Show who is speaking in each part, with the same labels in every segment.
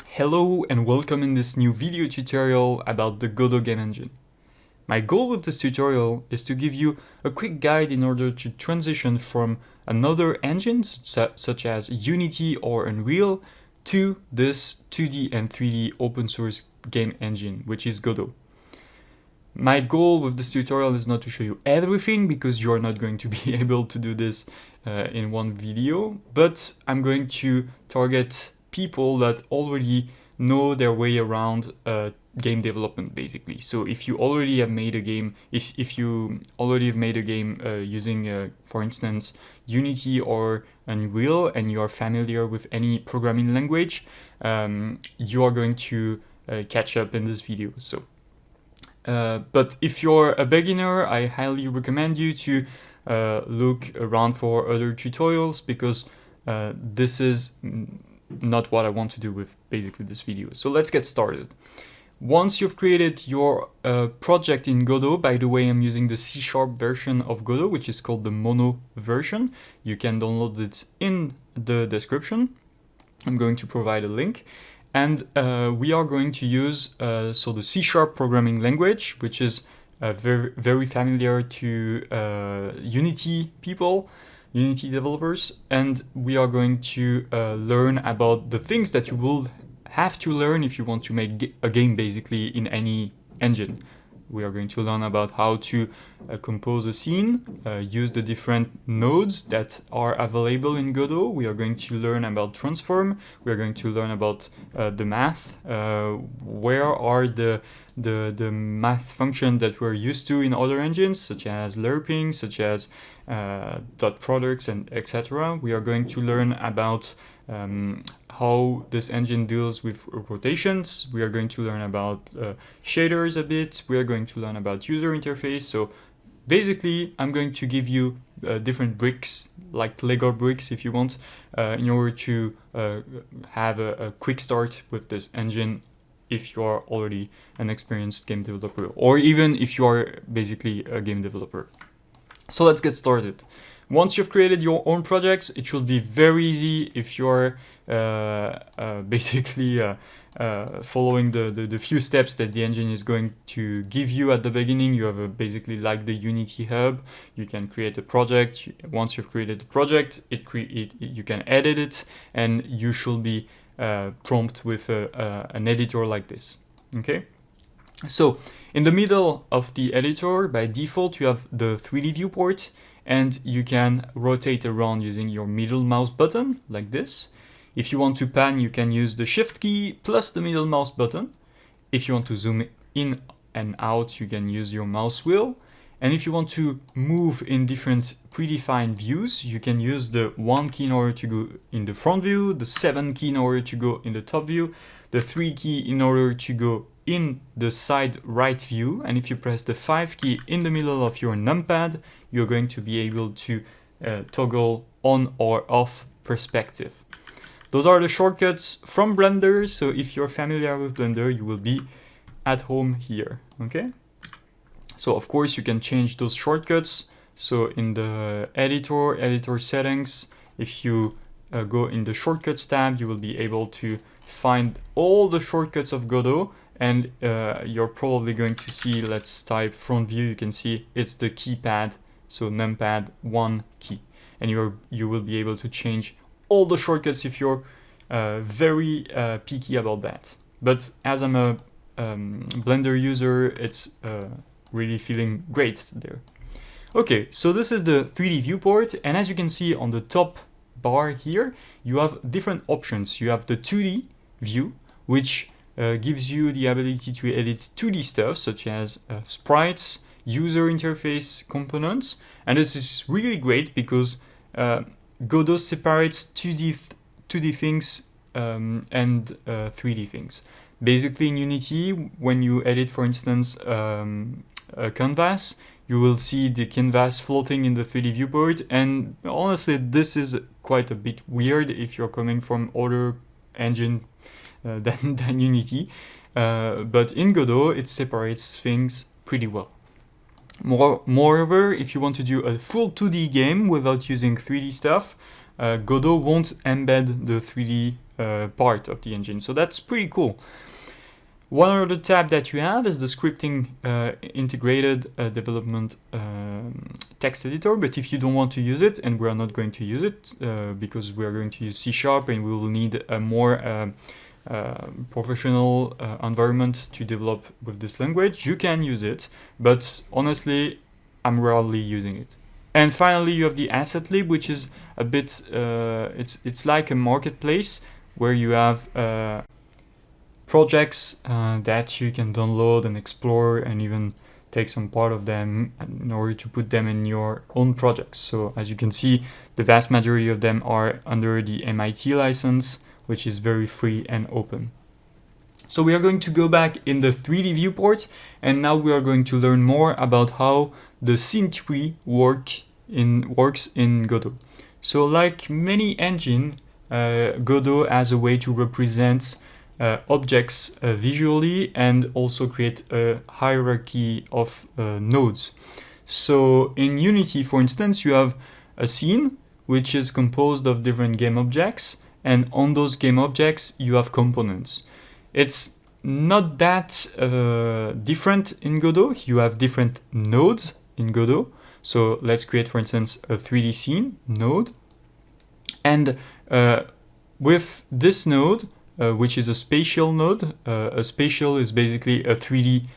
Speaker 1: Hello and welcome in this new video tutorial about the Godot Game Engine. My goal with this tutorial is to give you a quick guide in order to transition from another engine such as Unity or Unreal to this 2D and 3D open source game engine, which is Godot. My goal with this tutorial is not to show you everything because you are not going to be able to do this in one video, but I'm going to target people that already know their way around game development, basically. So if you already have made a game, if you already have made a game using, for instance, Unity or Unreal, and you are familiar with any programming language, you are going to catch up in this video. So, but if you're a beginner, I highly recommend you to look around for other tutorials because this is not what I want to do with basically this video. So let's get started. Once you've created your project in Godot, by the way, I'm using the C# version of Godot, which is called the Mono version. You can download it in the description. I'm going to provide a link. And we are going to use so the C# programming language, which is very, very familiar to Unity people, Unity developers, and we are going to learn about the things that you will have to learn if you want to make a game basically in any engine. We are going to learn about how to compose a scene, use the different nodes that are available in Godot. We are going to learn about transform. We are going to learn about the math. Where are the math functions that we're used to in other engines, such as lerping, such as dot products, and etc. We are going to learn about how this engine deals with rotations. We are going to learn about shaders a bit. We are going to learn about user interface. So basically, I'm going to give you different bricks, like Lego bricks if you want, in order to have a quick start with this engine if you are already an experienced game developer, or even if you are basically a game developer. So let's get started. Once you've created your own projects, it should be very easy if you're basically following the few steps that the engine is going to give you at the beginning. You have basically like the Unity hub. You can create a project. Once you've created the project, you can edit it, and you should be prompt with an editor like this. Okay. So in the middle of the editor, by default, you have the 3D viewport, and you can rotate around using your middle mouse button like this. If you want to pan, you can use the shift key plus the middle mouse button. If you want to zoom in and out, you can use your mouse wheel. And if you want to move in different predefined views, you can use the 1 key in order to go in the front view, the 7 key in order to go in the top view, the 3 key in order to go in the side right view, and if you press the 5 key in the middle of your numpad, you're going to be able to toggle on or off perspective. Those are the shortcuts from Blender, so if you're familiar with Blender, you will be at home here, okay? So of course you can change those shortcuts. So in the editor settings, if you go in the shortcuts tab, you will be able to find all the shortcuts of Godot, and you're probably going to see, let's type front view, you can see it's the keypad, so numpad 1 key, and you will be able to change all the shortcuts if you're very picky about that. But as I'm a Blender user, it's really feeling great there. Okay, so this is the 3D viewport, and as you can see on the top bar here, you have different options. You have the 2D view, which gives you the ability to edit 2D stuff such as sprites, user interface components, and this is really great because Godot separates 2D things and 3D things. Basically in Unity, when you edit, for instance, a canvas, you will see the canvas floating in the 3D viewport, and honestly this is quite a bit weird if you're coming from other engine than Unity, but in Godot it separates things pretty well. Moreover, if you want to do a full 2D game without using 3D stuff, Godot won't embed the 3D part of the engine. So that's pretty cool. One other tab that you have is the scripting integrated development text editor, but if you don't want to use it, and we are not going to use it because we are going to use C# and we will need a more professional environment to develop with this language, you can use it, but honestly, I'm rarely using it. And finally, you have the asset lib, which is a bit, it's like a marketplace where you have projects that you can download and explore and even take some part of them in order to put them in your own projects. So as you can see, the vast majority of them are under the MIT license, which is very free and open. So we are going to go back in the 3D viewport, and now we are going to learn more about how the scene tree works in Godot. So like many engines, Godot has a way to represent objects visually and also create a hierarchy of nodes. So in Unity, for instance, you have a scene which is composed of different game objects, and on those game objects you have components. It's not that different in Godot. You have different nodes in Godot. So let's create, for instance, a 3D scene node, and with this node, which is a spatial node. A spatial is basically a 3D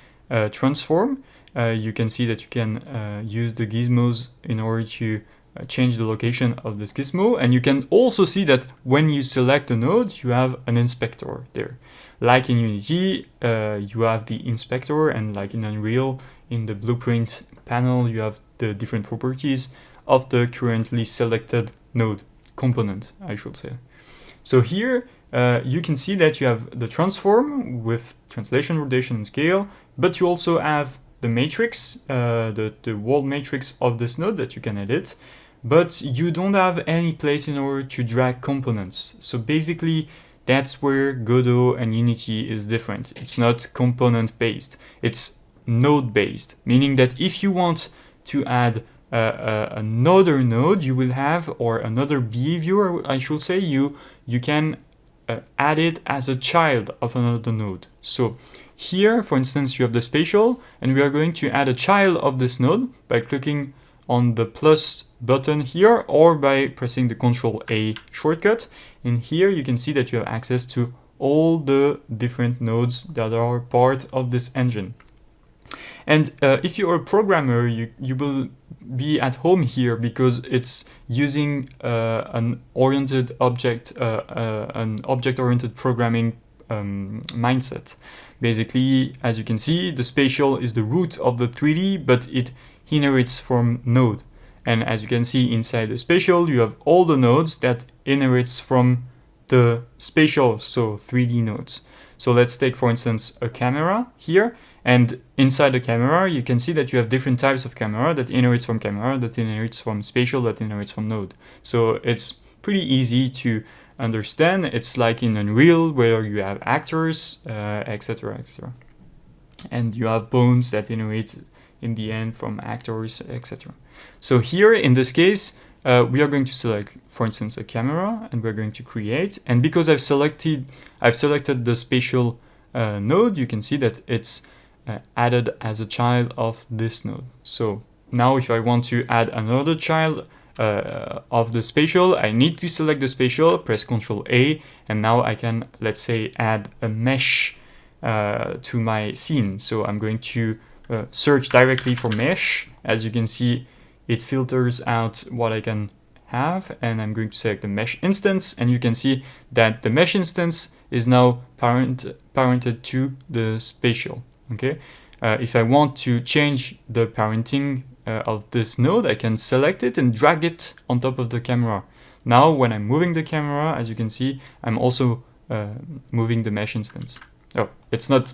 Speaker 1: transform. You can see that you can use the gizmos in order to change the location of this gizmo. And you can also see that when you select a node, you have an inspector there. Like in Unity, you have the inspector, and like in Unreal, in the blueprint panel, you have the different properties of the currently selected node, component, I should say. So here, you can see that you have the transform with translation, rotation, and scale, but you also have the matrix, the world matrix of this node that you can edit, but you don't have any place in order to drag components. So basically, that's where Godot and Unity is different. It's not component-based, it's node-based, meaning that if you want to add another node, you will have, or another behavior, I should say, you can add it as a child of another node. So here, for instance, you have the spatial, and we are going to add a child of this node by clicking on the plus button here, or by pressing the Ctrl-A shortcut. And here you can see that you have access to all the different nodes that are part of this engine. And if you're a programmer, you will be at home here because it's using an object-oriented programming mindset. Basically, as you can see, the spatial is the root of the 3D, but it inherits from node. And as you can see inside the spatial, you have all the nodes that inherits from the spatial, so 3D nodes. So let's take, for instance, a camera here. And inside the camera, you can see that you have different types of camera that inherits from camera, that inherits from spatial, that inherits from node. So it's pretty easy to understand. It's like in Unreal where you have actors, etc., etc. And you have bones that inherit in the end from actors, etc. So here, in this case, we are going to select, for instance, a camera, and we're going to create. And because I've selected the spatial node, you can see that it's added as a child of this node. So now if I want to add another child of the spatial, I need to select the spatial, press Ctrl-A, and now I can, let's say, add a mesh to my scene. So I'm going to search directly for mesh. As you can see, it filters out what I can have, and I'm going to select the mesh instance, and you can see that the mesh instance is now parented to the spatial. Okay, if I want to change the parenting of this node, I can select it and drag it on top of the camera. Now, when I'm moving the camera, as you can see, I'm also moving the mesh instance. Oh, it's not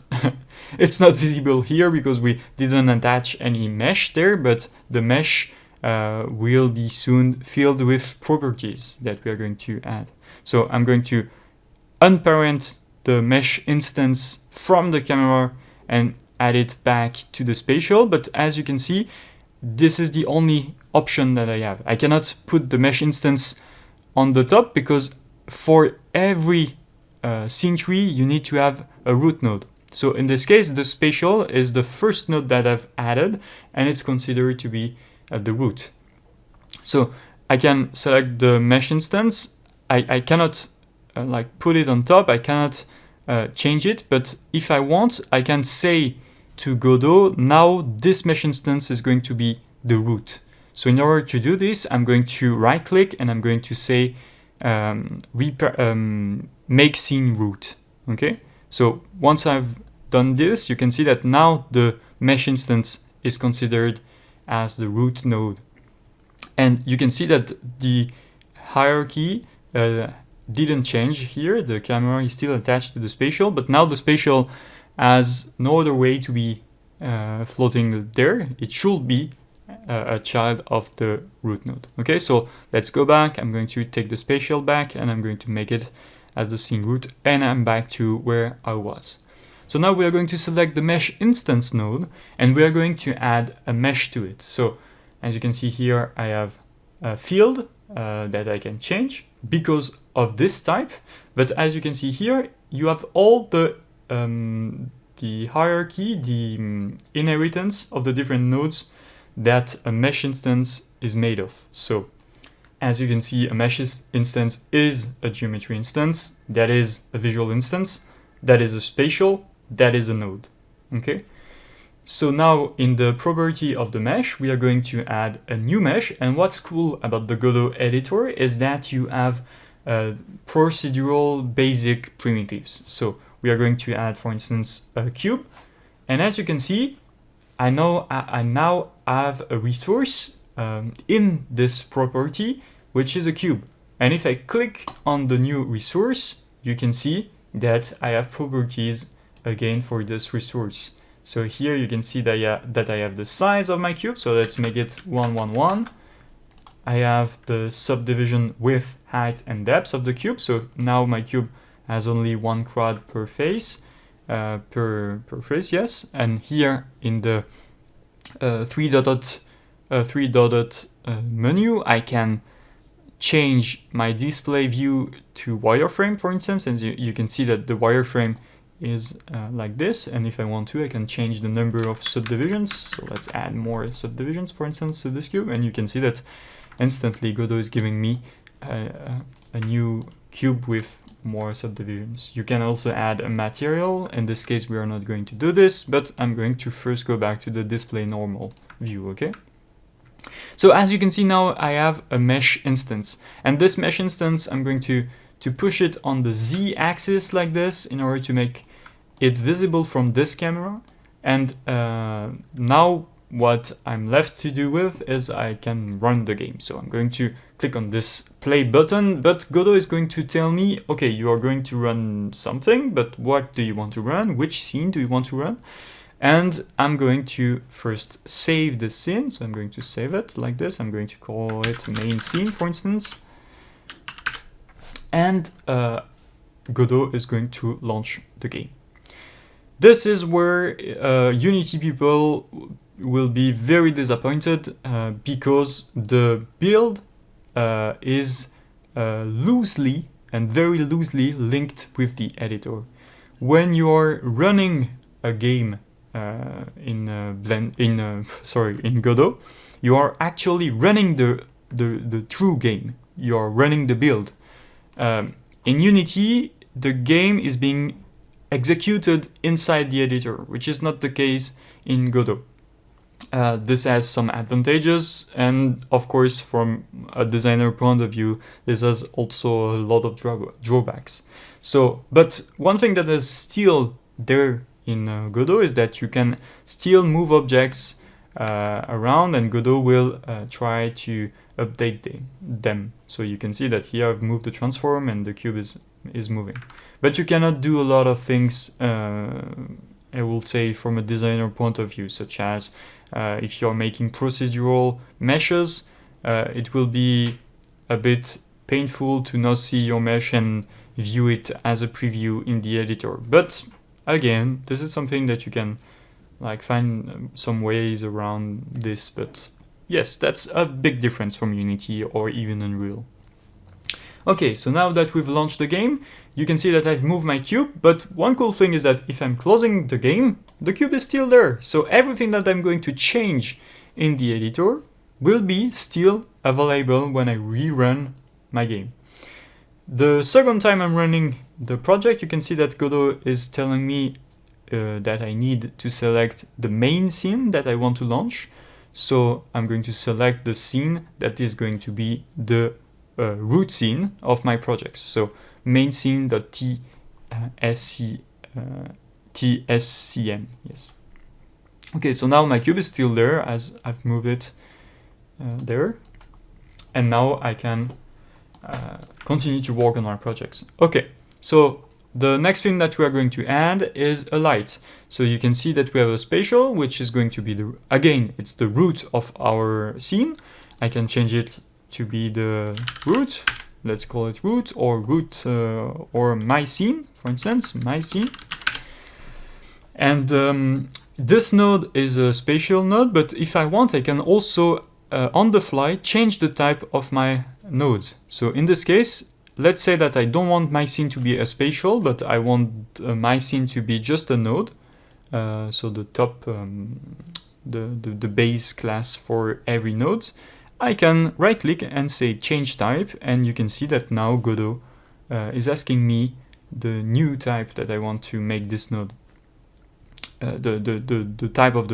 Speaker 1: it's not visible here because we didn't attach any mesh there, but the mesh will be soon filled with properties that we are going to add. So I'm going to unparent the mesh instance from the camera and add it back to the spatial, but as you can see, this is the only option that I have. I cannot put the mesh instance on the top because for every scene tree you need to have a root node. So in this case, the spatial is the first node that I've added, and it's considered to be the root. So I can select the mesh instance. I cannot like put it on top. I cannot change it, but if I want, I can say to Godot, now this mesh instance is going to be the root. So in order to do this, I'm going to right click and I'm going to say make scene root. Okay. So once I've done this, you can see that now the mesh instance is considered as the root node. And you can see that the hierarchy didn't change here. The camera is still attached to the spatial, but now the spatial has no other way to be floating there. It should be a child of the root node. Okay, so let's go back. I'm going to take the spatial back and I'm going to make it as the scene root, and I'm back to where I was. So now we are going to select the mesh instance node and we are going to add a mesh to it. So as you can see here, I have a field that I can change because of this type. But as you can see here, you have all the hierarchy, the inheritance of the different nodes that a mesh instance is made of. So as you can see, a mesh instance is a geometry instance, that is a visual instance, that is a spatial, that is a node. Okay. So now in the property of the mesh, we are going to add a new mesh. And what's cool about the Godot editor is that you have procedural basic primitives. So we are going to add, for instance, a cube. And as you can see, I now have a resource in this property, which is a cube. And if I click on the new resource, you can see that I have properties again for this resource. So here you can see that I have the size of my cube. So let's make it 1, 1, 1. I have the subdivision width, height, and depth of the cube. So now my cube has only one quad per face, per face, yes. And here in the three dotted menu, I can change my display view to wireframe, for instance, and you can see that the wireframe is like this, and if I want to, I can change the number of subdivisions. So let's add more subdivisions, for instance, to this cube, and you can see that instantly Godot is giving me a new cube with more subdivisions. You can also add a material. In this case, we are not going to do this, but I'm going to first go back to the display normal view, okay? So as you can see now, I have a mesh instance, and this mesh instance, I'm going to push it on the Z-axis like this in order to make it visible from this camera. And now what I'm left to do with is I can run the game. So I'm going to click on this play button, but Godot is going to tell me, okay, you are going to run something, but what do you want to run? Which scene do you want to run? And I'm going to first save the scene. So I'm going to save it like this. I'm going to call it main scene, for instance. And Godot is going to launch the game. This is where Unity people will be very disappointed because the build is loosely and very loosely linked with the editor. When you are running a game in Godot, you are actually running the true game. You are running the build. In Unity, the game is being executed inside the editor, which is not the case in Godot. This has some advantages, and of course, from a designer point of view, this has also a lot of drawbacks. So, but one thing that is still there in Godot is that you can still move objects around, and Godot will try to update them. So you can see that here I've moved the transform and the cube is moving. But you cannot do a lot of things, I will say, from a designer point of view, such as if you're making procedural meshes, it will be a bit painful to not see your mesh and view it as a preview in the editor. But again, this is something that you can like find some ways around this. But yes, that's a big difference from Unity or even Unreal. Okay, so now that we've launched the game, you can see that I've moved my cube, but one cool thing is that if I'm closing the game, the cube is still there. So everything that I'm going to change in the editor will be still available when I rerun my game. The second time I'm running the project, you can see that Godot is telling me that I need to select the main scene that I want to launch. So I'm going to select the scene that is going to be the root scene of my project. So main scene.tscm, yes. Okay, so now my cube is still there as I've moved it there. And now I can continue to work on our projects. Okay, so the next thing that we are going to add is a light. So you can see that we have a spatial, which is going to be again, it's the root of our scene. I can change it to be the root. Let's call it root or or my scene, for instance, my scene. And this node is a spatial node, but if I want, I can also on the fly change the type of my nodes. So in this case, let's say that I don't want my scene to be a spatial, but I want my scene to be just a node. So the top, the base class for every node. I can right click and say change type, and you can see that now Godot is asking me the new type that I want to make this node. The type of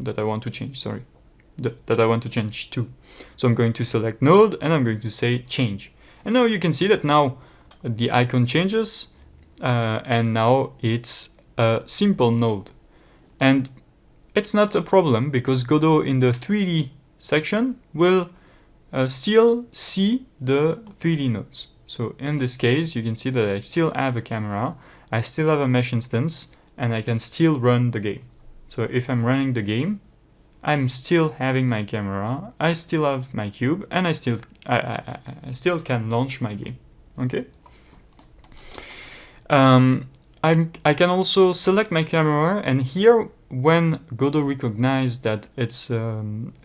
Speaker 1: that I want to change, sorry. That I want to change to. So I'm going to select node and I'm going to say change. And now you can see that now the icon changes and now it's a simple node. And it's not a problem because Godot in the 3D section will still see the 3D nodes. So in this case, you can see that I still have a camera, I still have a mesh instance, and I can still run the game. So if I'm running the game, I'm still having my camera, I still have my cube, and I still can launch my game. Okay. I can also select my camera, and here when Godot recognizes that it's a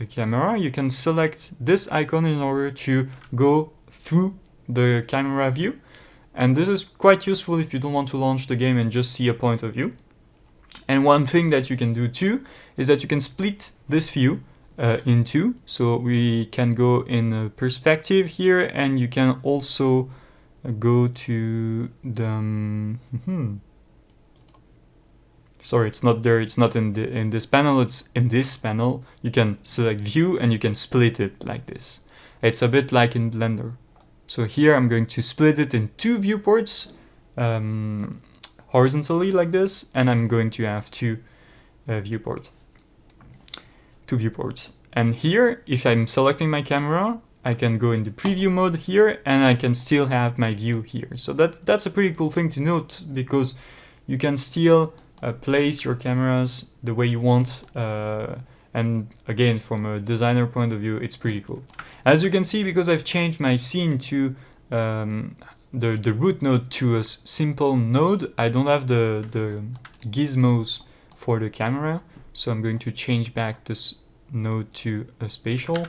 Speaker 1: camera, you can select this icon in order to go through the camera view. And this is quite useful if you don't want to launch the game and just see a point of view. And one thing that you can do too is that you can split this view in two. So we can go in perspective here, and you can also go to the sorry, it's not there, it's not in this panel, it's in this panel. You can select view and you can split it like this. It's a bit like in Blender. So here I'm going to split it in two viewports horizontally like this, and I'm going to have two viewports. And here, if I'm selecting my camera, I can go in the preview mode here, and I can still have my view here. So that's a pretty cool thing to note, because you can still place your cameras the way you want, and again, from a designer point of view, it's pretty cool. As you can see, because I've changed my scene to the root node to a simple node, I don't have the gizmos for the camera, so I'm going to change back this node to a spatial,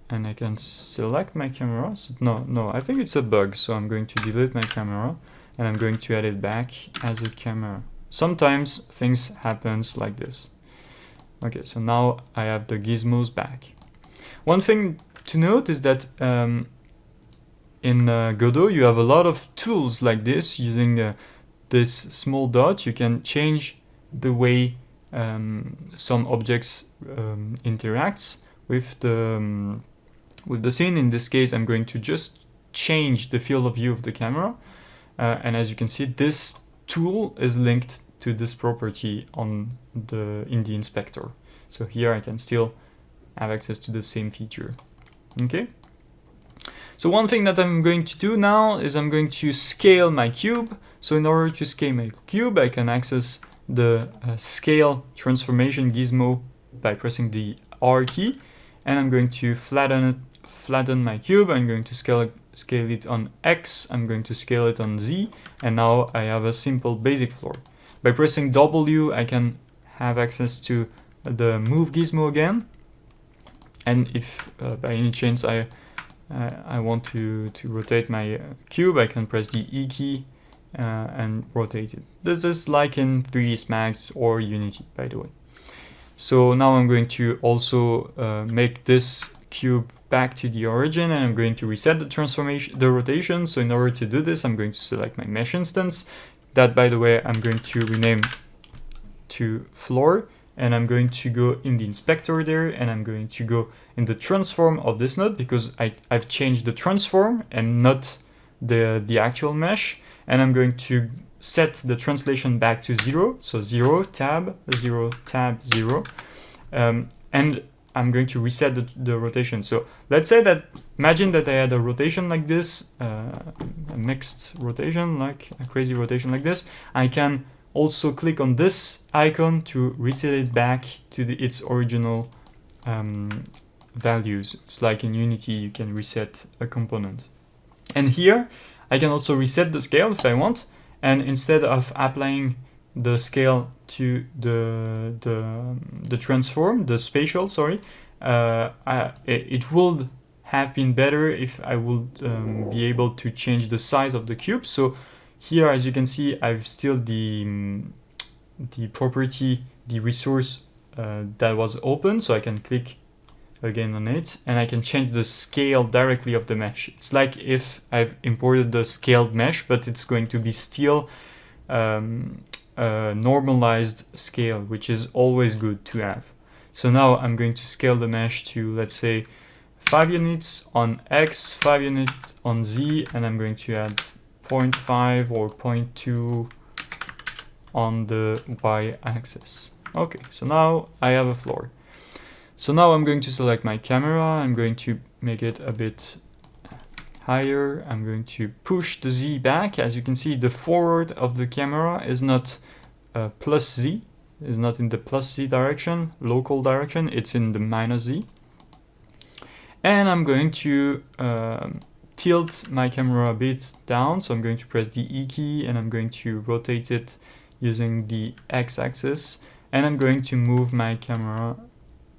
Speaker 1: and I can select my camera. So no, I think it's a bug, so I'm going to delete my camera and I'm going to add it back as a camera. Sometimes things happens like this. Okay, so now I have the gizmos back. One thing to note is that in Godot you have a lot of tools like this. Using this small dot, you can change the way some objects interacts with the scene. In this case, I'm going to just change the field of view of the camera, and as you can see, this tool is linked to this property in the inspector. So here I can still have access to the same feature. Okay. So one thing that I'm going to do now is I'm going to scale my cube. So in order to scale my cube, I can access the scale transformation gizmo by pressing the R key, and I'm going to flatten my cube. I'm going to scale it on X, I'm going to scale it on Z, and now I have a simple basic floor. By pressing W, I can have access to the move gizmo again, and if by any chance I I want to rotate my cube, I can press the E key and rotate it. This is like in 3ds Max or Unity, by the way. So now I'm going to also make this cube back to the origin, and I'm going to reset the rotation. So in order to do this, I'm going to select my mesh instance. That, by the way, I'm going to rename to floor, and I'm going to go in the inspector there, and I'm going to go in the transform of this node, because I've changed the transform and not the actual mesh, and I'm going to set the translation back to 0, so 0 tab 0 tab 0, and I'm going to reset the rotation. So let's say that, imagine that I had a rotation like this, a mixed rotation, like a crazy rotation like this. I can also click on this icon to reset it back to its original values. It's like in Unity, you can reset a component. And here, I can also reset the scale if I want, and instead of applying the scale to the transform, the spatial, sorry, it would have been better if I would be able to change the size of the cube. So here, as you can see, I've still the property, the resource that was open, so I can click again on it, and I can change the scale directly of the mesh. It's like if I've imported the scaled mesh, but it's going to be still a normalized scale, which is always good to have. So now I'm going to scale the mesh to, let's say, 5 units on X, 5 units on Z, and I'm going to add 0.5 or 0.2 on the Y axis. Okay, so now I have a floor. So now I'm going to select my camera, I'm going to make it a bit higher, I'm going to push the Z back. As you can see, the forward of the camera is not plus Z, is not in the plus Z direction, local direction, it's in the minus Z. And I'm going to tilt my camera a bit down, so I'm going to press the E key and I'm going to rotate it using the X axis, and I'm going to move my camera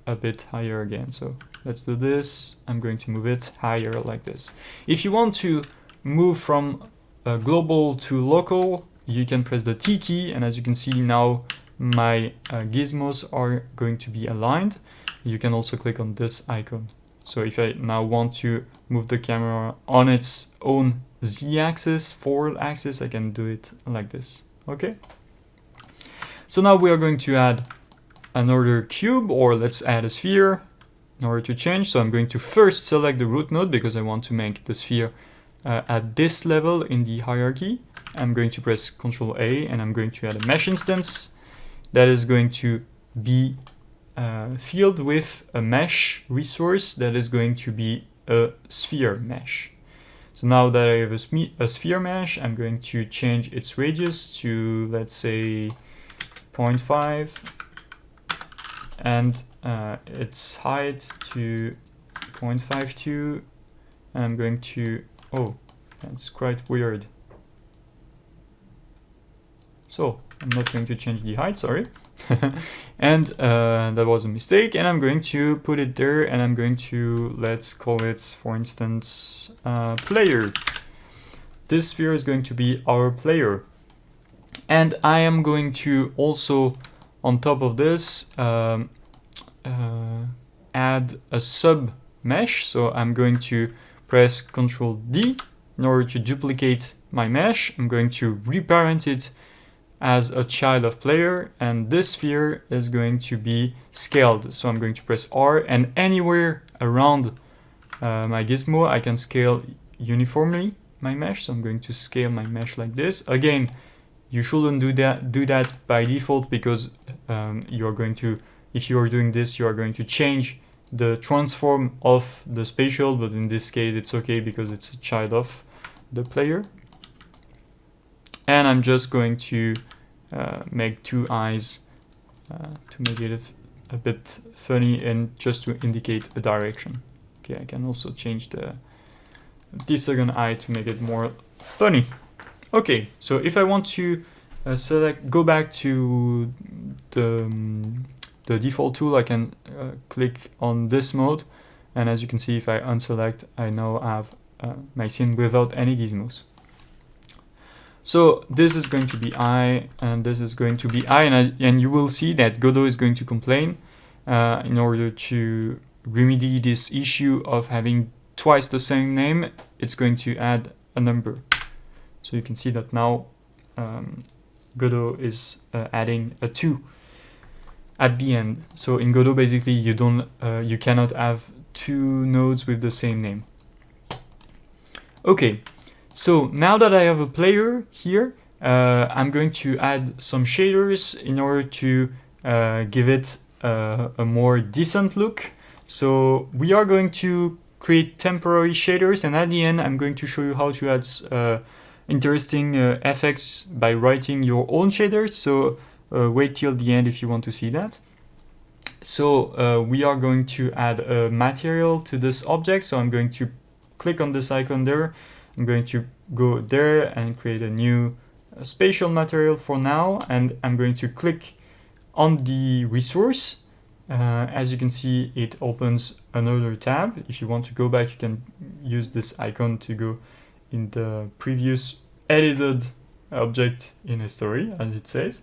Speaker 1: a bit higher again. So let's do this. I'm going to move it higher like this. If you want to move from global to local, you can press the T key, and as you can see now my gizmos are going to be aligned. You can also click on this icon. So if I now want to move the camera on its own Z-axis, forward axis, I can do it like this. Okay. So now we are going to add another cube, or let's add a sphere in order to change. So I'm going to first select the root node because I want to make the sphere at this level in the hierarchy. I'm going to press Ctrl A and I'm going to add a mesh instance that is going to be filled with a mesh resource that is going to be a sphere mesh. So now that I have a sphere mesh, I'm going to change its radius to, let's say, 0.5 and its height to 0.52, and I'm going to, oh, that's quite weird. So I'm not going to change the height, sorry. And that was a mistake, and I'm going to put it there, and I'm going to, let's call it, for instance, player. This sphere is going to be our player. And I am going to also, on top of this, add a sub mesh. So I'm going to press Ctrl D in order to duplicate my mesh. I'm going to reparent it as a child of player, and this sphere is going to be scaled. So I'm going to press R, and anywhere around my gizmo I can scale uniformly my mesh. So I'm going to scale my mesh like this. Again, you shouldn't do that by default, because you're going to, if you are doing this, you are going to change the transform of the spatial, but in this case it's okay because it's a child of the player. And I'm just going to make two eyes to make it a bit funny and just to indicate a direction. Okay, I can also change the second eye to make it more funny. Okay, so if I want to go back to the default tool, I can click on this mode, And as you can see, if I unselect, I now have my scene without any gizmos. So this is going to be I, and this is going to be I, and you will see that Godot is going to complain in order to remedy this issue of having twice the same name. It's going to add a number. So you can see that now Godot is adding a 2 at the end. So in Godot, basically, you cannot have two nodes with the same name. Okay, so now that I have a player here, I'm going to add some shaders in order to give it a more decent look. So we are going to create temporary shaders, and at the end I'm going to show you how to add interesting effects by writing your own shaders. So wait till the end if you want to see that. So we are going to add a material to this object. So I'm going to click on this icon there. I'm going to go there and create a new spatial material for now, and I'm going to click on the resource. As you can see, it opens another tab. If you want to go back, you can use this icon to go in the previous edited object in history, as it says.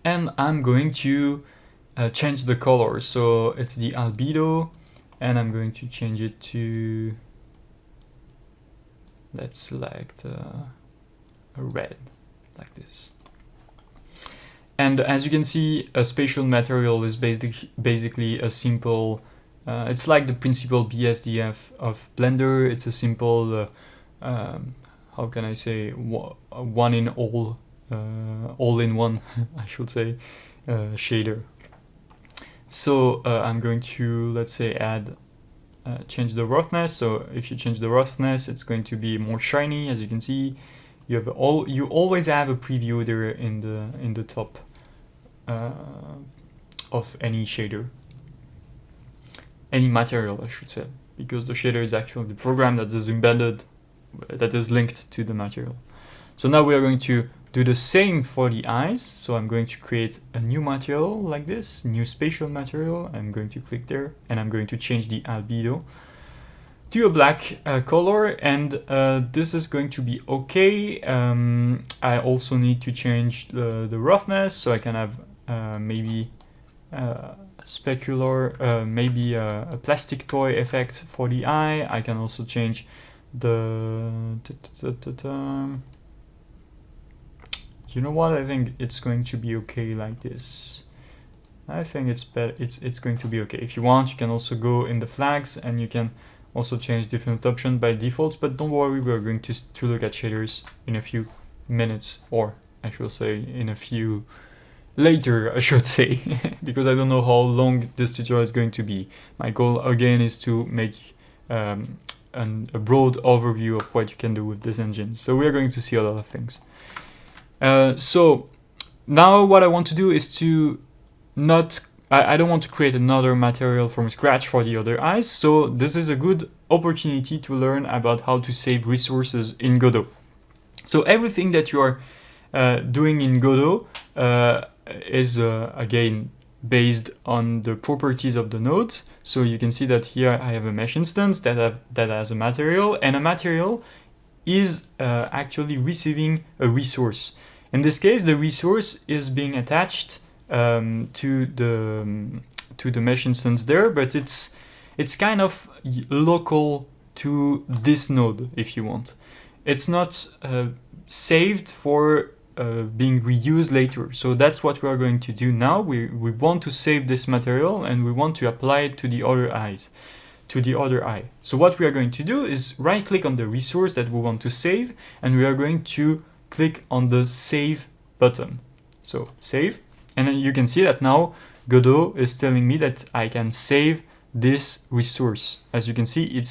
Speaker 1: And I'm going to change the color. So it's the albedo, and I'm going to change it to, let's select a red, like this. And as you can see, a spatial material is basically a simple, it's like the principal BSDF of Blender. It's a simple, how can I say, one in all in one, I should say, shader. So I'm going to, let's say, add, change the roughness. So if you change the roughness, it's going to be more shiny. As you can see, you always have a preview there in the top of any shader, any material, I should say, because the shader is actually the program that is embedded, that is linked to the material. So now we are going to do the same for the eyes. So I'm going to create a new material like this, new spatial material. I'm going to click there, and I'm going to change the albedo to a black color, and this is going to be okay. I also need to change the roughness, so I can have maybe specular, maybe a plastic toy effect for the eye. I can also change the you know what, I think it's going to be okay like this. I think it's better, it's going to be okay. If you want, you can also go in the flags, and you can also change different options by default, but don't worry, we're going to look at shaders in a few minutes, or I should say in a few later, I should say, because I don't know how long this tutorial is going to be. My goal again is to make a broad overview of what you can do with this engine. So we are going to see a lot of things. So now what I want to do is to I don't want to create another material from scratch for the other eyes, so this is a good opportunity to learn about how to save resources in Godot. So everything that you are doing in Godot is again based on the properties of the node. So you can see that here I have a mesh instance that has a material, and a material is actually receiving a resource. In this case, the resource is being attached to the mesh instance there, but it's kind of local to this node, if you want. It's not saved for being reused later. So that's what we are going to do now. We want to save this material, and we want to apply it to the other eyes, to the other eye. So what we are going to do is right click on the resource that we want to save, and we are going to click on the save button. So save, and then you can see that now Godot is telling me that I can save this resource. As you can see,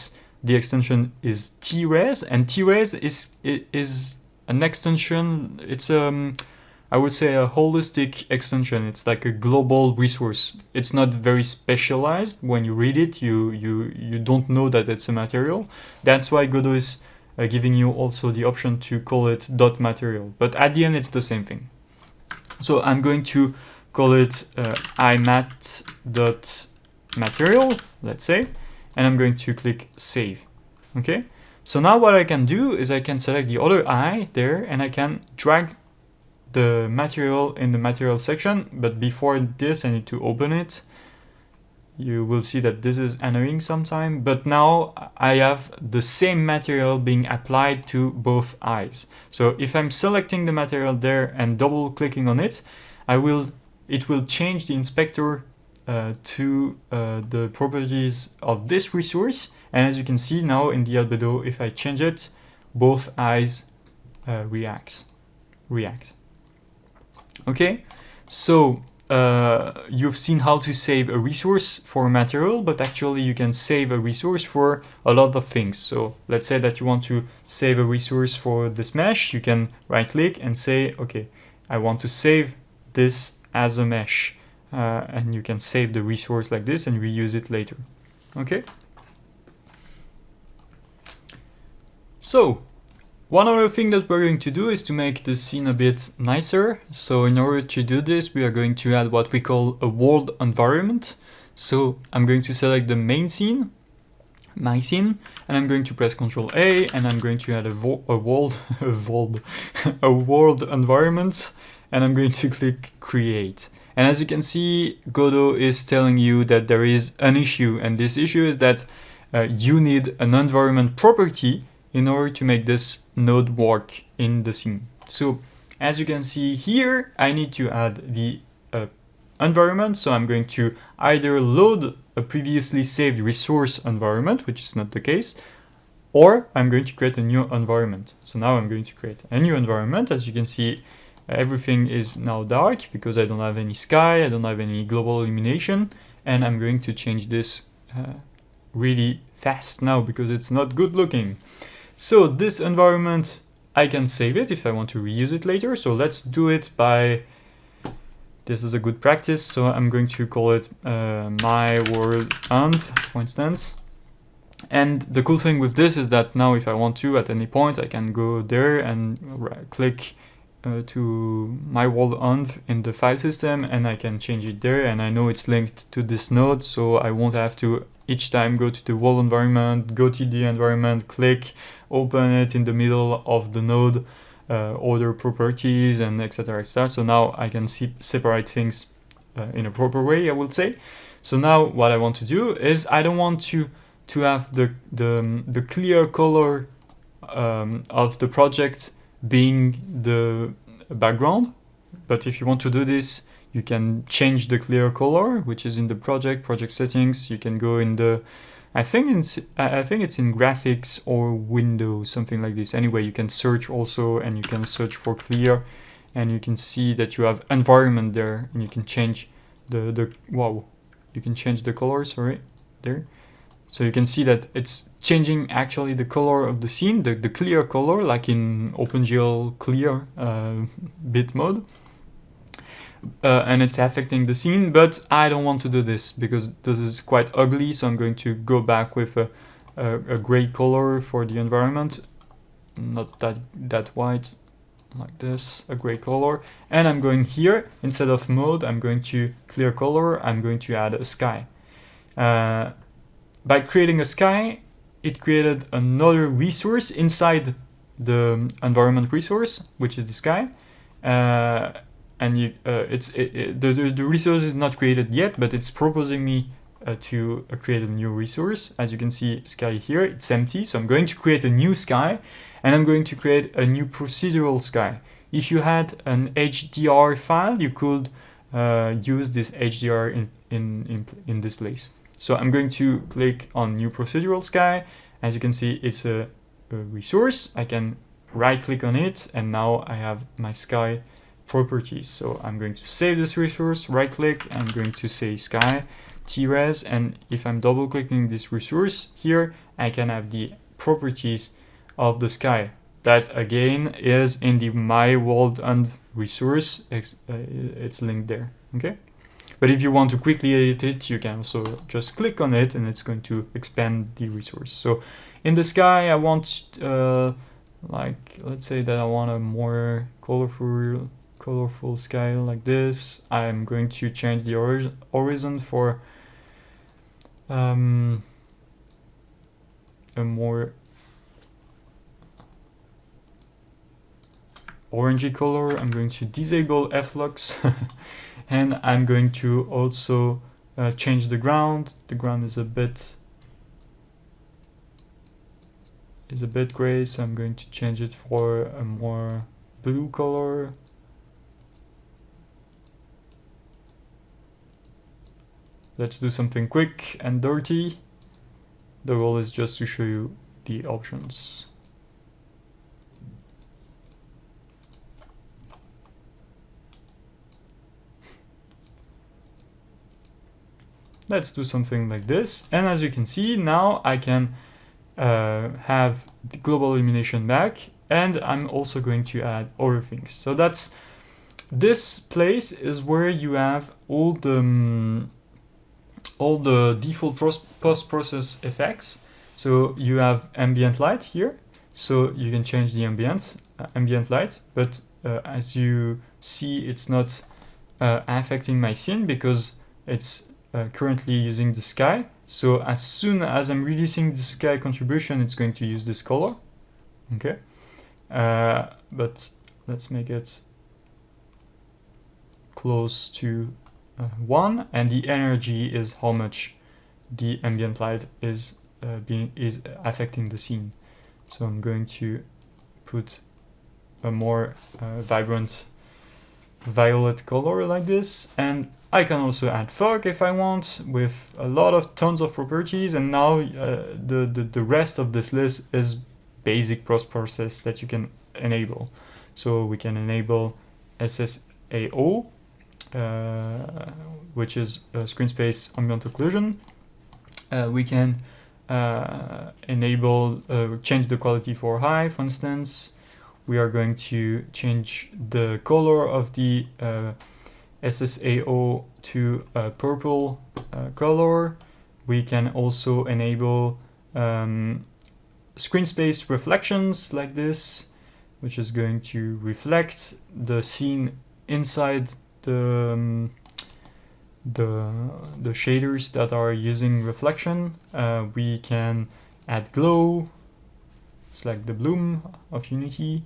Speaker 1: the extension is tres, and tres is an extension. It's I would say a holistic extension. It's like a global resource. It's not very specialized. When you read it, you don't know that it's a material. That's why Godot is giving you also the option to call it .material. But at the end, it's the same thing. So I'm going to call it imat.material. material, let's say, and I'm going to click save. Okay, so now what I can do is I can select the other eye there and I can drag the material in the material section, but before this I need to open it. You will see that this is annoying sometime, but now I have the same material being applied to both eyes. So if I'm selecting the material there and double clicking on it, it will change the inspector to the properties of this resource. And as you can see now in the albedo, if I change it, both eyes react. Okay, so you've seen how to save a resource for a material, but actually you can save a resource for a lot of things. So let's say that you want to save a resource for this mesh. You can right click and say, okay, I want to save this as a mesh, and you can save the resource like this and reuse it later. Okay, so one other thing that we're going to do is to make the scene a bit nicer. So in order to do this, we are going to add what we call a world environment. So I'm going to select the main scene, my scene, and I'm going to press Ctrl A, and I'm going to add a world environment, and I'm going to click create. And as you can see, Godot is telling you that there is an issue, and this issue is that you need an environment property in order to make this node work in the scene. So as you can see here, I need to add the environment. So I'm going to either load a previously saved resource environment, which is not the case, or I'm going to create a new environment. So now I'm going to create a new environment. As you can see, everything is now dark because I don't have any sky, I don't have any global illumination, and I'm going to change this really fast now because it's not good looking. So this environment, I can save it if I want to reuse it later. So let's do it by, this is a good practice. So I'm going to call it my world env, for instance. And the cool thing with this is that now if I want to, at any point, I can go there and click to my world env in the file system, and I can change it there. And I know it's linked to this node, so I won't have to each time go to the world environment, go to the environment, click, open it in the middle of the node, order properties, and etc. etc. So now I can separate things in a proper way, I would say. So now what I want to do is I don't want to have the clear color of the project being the background, but if you want to do this, you can change the clear color, which is in the project settings. You can go in the, I think it's in graphics or Windows, something like this. Anyway, you can search also, and you can search for clear, and you can see that you have environment there, and you can change you can change the color, sorry, there. So you can see that it's changing actually the color of the scene, the clear color, like in OpenGL clear bit mode. And it's affecting the scene, but I don't want to do this because this is quite ugly, so I'm going to go back with a gray color for the environment, not that white, like this, a gray color. And I'm going here, instead of mode, I'm going to clear color, I'm going to add a sky. By creating a sky, it created another resource inside the environment resource, which is the sky. And the resource is not created yet, but it's proposing me to create a new resource. As you can see, sky here, it's empty. So I'm going to create a new sky, and I'm going to create a new procedural sky. If you had an HDR file, you could use this HDR in this place. So I'm going to click on new procedural sky. As you can see, it's a resource. I can right click on it, and now I have my sky properties. So I'm going to save this resource, right click, I'm going to say sky T-res, and if I'm double clicking this resource here, I can have the properties of the sky. That again is in the my world env resource, it's linked there, okay? But if you want to quickly edit it, you can also just click on it and it's going to expand the resource. So in the sky, I want, like, let's say that I want a more colorful sky like this. I'm going to change the horizon for a more orangey color. I'm going to disable flux and I'm going to also change the ground. The ground is a bit gray, so I'm going to change it for a more blue color. Let's do something quick and dirty. The goal is just to show you the options. Let's do something like this. And as you can see, now I can have the global illumination back, and I'm also going to add other things. So this place is where you have all the default post-process effects. So you have ambient light here, so you can change the ambient light, but as you see, it's not affecting my scene because it's currently using the sky. So as soon as I'm releasing the sky contribution, it's going to use this color. Okay, but let's make it close to 1, and the energy is how much the ambient light is affecting the scene. So I'm going to put a more vibrant violet color like this, and I can also add fog if I want, with a lot of tons of properties. And now the rest of this list is basic post-process that you can enable. So we can enable SSAO, which is screen space ambient occlusion. We can enable change the quality for high, for instance. We are going to change the color of the SSAO to a purple color. We can also enable screen space reflections like this, which is going to reflect the scene inside the shaders that are using reflection. We can add glow. It's like the bloom of Unity.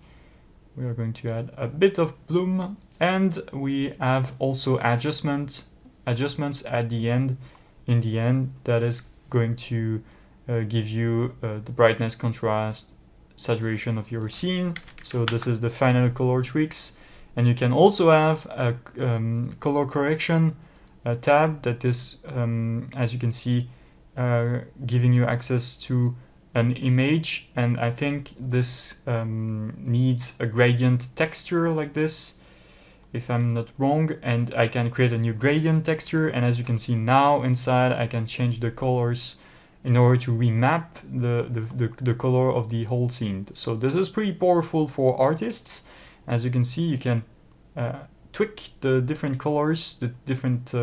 Speaker 1: We are going to add a bit of bloom, and we have also adjustments at the end. In the end, that is going to give you the brightness, contrast, saturation of your scene. So this is the final color tweaks, and you can also have a color correction tab that is, as you can see, giving you access to an image, and I think this needs a gradient texture like this, if I'm not wrong, and I can create a new gradient texture, and as you can see now inside I can change the colors in order to remap the color of the whole scene. So this is pretty powerful for artists. As you can see, you can tweak the different colors, the different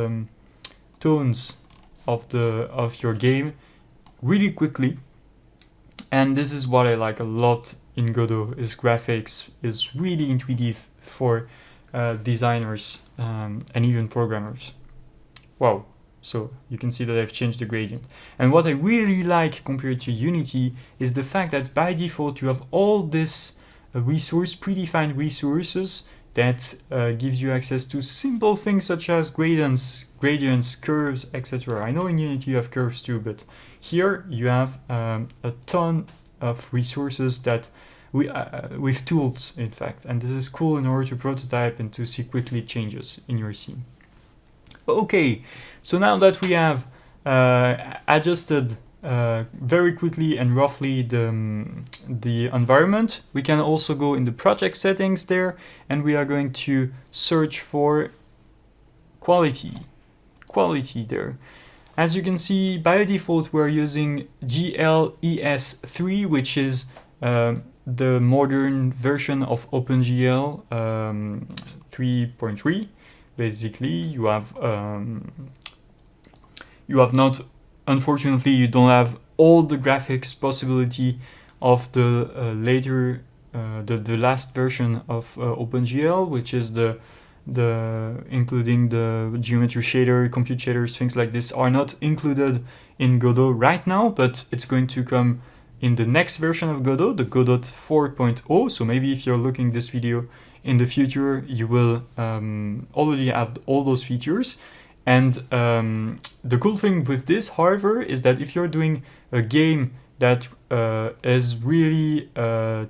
Speaker 1: tones of your game really quickly. And this is what I like a lot in Godot, is graphics is really intuitive for designers and even programmers. Wow, so you can see that I've changed the gradient. And what I really like compared to Unity is the fact that by default you have all this predefined resources that gives you access to simple things such as gradients, curves, etc. I know in Unity you have curves too, but here you have a ton of resources that with tools, in fact, and this is cool in order to prototype and to see quickly changes in your scene. Okay, so now that we have adjusted very quickly and roughly the environment, we can also go in the project settings there, and we are going to search for quality there. As you can see, by default we're using GLES3, which is the modern version of OpenGL 3.3. Basically, you have not, unfortunately, you don't have all the graphics possibility of the later, the last version of OpenGL, which is the including the geometry shader, compute shaders, things like this are not included in Godot right now, but it's going to come in the next version of Godot, the Godot 4.0. So maybe if you're looking this video in the future, you will already have all those features. And the cool thing with this, however, is that if you're doing a game that is really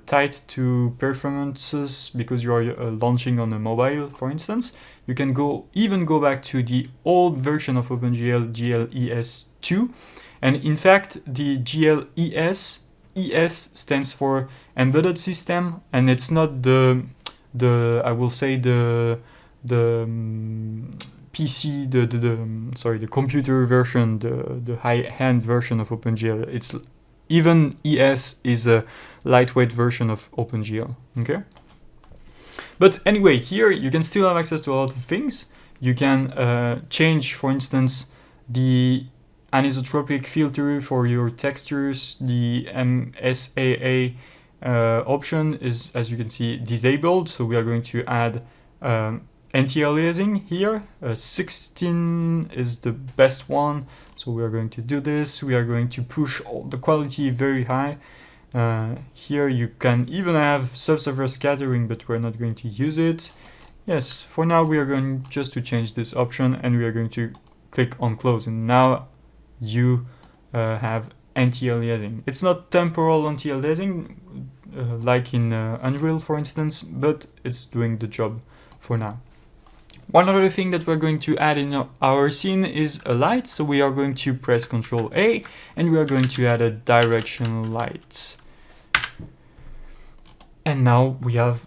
Speaker 1: tight to performances because you are launching on a mobile, for instance, you can even go back to the old version of OpenGL, GLES2. And in fact, the GLES, ES stands for embedded system, and it's not the I will say the PC, the computer version, the high-end version of OpenGL. It's even ES is a lightweight version of OpenGL, okay? But anyway, here you can still have access to a lot of things. You can change, for instance, the anisotropic filter for your textures. The MSAA option is, as you can see, disabled. So we are going to add anti-aliasing here. 16 is the best one. So we are going to do this. We are going to push the quality very high. Here you can even have subsurface scattering, but we're not going to use it. Yes, for now we are going just to change this option, and we are going to click on close. And now you have anti-aliasing. It's not temporal anti-aliasing like in Unreal, for instance, but it's doing the job for now. One other thing that we're going to add in our scene is a light. So we are going to press Ctrl A, and we are going to add a directional light. And now we have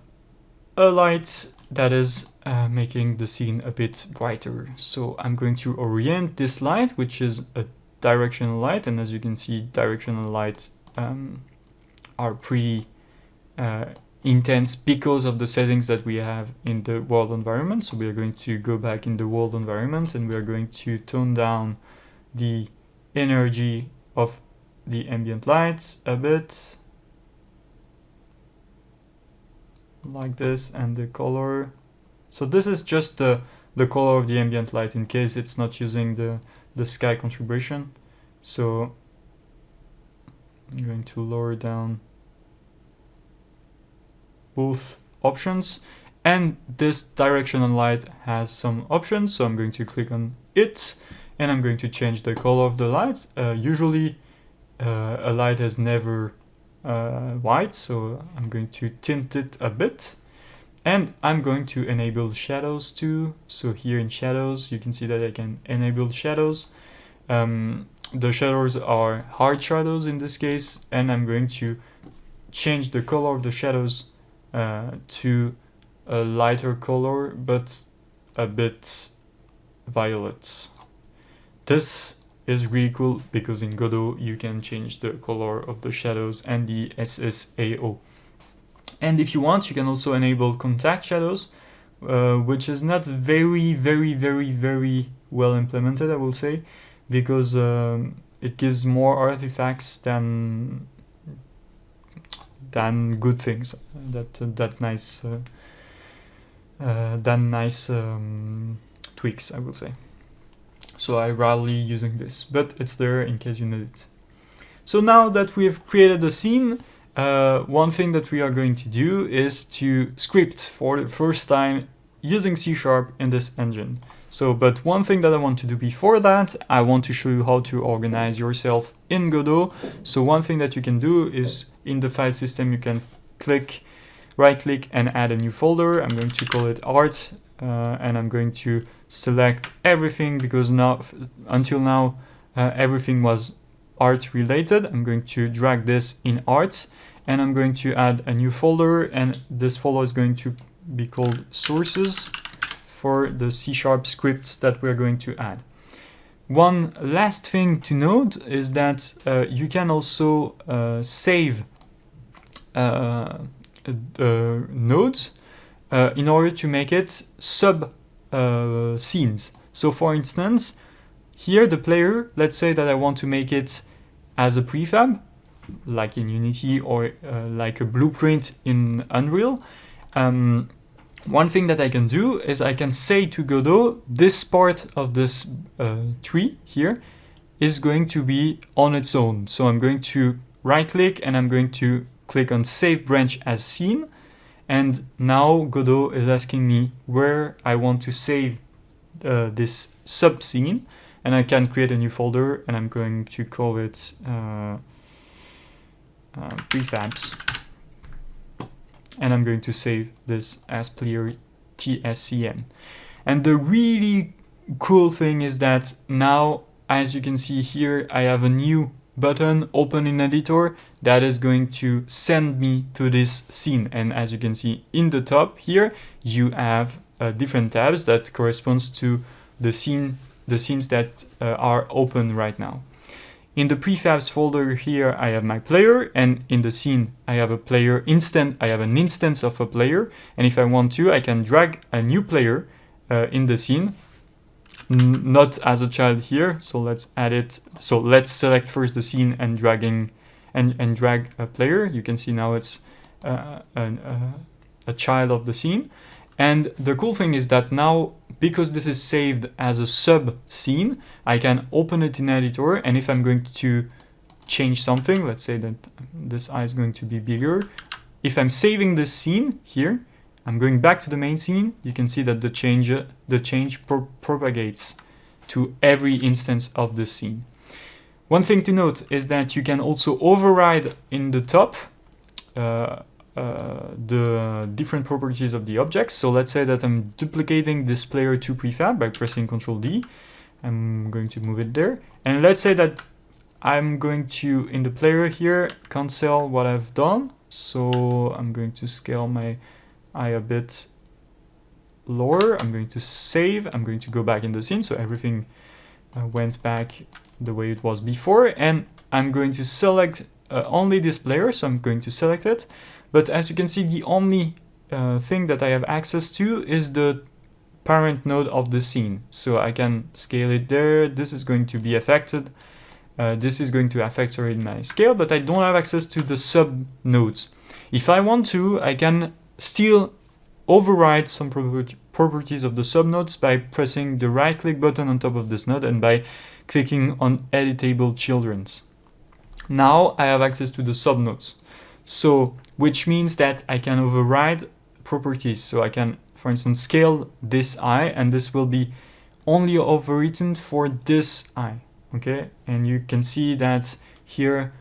Speaker 1: a light that is making the scene a bit brighter. So I'm going to orient this light, which is a directional light. And as you can see, directional lights are pretty intense because of the settings that we have in the world environment. So we are going to go back in the world environment, and we are going to tone down the energy of the ambient light a bit, like this, and the color. So this is just the color of the ambient light in case it's not using the sky contribution. So I'm going to lower down both options, and this directional light has some options. So I'm going to click on it, and I'm going to change the color of the light. Usually a light is never white, so I'm going to tint it a bit, and I'm going to enable shadows too. So here in shadows, you can see that I can enable shadows. The shadows are hard shadows in this case, and I'm going to change the color of the shadows to a lighter color, but a bit violet. This is really cool because in Godot you can change the color of the shadows and the SSAO. And if you want, you can also enable contact shadows, which is not very well implemented, I will say, because it gives more artifacts than good things, nice tweaks, I will say. So I rarely using this, but it's there in case you need it. So now that we've created a scene, one thing that we are going to do is to script for the first time using C# in this engine. So, but one thing that I want to do before that, I want to show you how to organize yourself in Godot. So one thing that you can do is in the file system, you can right click and add a new folder. I'm going to call it art, and I'm going to select everything because until now everything was art related. I'm going to drag this in art, and I'm going to add a new folder, and this folder is going to be called sources for the C# scripts that we're going to add. One last thing to note is that you can also save nodes in order to make it sub scenes. So for instance, here the player, let's say that I want to make it as a prefab, like in Unity or like a blueprint in Unreal. one thing that I can do is I can say to Godot, this part of this tree here is going to be on its own. So I'm going to right click and I'm going to click on Save Branch as Scene. And now Godot is asking me where I want to save this sub-scene. And I can create a new folder and I'm going to call it Prefabs. And I'm going to save this as player TSCN. And the really cool thing is that now, as you can see here, I have a new button open in editor that is going to send me to this scene. And as you can see in the top here, you have different tabs that corresponds to the scenes that are open right now. In the prefabs folder here, I have my player, and in the scene, I have a player instant. I have an instance of a player, and if I want to, I can drag a new player in the scene, not as a child here. So let's add it. So let's select first the scene and drag a player. You can see now it's a child of the scene. And the cool thing is that now, because this is saved as a sub scene, I can open it in editor, and if I'm going to change something, let's say that this eye is going to be bigger. If I'm saving this scene here, I'm going back to the main scene, you can see that the change propagates to every instance of the scene. One thing to note is that you can also override in the top the different properties of the objects. So let's say that I'm duplicating this player to prefab by pressing Ctrl D. I'm going to move it there. And let's say that I'm going to, in the player here, cancel what I've done. So I'm going to scale my eye a bit lower. I'm going to save. I'm going to go back in the scene. So everything went back the way it was before. And I'm going to select only this player. So I'm going to select it. But as you can see, the only thing that I have access to is the parent node of the scene. So I can scale it there. This is going to be affected. This is going to affect my scale, but I don't have access to the sub nodes. If I want to, I can still override some properties of the sub nodes by pressing the right click button on top of this node and by clicking on editable children's. Now I have access to the sub nodes. So, which means that I can override properties. So I can, for instance, scale this eye, and this will be only overwritten for this eye, okay? And you can see that here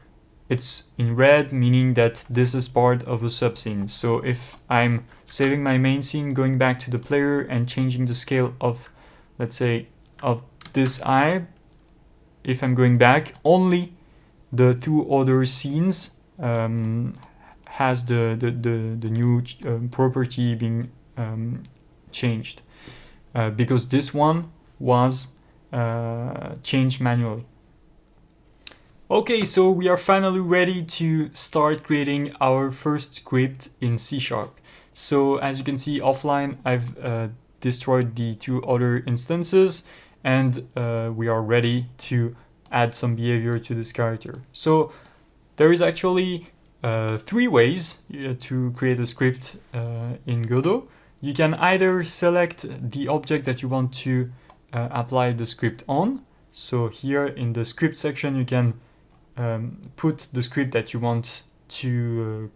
Speaker 1: it's in red, meaning that this is part of a subscene. So if I'm saving my main scene, going back to the player and changing the scale of, let's say, of this eye, if I'm going back, only the two other scenes has the new property being changed because this one was changed manually. Okay, so we are finally ready to start creating our first script in C#. So as you can see offline, I've destroyed the two other instances, and we are ready to add some behavior to this character. So there is actually 3 ways to create a script in Godot. You can either select the object that you want to apply the script on. So here in the script section, you can put the script that you want to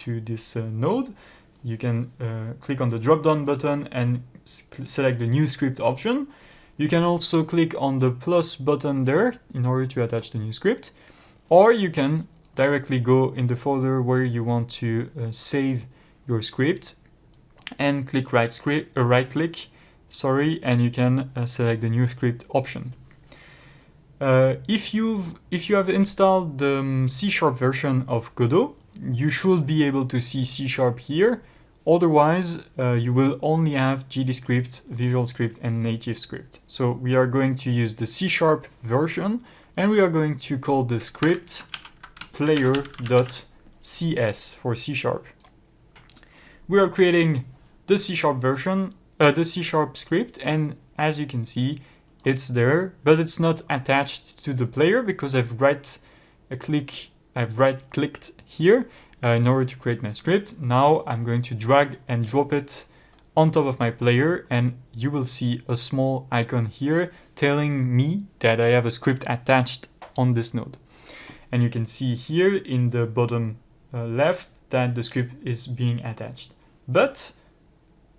Speaker 1: this node. You can click on the drop-down button and select the new script option. You can also click on the plus button there in order to attach the new script, or you can directly go in the folder where you want to save your script and click right click, and you can select the new script option. If you have installed the C# version of Godot, you should be able to see C# here. Otherwise, you will only have GDScript, Visual Script, and Native Script. So we are going to use the C# version, and we are going to call the script player.cs for C#. We are creating the C# version, the C# script, and as you can see, it's there, but it's not attached to the player because I've right-clicked here in order to create my script. Now I'm going to drag and drop it on top of my player, and you will see a small icon here telling me that I have a script attached on this node. And you can see here in the bottom left that the script is being attached. But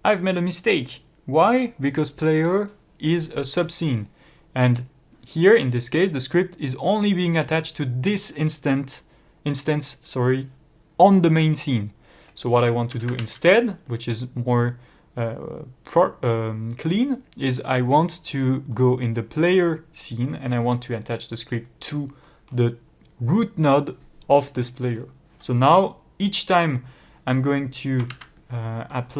Speaker 1: I've made a mistake. Why? Because player is a subscene. And here in this case, the script is only being attached to this instance on the main scene. So what I want to do instead, which is more clean, is I want to go in the player scene and I want to attach the script to the root node of this player. So now each time I'm going to add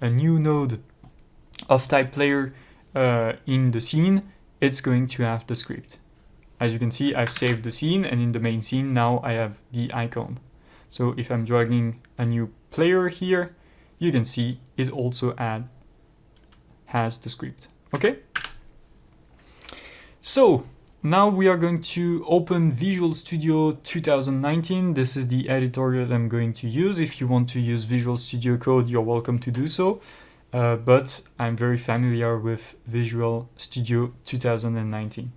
Speaker 1: a new node of type player in the scene, it's going to have the script. As you can see, I've saved the scene, and in the main scene now I have the icon. So if I'm dragging a new player here, you can see it also has the script. Okay? So now we are going to open Visual Studio 2019. This is the editor that I'm going to use. If you want to use Visual Studio Code, you're welcome to do so. But I'm very familiar with Visual Studio 2019.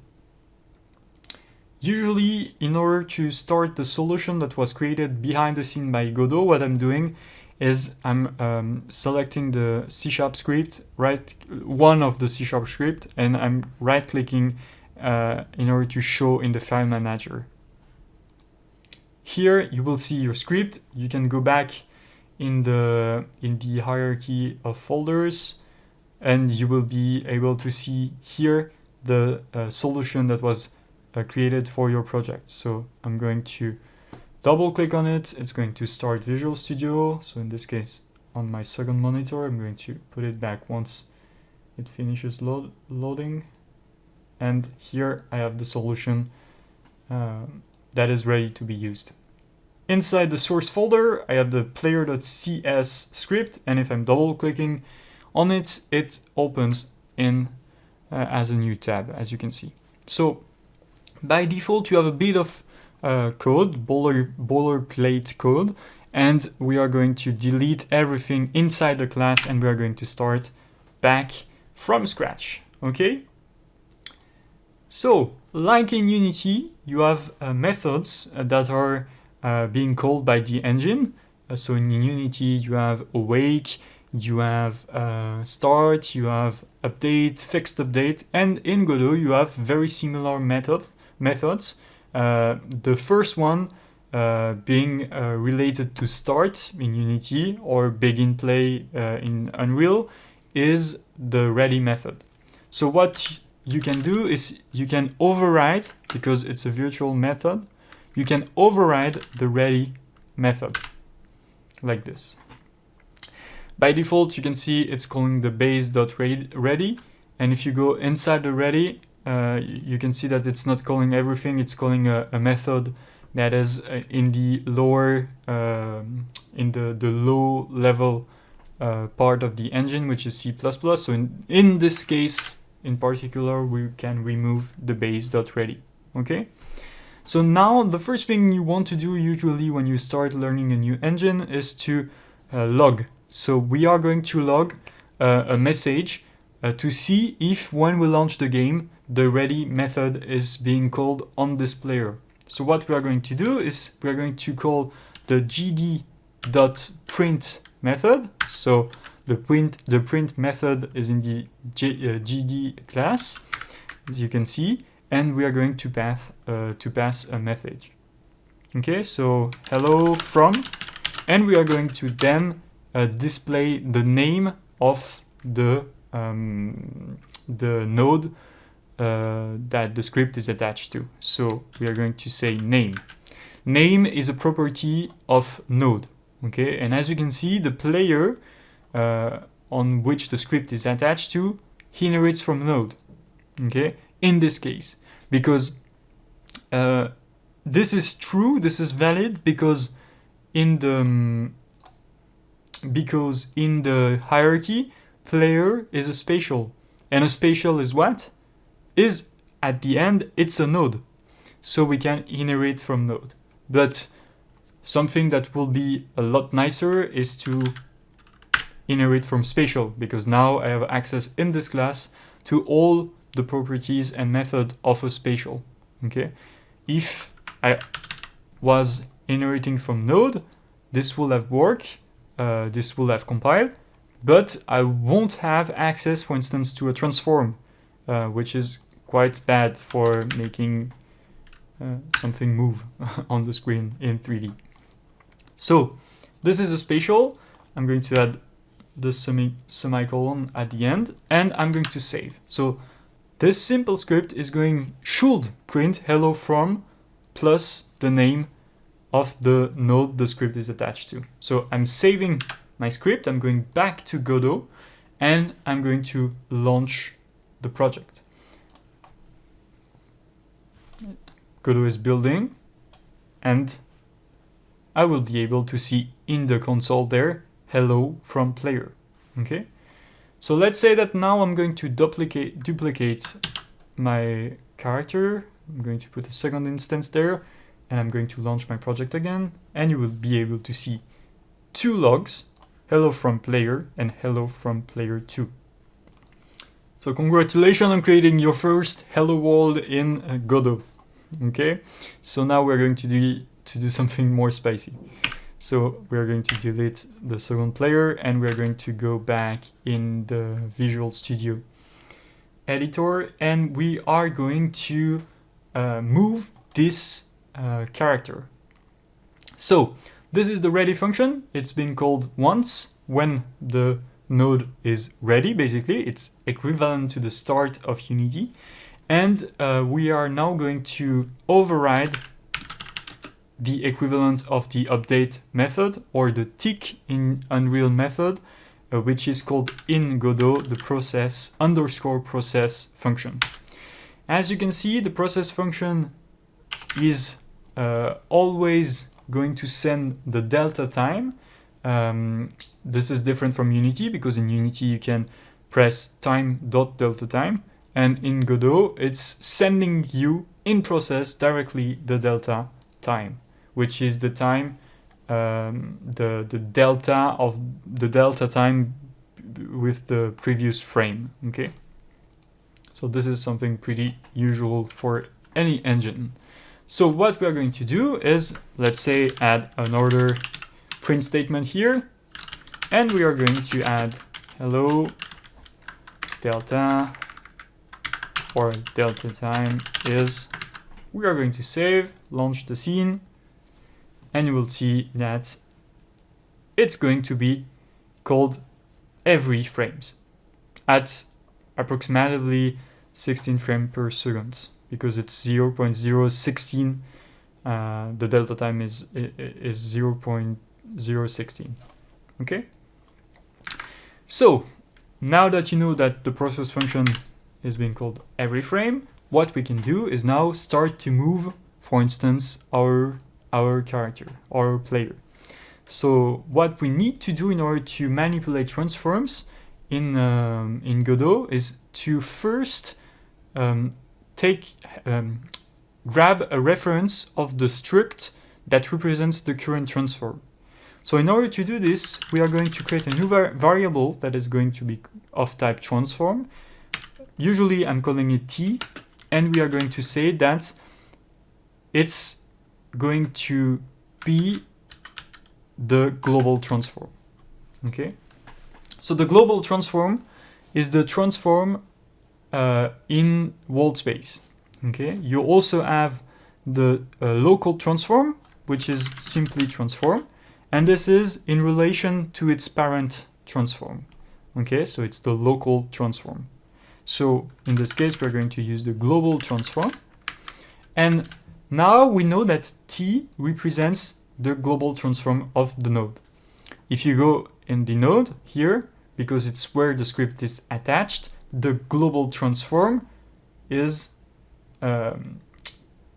Speaker 1: Usually, in order to start the solution that was created behind the scene by Godot, what I'm doing is I'm selecting the C# script, one of the C# script, and I'm right-clicking in order to show in the file manager. Here you will see your script. You can go back in the hierarchy of folders, and you will be able to see here the solution that was created for your project. So I'm going to double click on it. It's going to start Visual Studio. So in this case, on my second monitor, I'm going to put it back once it finishes loading. And here I have the solution that is ready to be used. Inside the source folder, I have the player.cs script, and if I'm double clicking on it, it opens in as a new tab, as you can see. So by default, you have a bit of code, boilerplate code, and we are going to delete everything inside the class, and we are going to start back from scratch, okay? So, like in Unity, you have methods that are being called by the engine. So in Unity, you have awake, you have start, you have update, fixed update, and in Godot, you have very similar methods. The first one being related to start in Unity or begin play in Unreal is the ready method. So what you can do is you can override, because it's a virtual method, you can override the ready method like this. By default, you can see it's calling the base.ready, and if you go inside the ready, you can see that it's not calling everything, it's calling a method that is in the lower, in the low level part of the engine, which is C++. So in this case, in particular, we can remove the base.ready, okay? So now the first thing you want to do usually when you start learning a new engine is to log. So we are going to log a message to see if when we launch the game, the ready method is being called on this player. So what we are going to do is we are going to call the gd.print method. So the print method is in the gd class, as you can see, and we are going to pass a message. Okay, so hello from, and we are going to then display the name of the node that the script is attached to. So we are going to say name. Name is a property of node. Okay, and as you can see, the player on which the script is attached to inherits from node. Okay, in this case, because this is true, this is valid, because in the hierarchy, player is a spatial, and a spatial is what? Is at the end, it's a node, so we can inherit from node. But something that will be a lot nicer is to inherit from Spatial, because now I have access in this class to all the properties and method of a Spatial. Okay, if I was inheriting from Node, this will have worked, this will have compiled, but I won't have access, for instance, to a transform, which is quite bad for making something move on the screen in 3D. So this is a Spatial. I'm going to add the semicolon at the end, and I'm going to save. So this simple script should print hello from plus the name of the node the script is attached to. So I'm saving my script, I'm going back to Godot, and I'm going to launch the project. Godot is building, and I will be able to see in the console there, hello from player. Okay, so let's say that now I'm going to duplicate my character. I'm going to put a second instance there, and I'm going to launch my project again, and you will be able to see two logs, hello from player and hello from player 2. So congratulations on creating your first hello world in Godot. Okay, so now we're going to do something more spicy. So we're going to delete the second player, and we're going to go back in the Visual Studio editor, and we are going to move this character. So this is the ready function. It's been called once when the node is ready. Basically, it's equivalent to the start of Unity. And we are now going to override the equivalent of the update method, or the tick in Unreal method, which is called in Godot the process_process function. As you can see, the process function is always going to send the delta time. This is different from Unity, because in Unity you can press time.delta time, and in Godot it's sending you in process directly the delta time, which is the time, the delta of the delta time with the previous frame. Okay, so this is something pretty usual for any engine. So what we are going to do is, let's say, add another print statement here, and we are going to add hello delta, or delta time is. We are going to save, launch the scene, and you will see that it's going to be called every frames at approximately 16 frames per second, because it's 0.016. The delta time is 0.016. Okay. So now that you know that the process function is being called every frame, what we can do is now start to move, for instance, our character, our player. So what we need to do in order to manipulate transforms in Godot is to first grab a reference of the struct that represents the current transform. So in order to do this, we are going to create a new variable that is going to be of type transform. Usually I'm calling it t, and we are going to say that it's going to be the global transform. Okay, so the global transform is the transform in world space. Okay, you also have the local transform, which is simply transform, and this is in relation to its parent transform. Okay, so it's the local transform. So in this case, we're going to use the global transform, and now we know that T represents the global transform of the node. If you go in the node here, because it's where the script is attached, the global transform is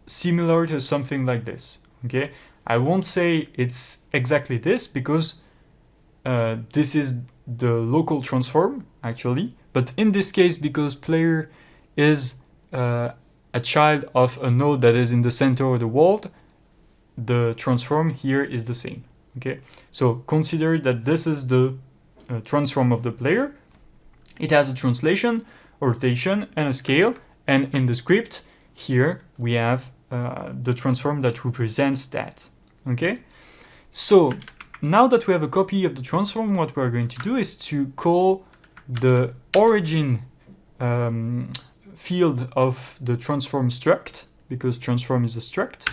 Speaker 1: similar to something like this. Okay, I won't say it's exactly this, because this is the local transform actually, but in this case, because player is a child of a node that is in the center of the world, the transform here is the same. Okay, so consider that this is the transform of the player. It has a translation, a rotation, and a scale. And in the script here we have the transform that represents that. Okay, so now that we have a copy of the transform, what we're going to do is to call the origin field of the transform struct, because transform is a struct,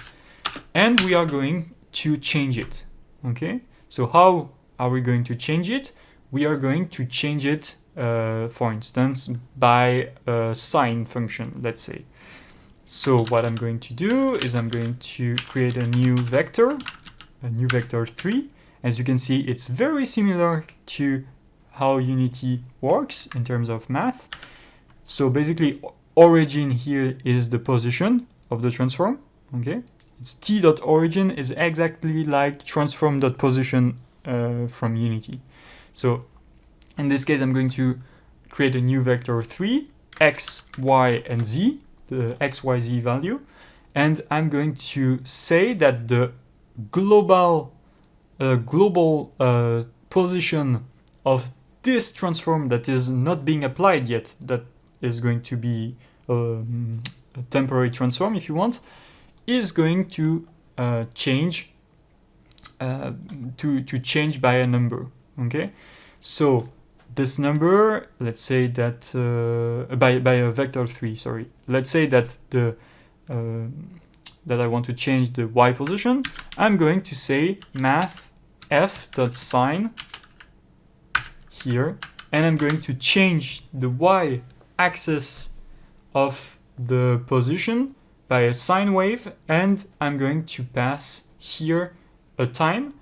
Speaker 1: and we are going to change it. Okay, so how are we going to change it? We are going to change it, for instance, by a sign function, let's say. So what I'm going to do is I'm going to create a new vector 3. As you can see, it's very similar to how Unity works in terms of math. So basically, origin here is the position of the transform. Okay, it's t.origin is exactly like transform.position from Unity. So in this case, I'm going to create a new vector 3, x, y, and z, the x, y, z value, and I'm going to say that the global position of this transform that is not being applied yet, that is going to be a temporary transform if you want, is going to change by a number. Okay, so this number, let's say that by a vector 3, sorry. Let's say that that I want to change the y position. I'm going to say math f.sign here, and I'm going to change the y axis of the position by a sine wave, and I'm going to pass here a time,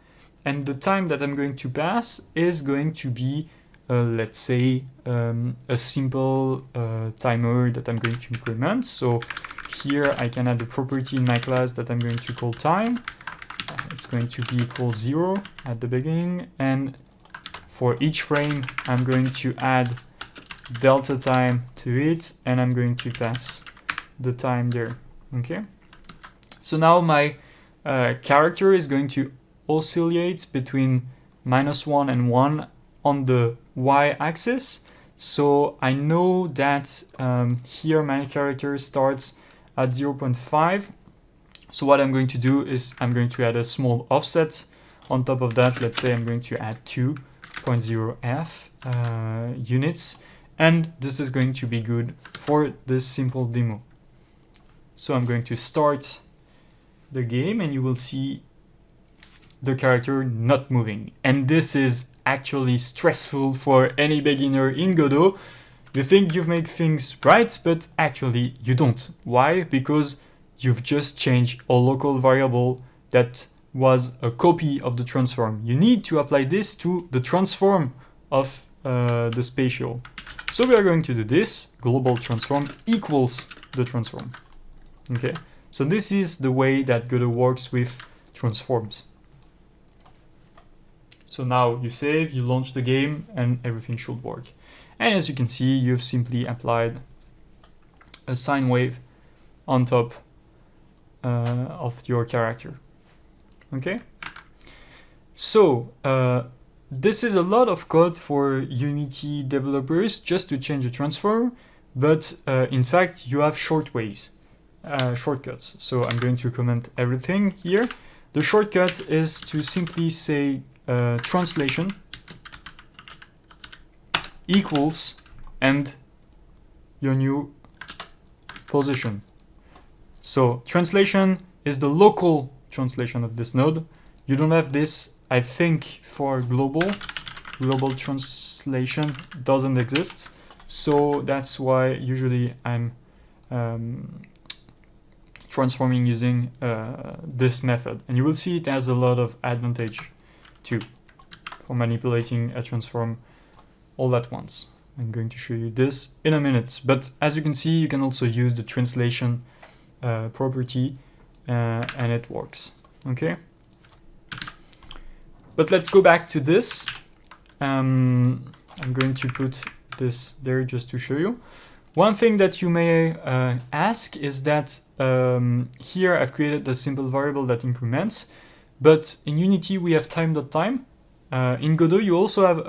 Speaker 1: and the time that I'm going to pass is going to be let's say a simple timer that I'm going to increment. So here I can add a property in my class that I'm going to call time. It's going to be equal 0 at the beginning, and for each frame I'm going to add delta time to it, and I'm going to pass the time there. Okay, so now my character is going to oscillate between -1 and 1 on the y-axis. So I know that here my character starts at 0.5. So what I'm going to do is I'm going to add a small offset on top of that. Let's say I'm going to add 2.0 f units, and this is going to be good for this simple demo. So I'm going to start the game, and you will see the character not moving. And this is actually stressful for any beginner in Godot. You think you've made things right, but actually you don't. Why? Because you've just changed a local variable that was a copy of the transform. You need to apply this to the transform of the spatial. So we are going to do this, global transform equals the transform. Okay, so this is the way that Godot works with transforms. So now you save, you launch the game, and everything should work. And as you can see, you've simply applied a sine wave on top of your character. Okay? So this is a lot of code for Unity developers just to change a transform, but in fact you have shortcuts. So I'm going to comment everything here. The shortcut is to simply say translation equals and your new position. So translation is the local translation of this node. You don't have this, I think, for global. Global translation doesn't exist. So that's why usually I'm transforming using this method. And you will see it has a lot of advantage too for manipulating a transform all at once. I'm going to show you this in a minute. But as you can see, you can also use the translation property and it works. Okay. But let's go back to this. I'm going to put this there just to show you. One thing that you may ask is that here I've created a simple variable that increments, but in Unity we have time.time. In Godot you also have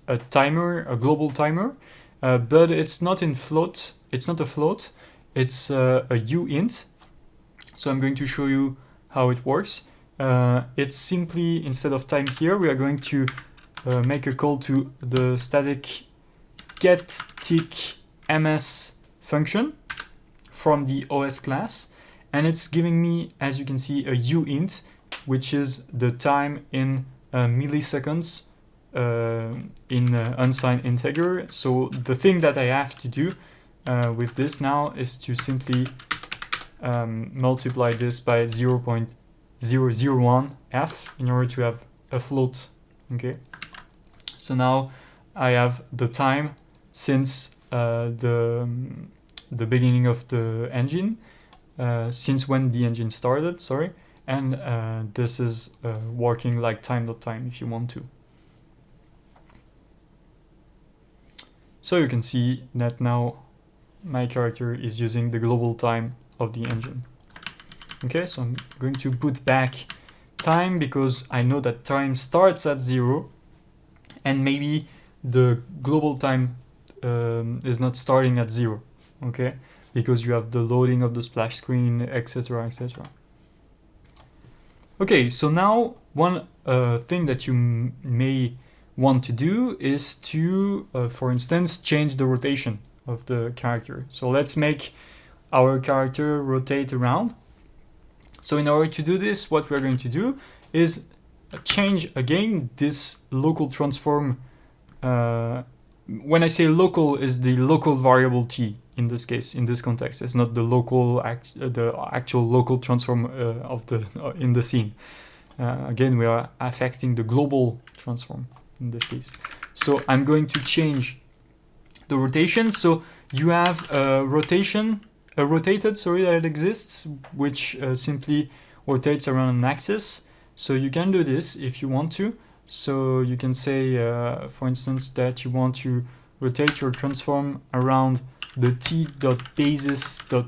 Speaker 1: a timer, a global timer, but it's not in float. It's not a float. It's a uint. So I'm going to show you how it works. It's simply, instead of time here, we are going to make a call to the static getTickMS function from the OS class, and it's giving me, as you can see, a uint, which is the time in milliseconds in unsigned integer. So the thing that I have to do with this now is to simply multiply this by 0.001 f in order to have a float. Okay, so now I have the time since the beginning of the engine, since when the engine started, sorry, and this is working like time.time if you want to. So you can see that now my character is using the global time of the engine. Okay, so I'm going to put back time because I know that time starts at 0 and maybe the global time is not starting at 0, okay, because you have the loading of the splash screen, etc, etc. Okay, so now one thing that you may want to do is to, for instance, change the rotation of the character. So let's make our character rotate around. So in order to do this, what we're going to do is change again this local transform. When I say local, is the local variable t in this case, in this context. It's not the local, the actual local transform of the in the scene. Again, we are affecting the global transform in this case. So I'm going to change the rotation. So you have a rotation, that exists, which simply rotates around an axis. So you can do this if you want to. So you can say, for instance, that you want to rotate your transform around the t.basis.y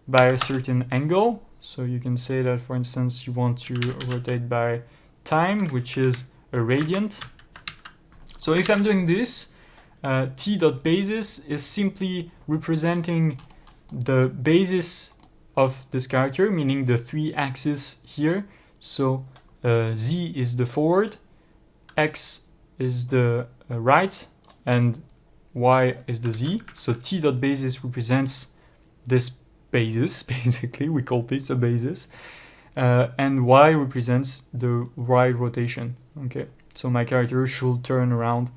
Speaker 1: by a certain angle. So you can say that, for instance, you want to rotate by time, which is a radiant. So if I'm doing this, t.basis is simply representing the basis of this character, meaning the 3 axes here. So z is the forward, x is the right, and y is the z. So t.basis represents this basis, basically, we call this a basis, and y represents the y rotation. Okay, so my character should turn around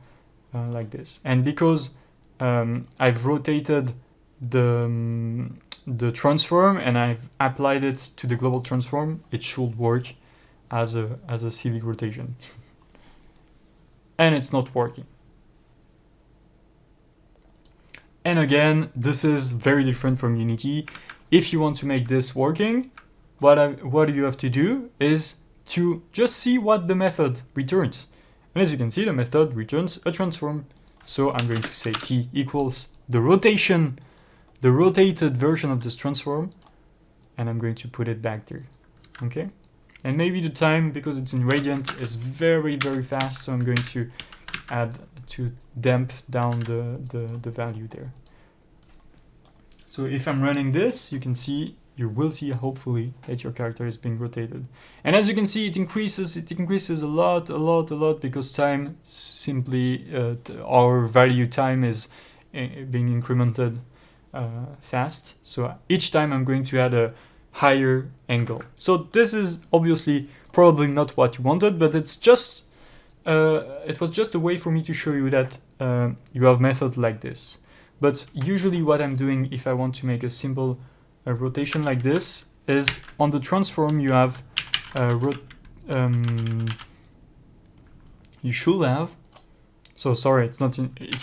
Speaker 1: like this. And because I've rotated the transform and I've applied it to the global transform, it should work as a civic rotation. And it's not working. And again, this is very different from Unity. If you want to make this working, what you have to do is to just see what the method returns. And as you can see, the method returns a transform. So I'm going to say t equals the rotation, the rotated version of this transform, and I'm going to put it back there. Okay? And maybe the time, because it's in radiant, is very, very fast, so I'm going to add to damp down the value there. So if I'm running this, you will see hopefully that your character is being rotated. And as you can see, it increases a lot because time simply, our value time is being incremented fast. So each time I'm going to add a higher angle. So this is obviously probably not what you wanted, but it's just it was just a way for me to show you that you have method like this. But usually what I'm doing if I want to make a simple rotation like this is on the transform you have you should have, so sorry, it's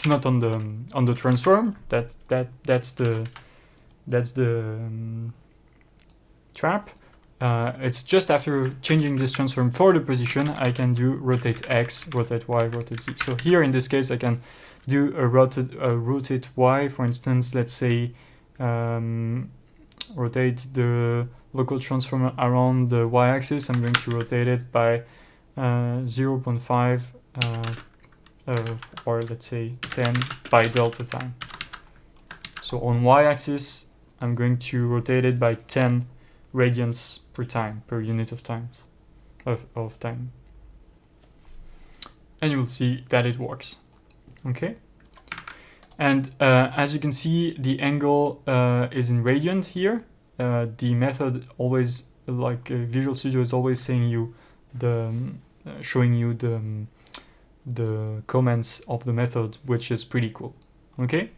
Speaker 1: not on the transform, that's the trap. It's just after changing this transform for the position, I can do rotate X, rotate Y, rotate Z. So here in this case, I can do a rotate Y, for instance, let's say rotate the local transform around the y-axis, I'm going to rotate it by 0.5 or let's say 10 by delta time. So on y-axis, I'm going to rotate it by 10 radians per time, per unit of time. And you will see that it works. Okay. And as you can see, the angle is in radian here. The method always, like Visual Studio, is always saying you showing you the comments of the method, which is pretty cool. Okay.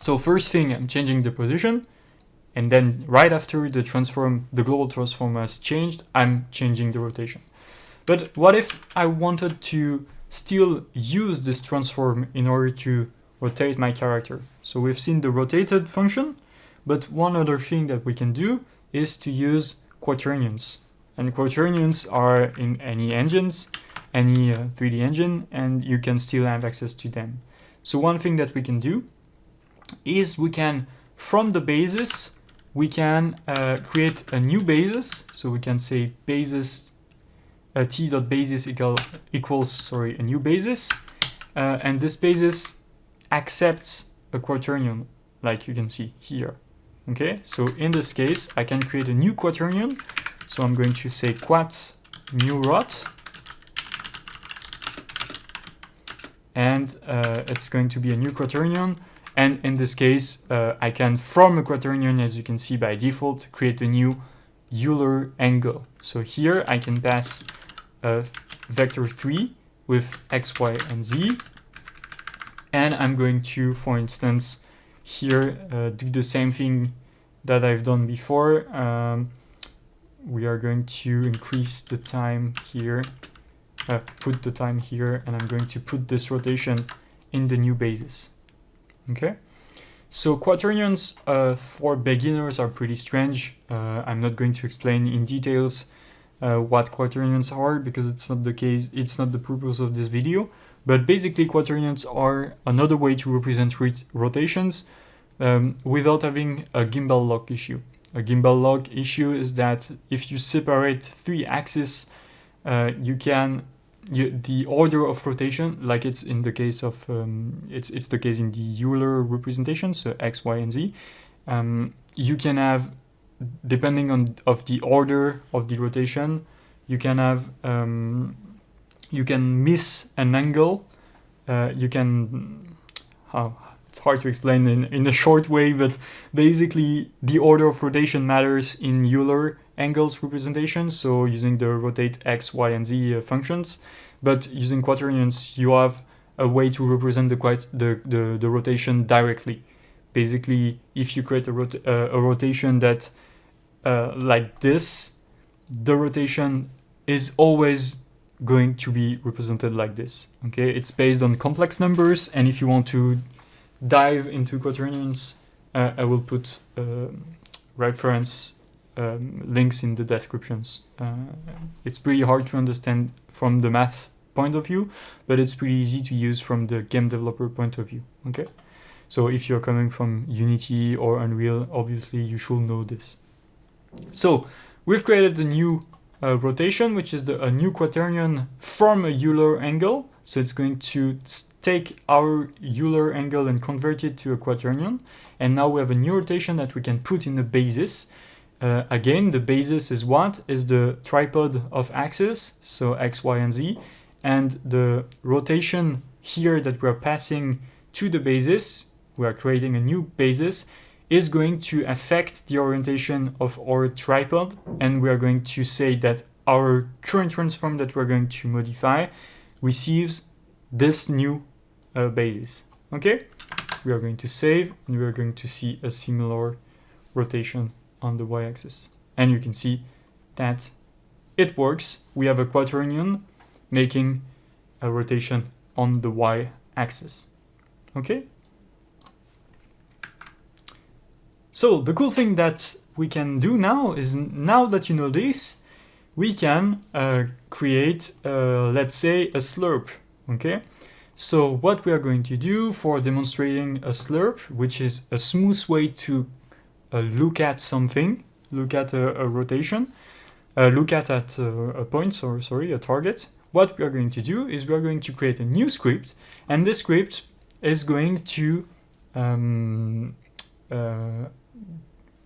Speaker 1: So first thing, I'm changing the position, and then right after the global transform has changed, I'm changing the rotation. But what if I wanted to still use this transform in order to rotate my character? So we've seen the rotated function, but one other thing that we can do is to use quaternions. And quaternions are in any engines, any 3D engine, and you can still have access to them. So one thing that we can do is we can, from the basis, we can create a new basis. So we can say basis t.basis equals a new basis, and this basis accepts a quaternion, like you can see here. Okay, so in this case, I can create a new quaternion. So I'm going to say quat new rot, and it's going to be a new quaternion. And in this case, I can, from a quaternion, as you can see by default, create a new Euler angle. So here I can pass vector 3 with x, y, and z. And I'm going to, for instance, here do the same thing that I've done before. We are going to increase the time here, put the time here, and I'm going to put this rotation in the new basis. Okay, so quaternions for beginners are pretty strange. I'm not going to explain in details what quaternions are, because it's not the case, it's not the purpose of this video. But basically, quaternions are another way to represent rotations without having a gimbal lock issue. A gimbal lock issue is that if you separate 3 axes, the order of rotation, like it's in the case of it's the case in the Euler representation, so x, y, and z, you can have, depending on the order of the rotation, you can have you can miss an angle. It's hard to explain in a short way, but basically the order of rotation matters in Euler angles representation, so using the rotate x, y, and z functions. But using quaternions, you have a way to represent the rotation directly. Basically, if you create a rotation that like this, the rotation is always going to be represented like this. Okay, it's based on complex numbers, and if you want to dive into quaternions, I will put reference links in the descriptions. It's pretty hard to understand from the math point of view, but it's pretty easy to use from the game developer point of view. Okay, so if you're coming from Unity or Unreal, obviously you should know this. So we've created a new rotation, which is a new quaternion from a Euler angle. So it's going to take our Euler angle and convert it to a quaternion. And now we have a new rotation that we can put in the basis. Again, the basis is what? Is the tripod of axes, so x, y, and z. And the rotation here that we're passing to the basis, we are creating a new basis, is going to affect the orientation of our tripod. And we are going to say that our current transform that we're going to modify receives this new basis. Okay, we are going to save, and we are going to see a similar rotation on the y-axis, and you can see that it works. We have a quaternion making a rotation on the y-axis. Okay, so the cool thing that we can do now is, now that you know this, we can create let's say a slurp. Okay, So what we are going to do for demonstrating a slurp, which is a smooth way to look at something, look at a rotation, look at a point, or sorry, a target. What we are going to do is we are going to create a new script, and this script is going to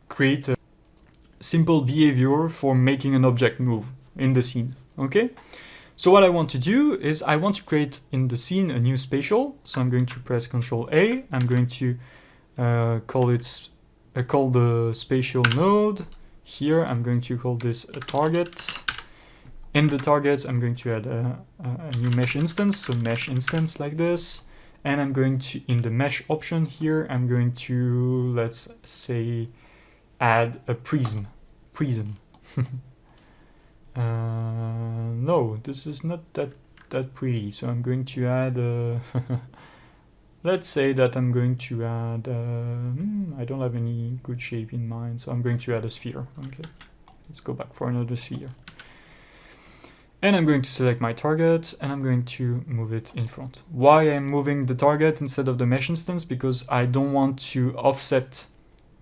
Speaker 1: create a simple behavior for making an object move in the scene, okay? So what I want to do is I want to create in the scene a new spatial. So I'm going to press Ctrl A. I'm going to call the spatial node. Here I'm going to call this a target. In the target I'm going to add a new mesh instance, so mesh instance like this. And I'm going to, in the mesh option here, I'm going to, let's say, add a prism. No, this is not that pretty, so I'm going to add let's say that I'm going to add I don't have any good shape in mind, so I'm going to add a sphere. Okay, let's go back for another sphere, and I'm going to select my target and I'm going to move it in front. Why I'm moving the target instead of the mesh instance? Because I don't want to offset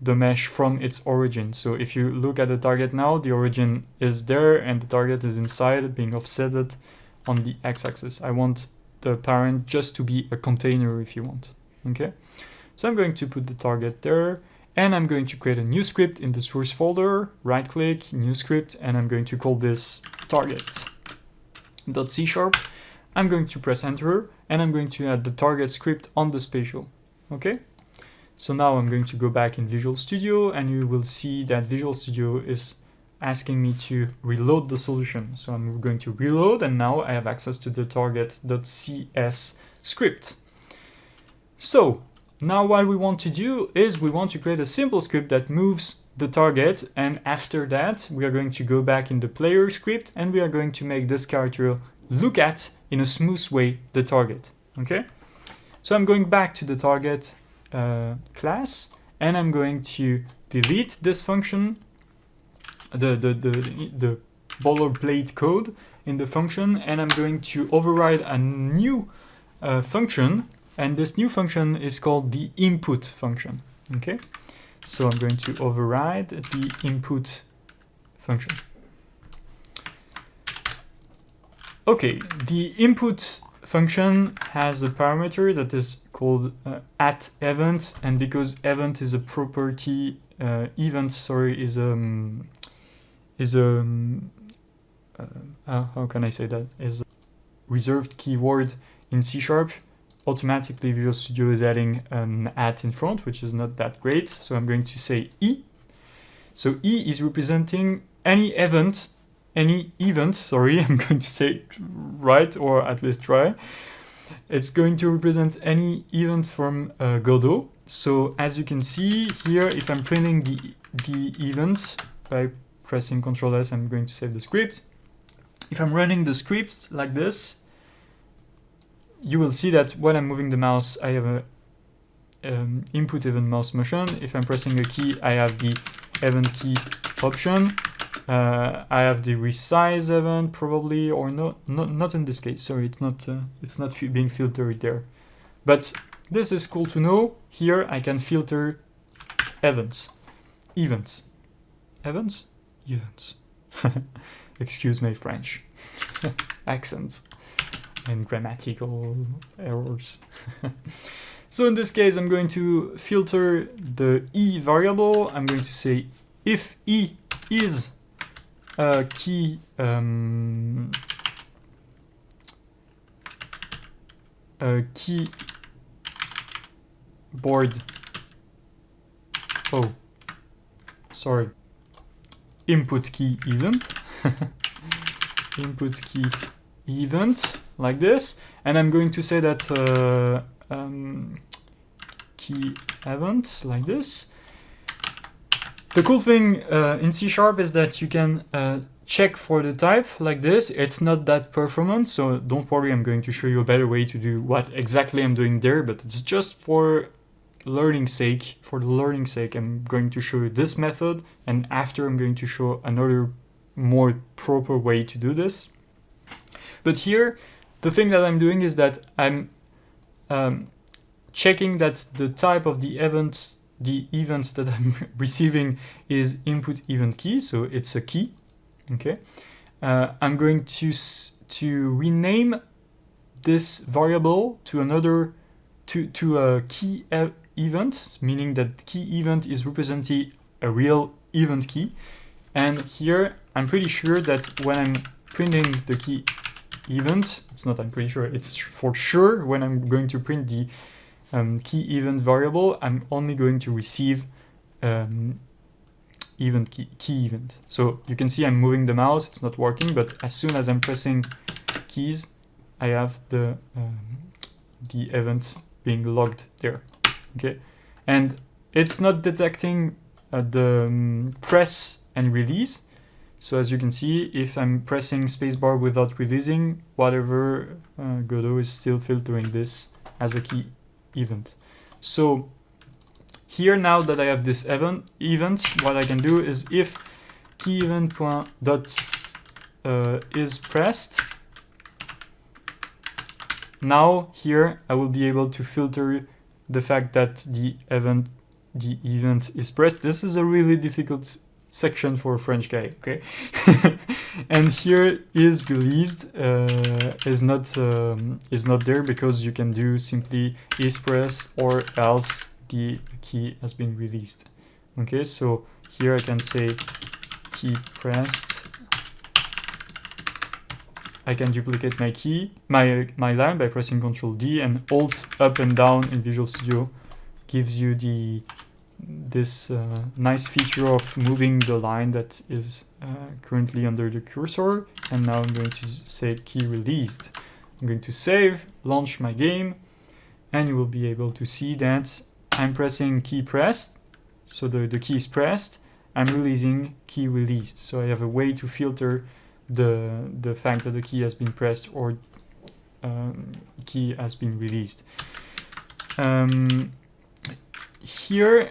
Speaker 1: the mesh from its origin. So if you look at the target now, the origin is there and the target is inside, being offsetted on the x-axis. I want the parent just to be a container if you want. Okay, so I'm going to put the target there, and I'm going to create a new script in the source folder, right click, new script, and I'm going to call this target.c#. I'm going to press enter, and I'm going to add the target script on the spatial. Okay, so now I'm going to go back in Visual Studio, and you will see that Visual Studio is asking me to reload the solution. So I'm going to reload, and now I have access to the target.cs script. So now what we want to do is we want to create a simple script that moves the target, and after that we are going to go back in the player script and we are going to make this character look at in a smooth way the target. Okay, so I'm going back to the target class, and I'm going to delete this function, the boilerplate code in the function, and I'm going to override a new function, and this new function is called the input function. Okay, so I'm going to override the input function. Okay, the input function has a parameter that is called @event, and because event is a property, event, sorry, is how can I say that, is a reserved keyword in C#. Automatically Visual Studio is adding an @ in front, which is not that great, so I'm going to say E. So E is representing any event, sorry, I'm going to say it right, or at least try. It's going to represent any event from Godot. So as you can see here, if I'm printing the event by pressing Ctrl S, I'm going to save the script. If I'm running the script like this, you will see that when I'm moving the mouse, I have a input event mouse motion. If I'm pressing a key, I have the event key option. I have the resize event probably, or not in this case. Sorry, it's not being filtered there. But this is cool to know. Here I can filter events. Excuse my French accents and grammatical errors. So in this case, I'm going to filter the E variable. I'm going to say if E is a key keyboard. Oh, sorry. Input key event. Input key event like this, and I'm going to say that key event like this. The cool thing in C# is that you can check for the type like this. It's not that performant, so don't worry, I'm going to show you a better way to do what exactly I'm doing there, but it's just for learning sake. For the learning sake, I'm going to show you this method, and after I'm going to show another more proper way to do this. But here, the thing that I'm doing is that I'm checking that the type of the event that I'm receiving is input event key, so it's a key. Okay, I'm going to rename this variable to another to a key event, meaning that key event is representing a real event key. And here I'm pretty sure that when I'm printing the key event, it's not I'm pretty sure, it's for sure when I'm going to print the key event variable, I'm only going to receive event key event. So you can see I'm moving the mouse, it's not working, but as soon as I'm pressing keys, I have the event being logged there. Okay, and it's not detecting the press and release. So as you can see, if I'm pressing spacebar without releasing, whatever, Godot is still filtering this as a key event. So here, now that I have this event, what I can do is if key event dot is pressed, now here I will be able to filter the fact that the event is pressed. This is a really difficult section for a French guy, okay? And here is released is not there, because you can do simply is pressed or else the key has been released. Okay, so here I can say key pressed. I can duplicate my key, my line by pressing Ctrl D, and Alt up and down in Visual Studio gives you this nice feature of moving the line that is currently under the cursor. And now I'm going to say key released. I'm going to save, launch my game, and you will be able to see that I'm pressing key pressed, so the key is pressed. I'm releasing key released. So I have a way to filter the fact that the key has been pressed or key has been released. Here,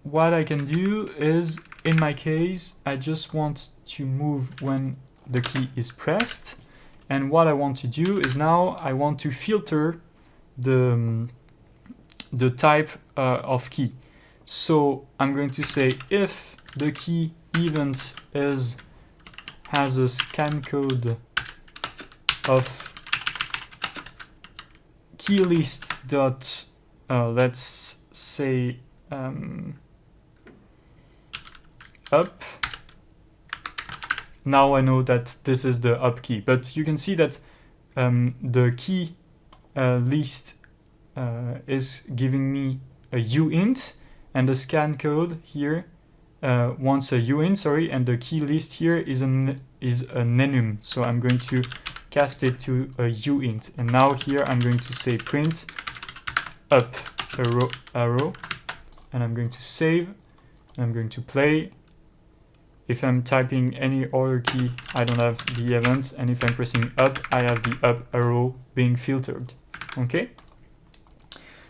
Speaker 1: what I can do is, in my case, I just want to move when the key is pressed. And what I want to do is now I want to filter the type of key. So I'm going to say if the key event has a scan code of key list dot let's say up. Now I know that this is the up key, but you can see that the key list is giving me a uint, and the scan code here wants a uint, sorry, and the key list here is an enum. So I'm going to cast it to a uint, and now here I'm going to say print up arrow, and I'm going to save, and I'm going to play. If I'm typing any other key, I don't have the event, and if I'm pressing up, I have the up arrow being filtered. Okay,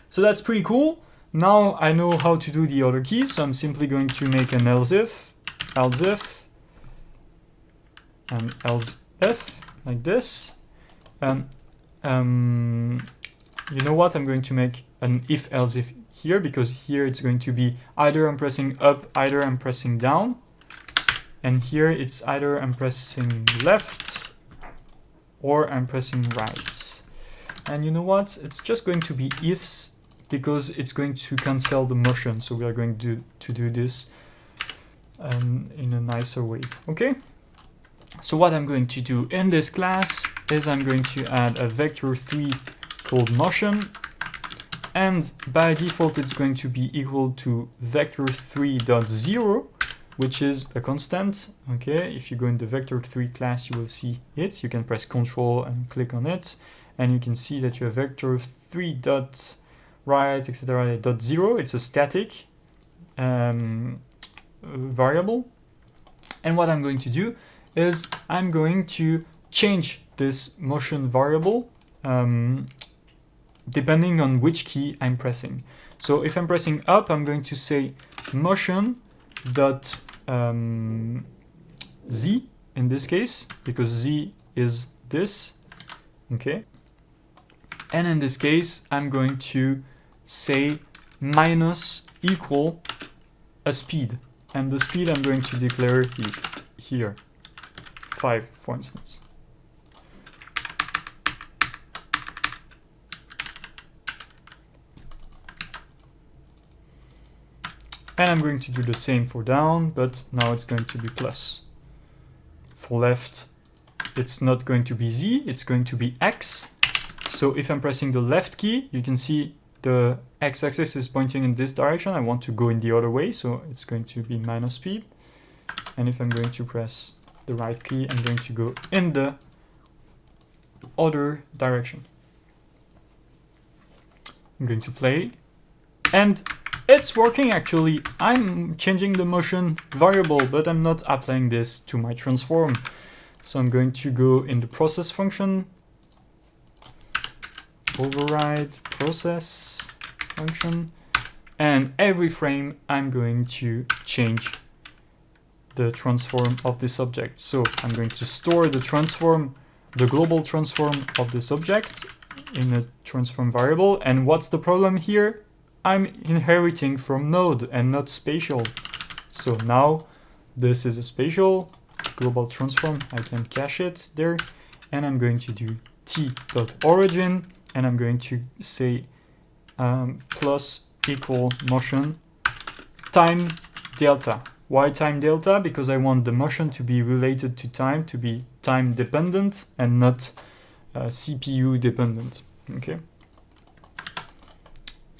Speaker 1: so that's pretty cool. Now I know how to do the other keys, so I'm simply going to make an else if, and else if, like this. You know what? I'm going to make an if else if here, because here it's going to be either I'm pressing up, either I'm pressing down. And here it's either I'm pressing left or I'm pressing right. And you know what? It's just going to be ifs, because it's going to cancel the motion. So we are going to do this in a nicer way. Okay? So what I'm going to do in this class is I'm going to add a vector3 called motion. And by default, it's going to be equal to vector3.0, which is a constant. Okay, if you go in the vector3 class, you will see it. You can press Ctrl and click on it, and you can see that you have vector3.right, etc. .0. It's a static variable. And what I'm going to do is I'm going to change this motion variable depending on which key I'm pressing. So if I'm pressing up, I'm going to say motion dot z in this case, because z is this. Okay, And in this case, I'm going to say minus equal a speed. And the speed I'm going to declare it here, 5, for instance. And I'm going to do the same for down, but now it's going to be plus. For left, it's not going to be Z, it's going to be X. So if I'm pressing the left key, you can see the x-axis is pointing in this direction. I want to go in the other way, so it's going to be minus speed. And if I'm going to press the right key, I'm going to go in the other direction. I'm going to play, and it's working actually. I'm changing the motion variable, but I'm not applying this to my transform. So I'm going to go in the process function, override process function, and every frame I'm going to change the transform of this object. So I'm going to store the transform, the global transform of this object in a transform variable. And what's the problem here? I'm inheriting from node and not spatial. So now this is a spatial global transform. I can cache it there, and I'm going to do t.origin, and I'm going to say plus equal motion time delta. Why time delta? Because I want the motion to be related to time, to be time dependent and not CPU dependent. Okay.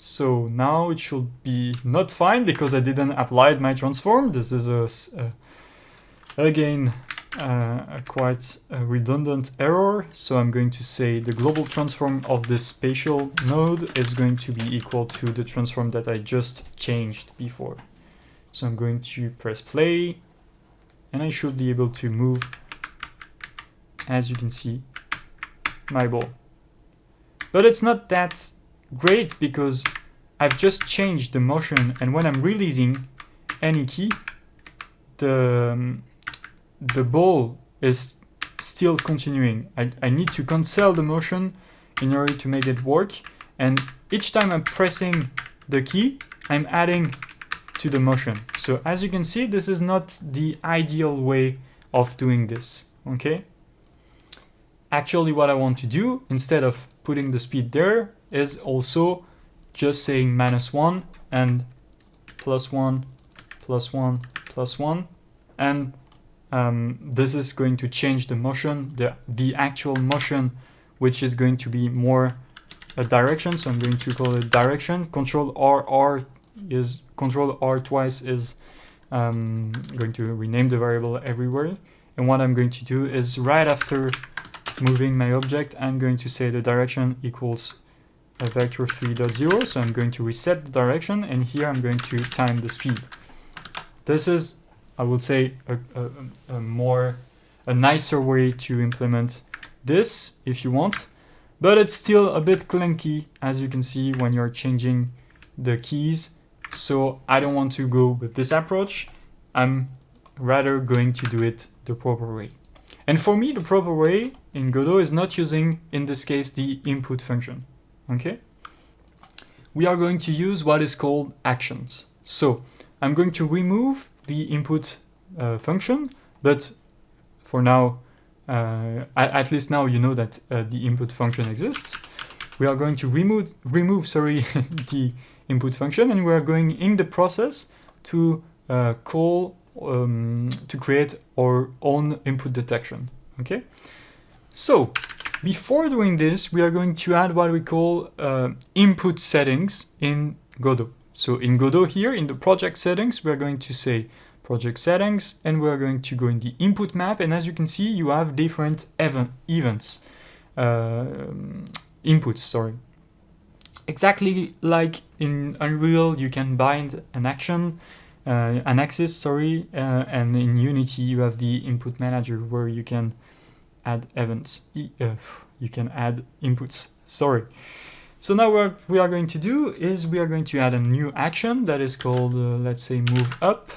Speaker 1: So now it should be not fine because I didn't apply my transform. This is again a quite redundant error. So I'm going to say the global transform of this spatial node is going to be equal to the transform that I just changed before. So I'm going to press play, and I should be able to move, as you can see, my ball. But it's not that great because I've just changed the motion, and when I'm releasing any key, the ball is still continuing. I need to cancel the motion in order to make it work, and each time I'm pressing the key, I'm adding to the motion. So as you can see, this is not the ideal way of doing this, okay? Actually, what I want to do, instead of putting the speed there, is also just saying -1 and +1, +1, +1, and this is going to change the motion, the actual motion, which is going to be more a direction. So I'm going to call it direction. Control R twice is going to rename the variable everywhere. And what I'm going to do is right after moving my object, I'm going to say the direction equals a vector 3.0. So I'm going to reset the direction, and here I'm going to time the speed. This is, I would say, a nicer way to implement this if you want, but it's still a bit clunky, as you can see, when you're changing the keys. So I don't want to go with this approach. I'm rather going to do it the proper way. And for me, the proper way in Godot is not using, in this case, the input function. Okay? We are going to use what is called actions. So I'm going to remove the input function, but for now, at least now you know that the input function exists. We are going to remove the input function, and we are going in the process to call to create our own input detection. Okay, so before doing this, we are going to add what we call input settings in Godot. So in Godot here, in the project settings, we are going to say project settings, and we are going to go in the input map, and as you can see, you have different inputs, sorry. Exactly like in Unreal, you can bind an action, an axis, sorry, and in Unity, you have the input manager where you can add events, you can add inputs, sorry. So now what we are going to do is we are going to add a new action that is called, let's say, move up.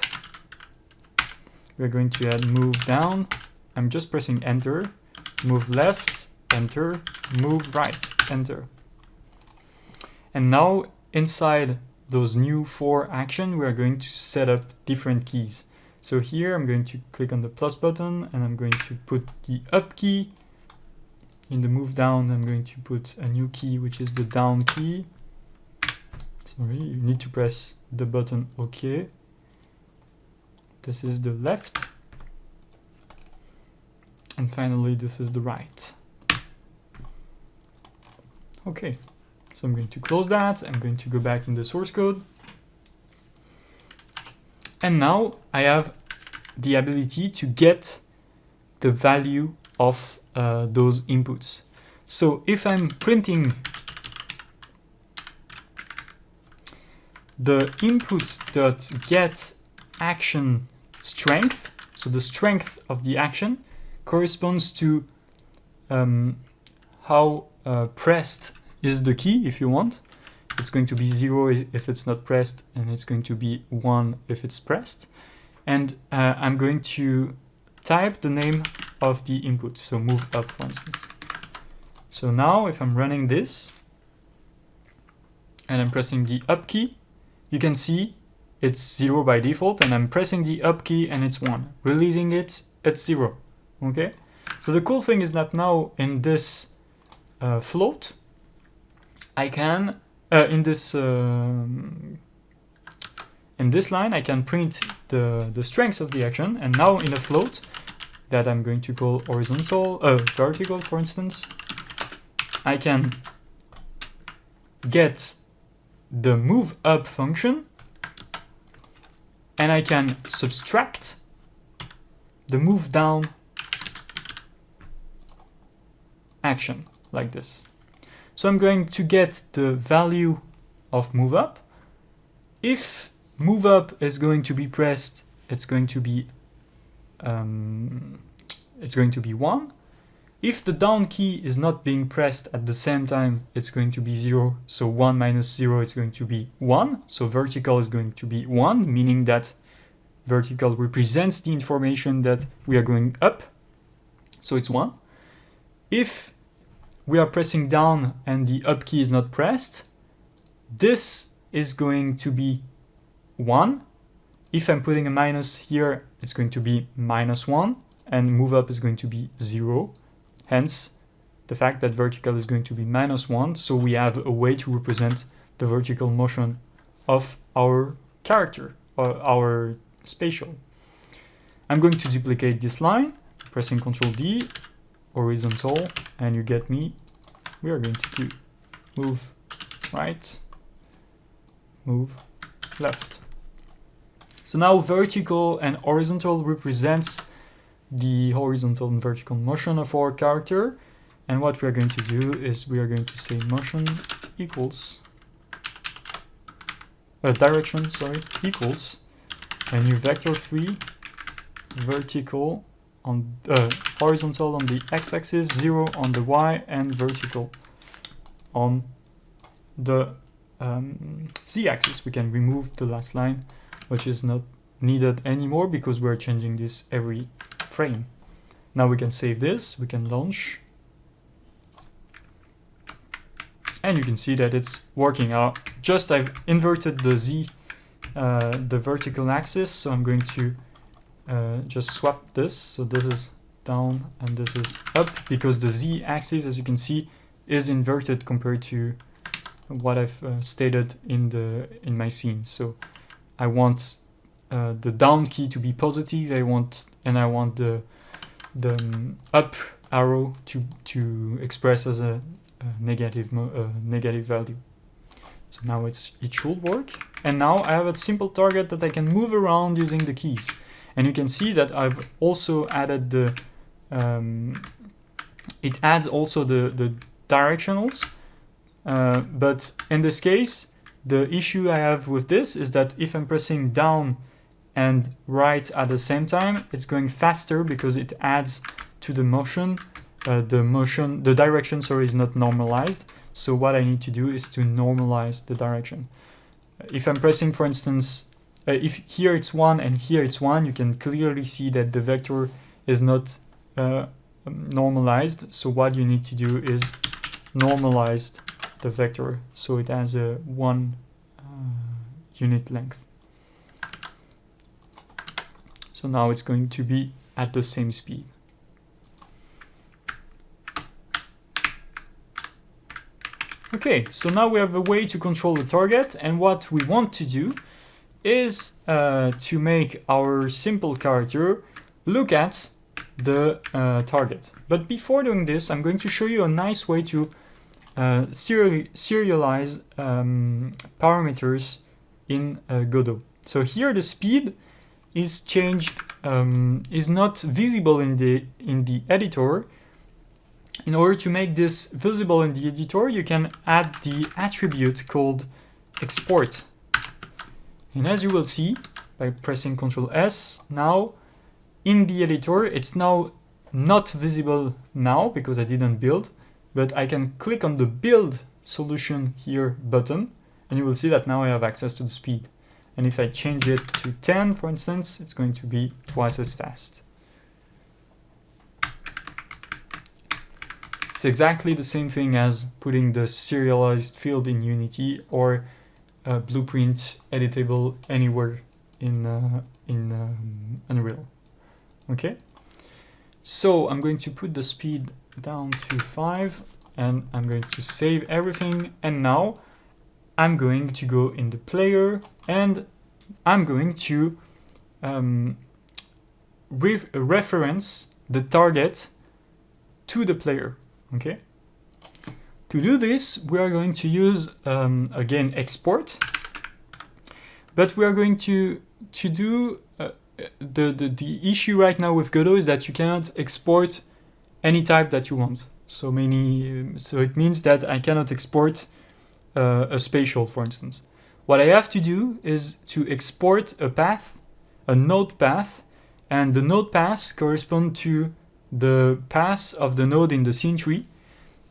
Speaker 1: We're going to add move down. I'm just pressing enter. Move left, enter. Move right, enter. And now inside those new 4 actions, we are going to set up different keys. So here I'm going to click on the plus button and I'm going to put the up key. In the move down, I'm going to put a new key, which is the down key. Sorry, you need to press the button OK. This is the left. And finally, this is the right. Okay, so I'm going to close that. I'm going to go back in the source code. And now I have the ability to get the value of those inputs. So if I'm printing the input.get action strength, so the strength of the action corresponds to how pressed is the key, if you want. It's going to be 0 if it's not pressed, and it's going to be 1 if it's pressed. And I'm going to type the name of the input, so move up, for instance. So now if I'm running this, and I'm pressing the up key, you can see it's 0 by default, and I'm pressing the up key and it's 1. Releasing it, it's 0. Okay? So the cool thing is that now in this float, I can, in this line, I can print the strength of the action, and now in a float that I'm going to call vertical, for instance, I can get the move up function, and I can subtract the move down action like this. So I'm going to get the value of move up. If move up is going to be pressed, it's going to be 1. If the down key is not being pressed at the same time, it's going to be 0. So 1 minus 0 is going to be 1. So vertical is going to be 1, meaning that vertical represents the information that we are going up. So it's 1. If we are pressing down and the up key is not pressed, this is going to be 1. If I'm putting a minus here, it's going to be -1, and move up is going to be 0. Hence, the fact that vertical is going to be -1, so we have a way to represent the vertical motion of our character, or our spatial. I'm going to duplicate this line, pressing Ctrl D, horizontal, and you get me. We are going to do move right, move left. So now vertical and horizontal represents the horizontal and vertical motion of our character. And what we are going to do is we are going to say motion equals, direction, sorry, equals a new vector3 vertical on horizontal on the x-axis, 0 on the y, and vertical on the z-axis. We can remove the last line, which is not needed anymore because we're changing this every frame. Now we can save this, we can launch, and you can see that it's working out. Just I've inverted the z, the vertical axis, so I'm going to just swap this. So this is down and this is up, because the z-axis, as you can see, is inverted compared to what I've stated in my scene. So I want the down key to be positive. I want the up arrow to express as a negative value. So now it should work. And now I have a simple target that I can move around using the keys. And you can see that I've also added the it adds also the directionals. But in this case, the issue I have with this is that if I'm pressing down and right at the same time, it's going faster because it adds to the motion. The direction, sorry, is not normalized. So what I need to do is to normalize the direction. If I'm pressing, for instance, if here it's 1 and here it's 1, you can clearly see that the vector is not normalized. So what you need to do is normalize the vector, so it has a 1 unit length. So now it's going to be at the same speed. Okay, so now we have a way to control the target, and what we want to do is to make our simple character look at the target. But before doing this, I'm going to show you a nice way to serialize parameters in Godot. So here the speed is changed, is not visible in the editor. In order to make this visible in the editor, you can add the attribute called export. And as you will see, by pressing Ctrl S, now in the editor, it's now not visible now because I didn't build, but I can click on the build solution here button, and you will see that now I have access to the speed. And if I change it to 10, for instance, it's going to be twice as fast. It's exactly the same thing as putting the serialized field in Unity or a blueprint editable anywhere in Unreal. Okay, so I'm going to put the speed down to 5, and I'm going to save everything, and now I'm going to go in the player, and I'm going to reference the target to the player. Okay. To do this, we are going to use again export, but we are going to do the issue right now with Godot is that you cannot export any type that you want. So it means that I cannot export a spatial, for instance. What I have to do is to export a path, a node path, and the node paths correspond to the paths of the node in the scene tree,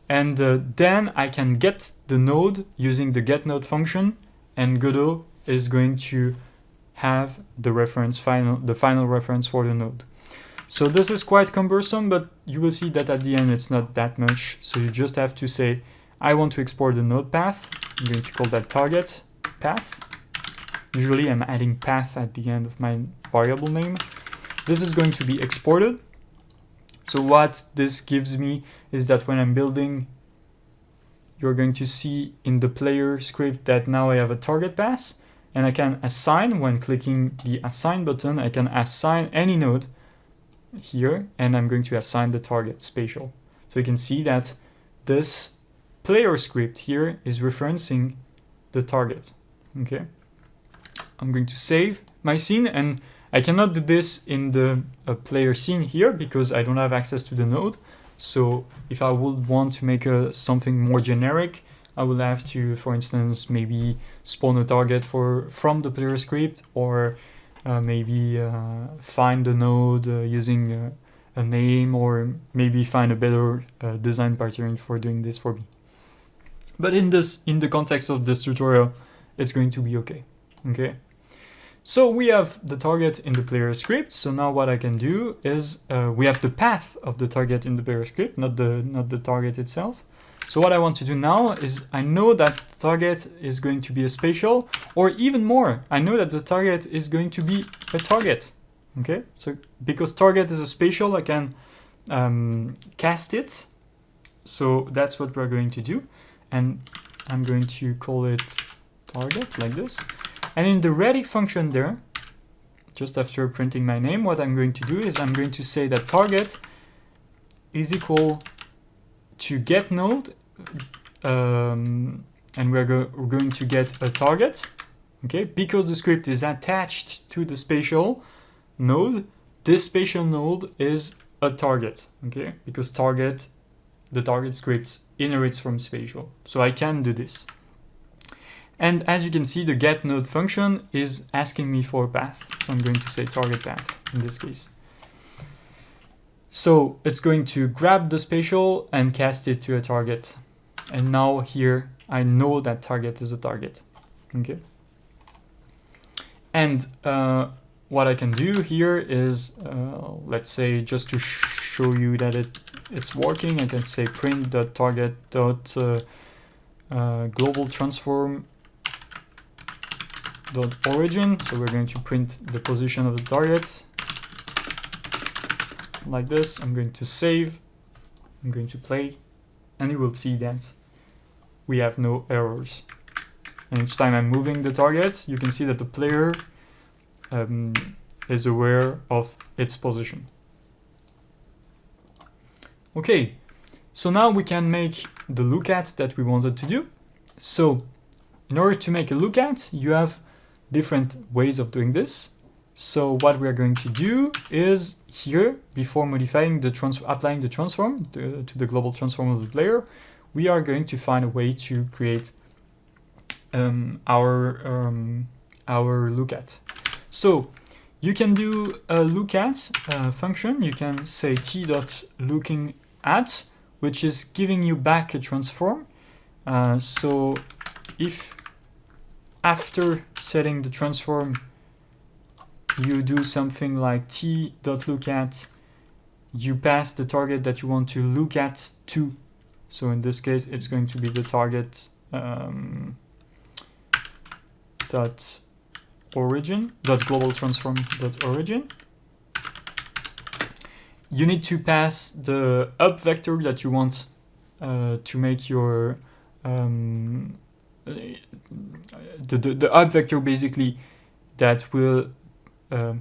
Speaker 1: and then I can get the node using the getNode function, and Godot is going to have the final reference for the node. So this is quite cumbersome, but you will see that at the end it's not that much. So you just have to say, I want to export the node path. I'm going to call that target path. Usually I'm adding path at the end of my variable name. This is going to be exported. So what this gives me is that when I'm building, you're going to see in the player script that now I have a target path, and I can assign, when clicking the assign button, I can assign any node here, and I'm going to assign the target spatial. So you can see that this player script here is referencing the target. Okay, I'm going to save my scene, and I cannot do this in the player scene here because I don't have access to the node. So if I would want to make something more generic, I will have to, for instance, maybe spawn a target from the player script, or maybe find the node using a name, or maybe find a better design pattern for doing this for me. But in the context of this tutorial, it's going to be okay. Okay. So we have the target in the player script. So now what I can do is we have the path of the target in the player script, not the target itself. So what I want to do now is I know that the target is going to be a spatial, or even more, I know that the target is going to be a target. Okay, so because target is a spatial, I can cast it. So that's what we're going to do. And I'm going to call it target like this. And in the ready function there, just after printing my name, what I'm going to do is I'm going to say that target is equal to get node, and we're going to get a target. Okay, because the script is attached to the spatial node, this spatial node is a target. Okay, because the target script inherits from spatial. So I can do this. And as you can see, the getNode function is asking me for a path. So I'm going to say target path in this case. So it's going to grab the spatial and cast it to a target. And now here, I know that target is a target. Okay. And what I can do here is, let's say, just to show you that it's working, I can say print.target. global transform dot origin. So we're going to print the position of the target like this. I'm going to save. I'm going to play, and you will see that we have no errors. And each time I'm moving the target, you can see that the player is aware of its position. Okay, so now we can make the lookAt that we wanted to do. So in order to make a lookAt, you have different ways of doing this. So what we are going to do is here, before modifying the applying the transform to the global transform of the player, we are going to find a way to create our lookAt. So you can do a lookAt function. You can say t.lookingAt, which is giving you back a transform. So if after setting the transform, you do something like t.lookAt, you pass the target that you want to look at to. So in this case, it's going to be the target dot origin dot global transform dot origin. You need to pass the up vector that you want to make your the up vector basically that will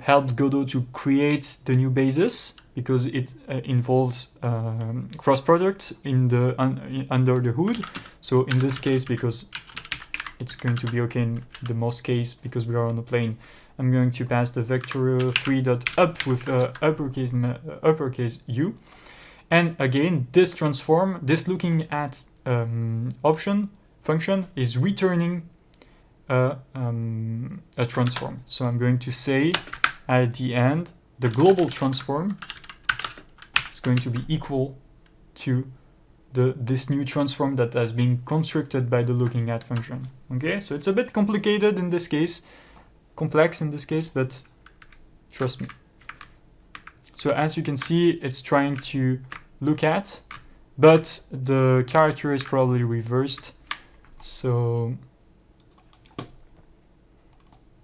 Speaker 1: help Godot to create the new basis, because it involves cross product in the under the hood. So in this case, because it's going to be okay in the most case because we are on the plane, I'm going to pass the vector 3.up with uppercase U. And again, this transform, this looking at function is returning a transform. So I'm going to say at the end, the global transform is going to be equal to this new transform that has been constructed by the looking at function. Okay, so it's a bit complicated in this case, complex in this case, but trust me. So as you can see, it's trying to look at, but the character is probably reversed. So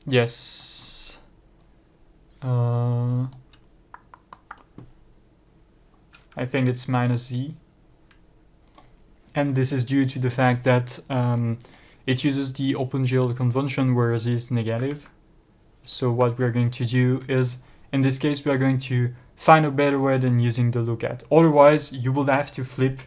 Speaker 1: yes, I think it's -z, and this is due to the fact that it uses the OpenGL convention where z is negative. So what we're going to do is, in this case, we are going to find a better way than using the lookAt. Otherwise, you will have to flip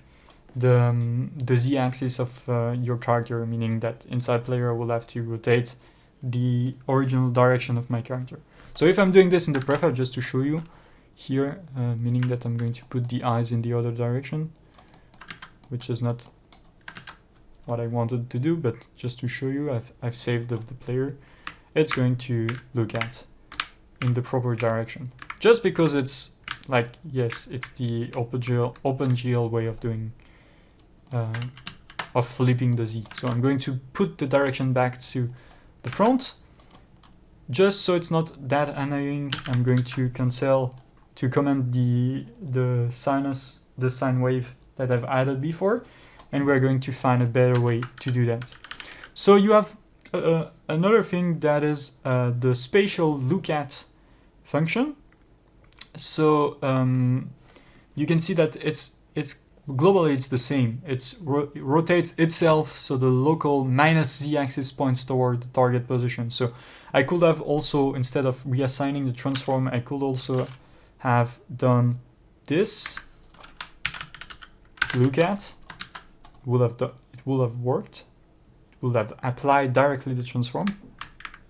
Speaker 1: the z-axis of your character, meaning that inside player will have to rotate the original direction of my character. So if I'm doing this in the prefab, just to show you here, meaning that I'm going to put the eyes in the other direction, which is not what I wanted to do, but just to show you, I've saved the player. It's going to look at in the proper direction. Just because it's like, yes, it's the OpenGL way of doing, of flipping the Z. So I'm going to put the direction back to the front. Just so it's not that annoying, I'm going to comment the sine wave that I've added before, and we're going to find a better way to do that. So you have another thing that is the spatial lookAt function. So you can see that it's globally it's the same. It rotates itself, so the local -z axis points toward the target position. So I could have also, instead of reassigning the transform, I could also have done this lookAt. It would have worked. It would have applied directly the transform.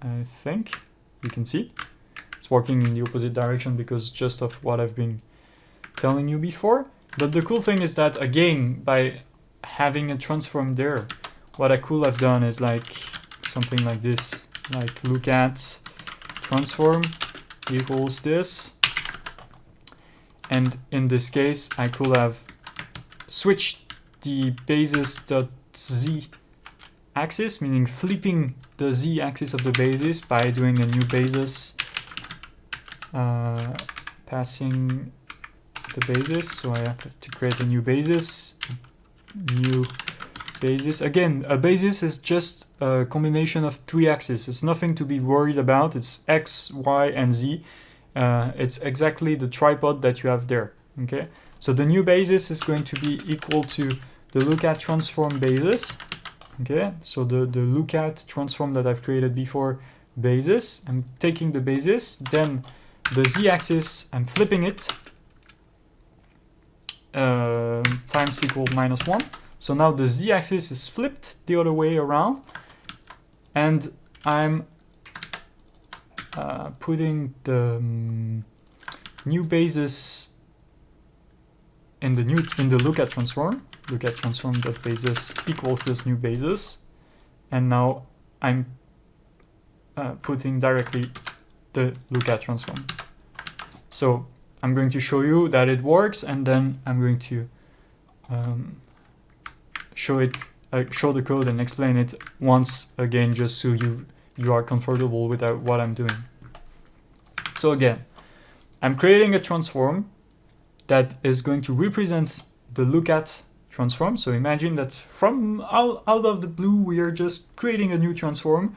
Speaker 1: I think you can see it's working in the opposite direction because just of what I've been telling you before. But the cool thing is that, again, by having a transform there, what I could have done is like something like this, like lookAt transform equals this. And in this case, I could have switched the basis.z axis, meaning flipping the z axis of the basis by doing a new basis, passing the basis. So I have to create a new basis, new basis. Again, a basis is just a combination of 3 axes. It's nothing to be worried about. It's X, Y, and Z. It's exactly the tripod that you have there. Okay. So the new basis is going to be equal to the lookAt transform basis. Okay. So the lookAt transform that I've created before basis. I'm taking the basis, then the Z-axis, I'm flipping it. Times equal -1. So now the Z-axis is flipped the other way around, and I'm putting the new basis in the lookAt transform. LookAt transform.basis equals this new basis, and now I'm putting directly the lookAt transform. So I'm going to show you that it works, and then I'm going to show the code and explain it once again, just so you are comfortable with what I'm doing. So again, I'm creating a transform that is going to represent the lookAt transform. So imagine that from out of the blue, we are just creating a new transform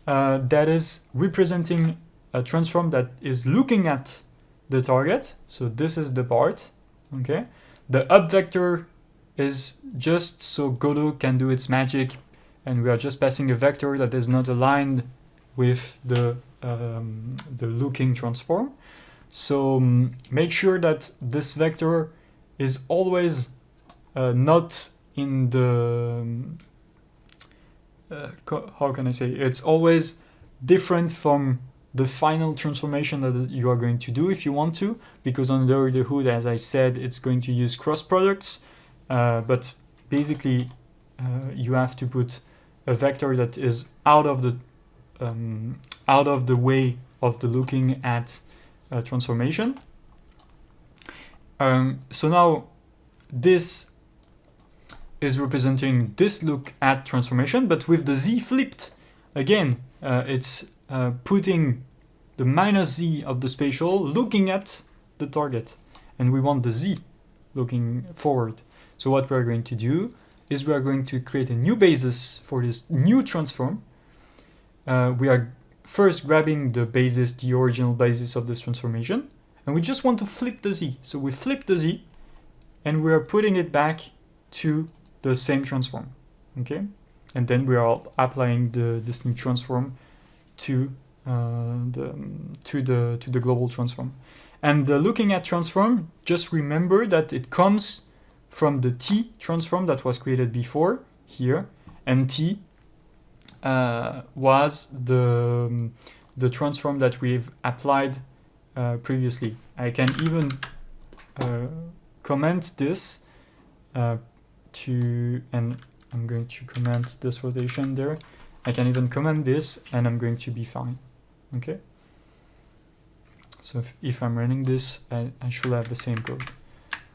Speaker 1: that is representing a transform that is looking at the target. So this is the part. Okay. The up vector is just so Godot can do its magic, and we are just passing a vector that is not aligned with the looking transform. So make sure that this vector is always not in the how can I say, it's always different from the final transformation that you are going to do if you want to, because under the hood, as I said, it's going to use cross products, but basically you have to put a vector that is out of the way of the looking at transformation. So now this is representing this lookAt transformation, but with the Z flipped. Again, it's putting the -Z of the spatial looking at the target, and we want the Z looking forward. So what we're going to do is we are going to create a new basis for this new transform. We are first grabbing the basis, the original basis of this transformation, and we just want to flip the Z. So we flip the Z, and we are putting it back to the same transform. Okay, and then we are applying this new transform to the global transform. And the looking at transform, just remember that it comes from the T transform that was created before here, and T was the transform that we've applied previously. I can even comment this and I'm going to comment this rotation there. I can even comment this, and I'm going to be fine. Okay. So if I'm running this, I should have the same code,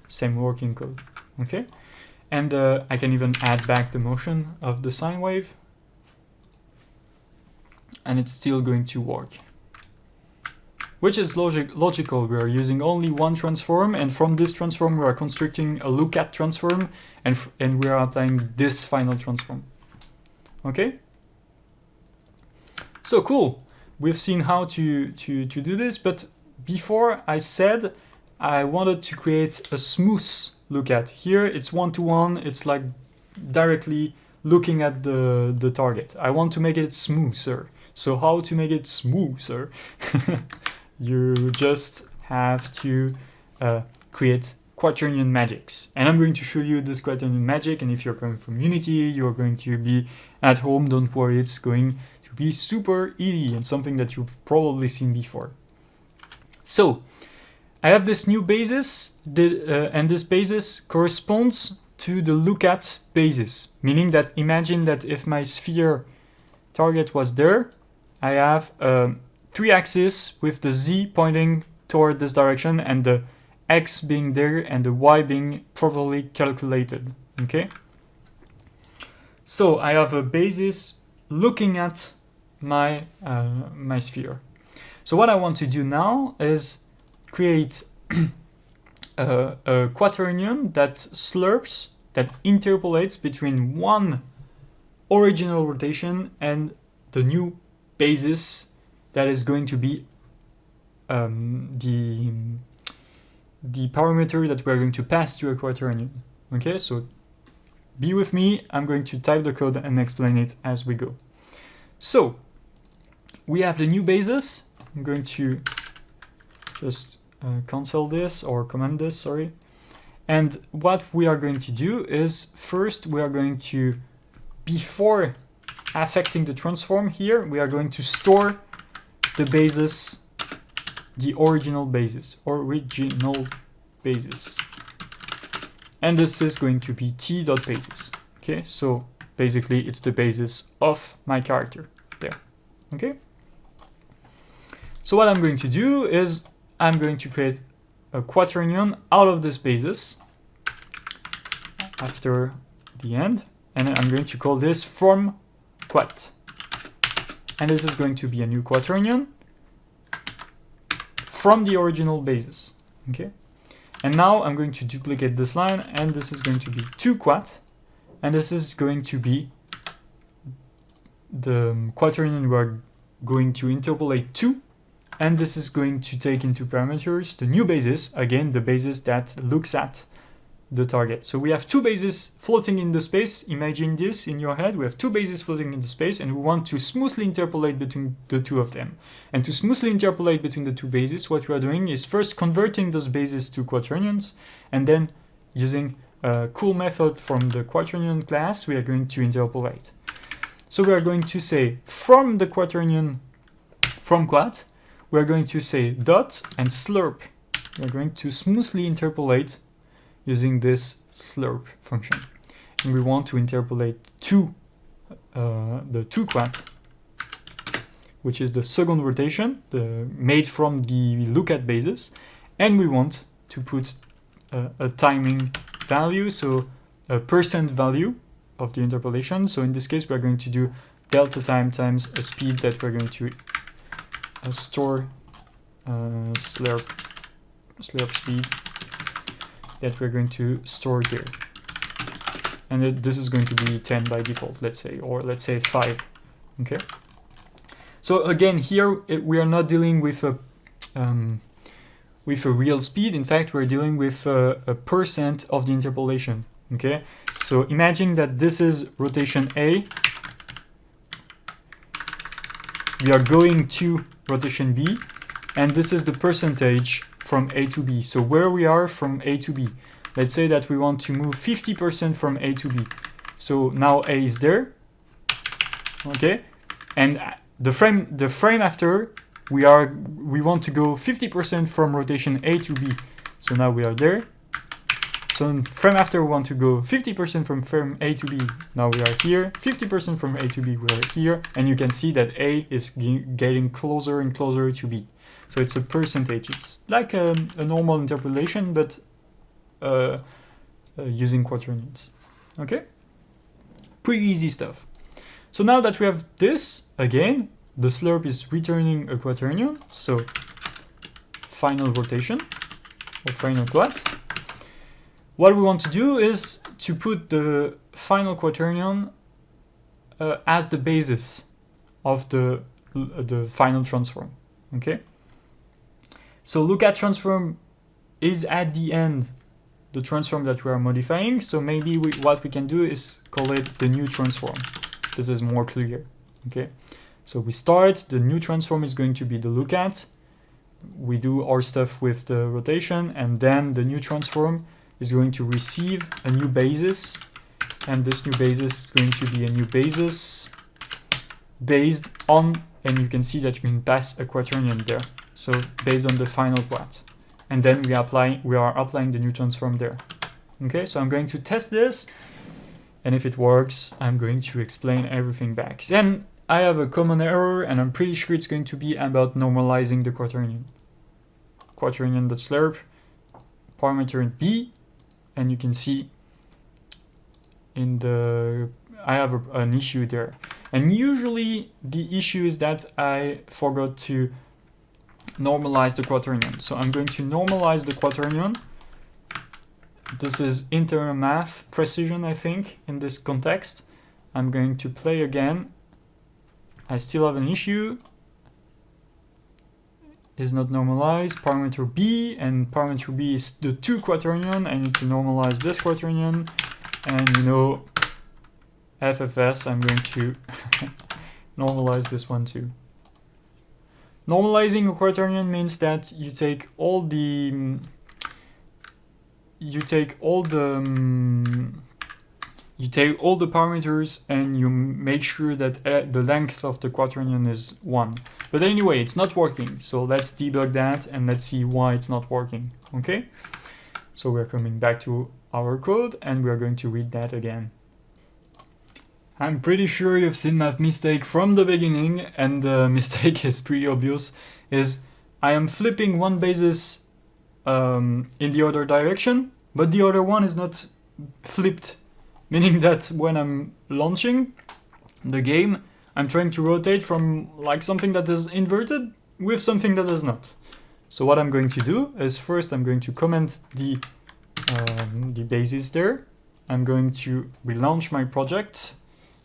Speaker 1: same working code. Okay. And I can even add back the motion of the sine wave, and it's still going to work. Which is logical. We are using only one transform, and from this transform we are constructing a lookAt transform, and we are applying this final transform. Okay. So cool. We've seen how to do this, but before I said I wanted to create a smooth lookAt. Here it's one-to-one. It's like directly looking at the target. I want to make it smoother. So how to make it smoother? You just have to create quaternion magics. And I'm going to show you this quaternion magic, and if you're coming from Unity, you're going to be at home, don't worry, it's going to be super easy and something that you've probably seen before. So I have this new basis, and this basis corresponds to the lookAt basis, meaning that imagine that if my sphere target was there, I have 3 axes with the Z pointing toward this direction, and the X being there and the Y being properly calculated. Okay. So I have a basis looking at my my sphere. So what I want to do now is create a quaternion that slurps that interpolates between one original rotation and the new basis that is going to be the parameter that we're going to pass to a quaternion. Okay, so be with me, I'm going to type the code and explain it as we go. So we have the new basis. I'm going to just cancel this or command this, sorry. And what we are going to do is first we are going to, before affecting the transform here, we are going to store the basis, the original basis. And this is going to be t.basis. Okay, so basically it's the basis of my character there. Okay. So what I'm going to do is I'm going to create a quaternion out of this basis after the end, and I'm going to call this from Quat. And this is going to be a new quaternion from the original basis. Okay. And now I'm going to duplicate this line, and this is going to be to Quat, and this is going to be the quaternion we're going to interpolate to, and this is going to take into parameters the new basis, again the basis that looks at the target. So we have two bases floating in the space. Imagine this in your head. We have two bases floating in the space, and we want to smoothly interpolate between the two of them. And to smoothly interpolate between the two bases, what we are doing is first converting those bases to quaternions, and then using a cool method from the quaternion class, we are going to interpolate. So we are going to say from the quaternion from Quat, we are going to say dot and slurp. We are going to smoothly interpolate using this slurp function. And we want to interpolate to the to Quat, which is the second rotation made from the lookAtBasis. And we want to put a timing value, so a % value of the interpolation. So in this case, we're going to do delta time times a speed that we're going to store slurp speed that we're going to store here. And this is going to be 10 by default, let's say, or let's say 5. Okay. So again, here we are not dealing with a real speed. In fact, we're dealing with a % of the interpolation. Okay. So imagine that this is rotation A. We are going to rotation B, and this is the percentage from A to B. So where we are from A to B. Let's say that we want to move 50% from A to B. So now A is there. Okay. And the frame after we want to go 50% from rotation A to B. So now we are there. So frame after we want to go 50% from frame A to B. Now we are here. 50% from A to B, we are here. And you can see that A is getting closer and closer to B. So it's a percentage. It's like a normal interpolation, but using quaternions. Okay? Pretty easy stuff. So now that we have this, again, the slurp is returning a quaternion. So final rotation or final Quat. What we want to do is to put the final quaternion as the basis of the final transform. Okay. So lookAtTransform is at the end the transform that we are modifying. So maybe what we can do is call it the new transform. This is more clear. Okay. So we start, the new transform is going to be the lookAt. We do our stuff with the rotation, and then the new transform is going to receive a new basis, and this new basis is going to be a new basis based on, and you can see that you can pass a quaternion there. So based on the final Quat, and then we are applying the new transform there. Okay, so I'm going to test this, and if it works, I'm going to explain everything back. Then I have a common error, and I'm pretty sure it's going to be about normalizing the quaternion. Quaternion.slurp, parameter B, and you can see in the I have an issue there. And usually the issue is that I forgot to normalize the quaternion. So I'm going to normalize the quaternion This is internal math precision, I think, in this context. I'm going to play again. I still have an issue. Is not normalized. Parameter B, and parameter B is the 2 quaternion. I need to normalize this quaternion. And you know, FFS, I'm going to normalize this one too. Normalizing a quaternion means that you take all the parameters and you make sure that the length of the quaternion is 1. But anyway, it's not working. So let's debug that and let's see why it's not working. Okay? So we're coming back to our code and we're going to read that again. I'm pretty sure you've seen my mistake from the beginning, and the mistake is pretty obvious. Is I am flipping one basis in the other direction, but the other one is not flipped. Meaning that when I'm launching the game, I'm trying to rotate from like something that is inverted with something that is not. So what I'm going to do is first I'm going to comment the basis there. I'm going to relaunch my project.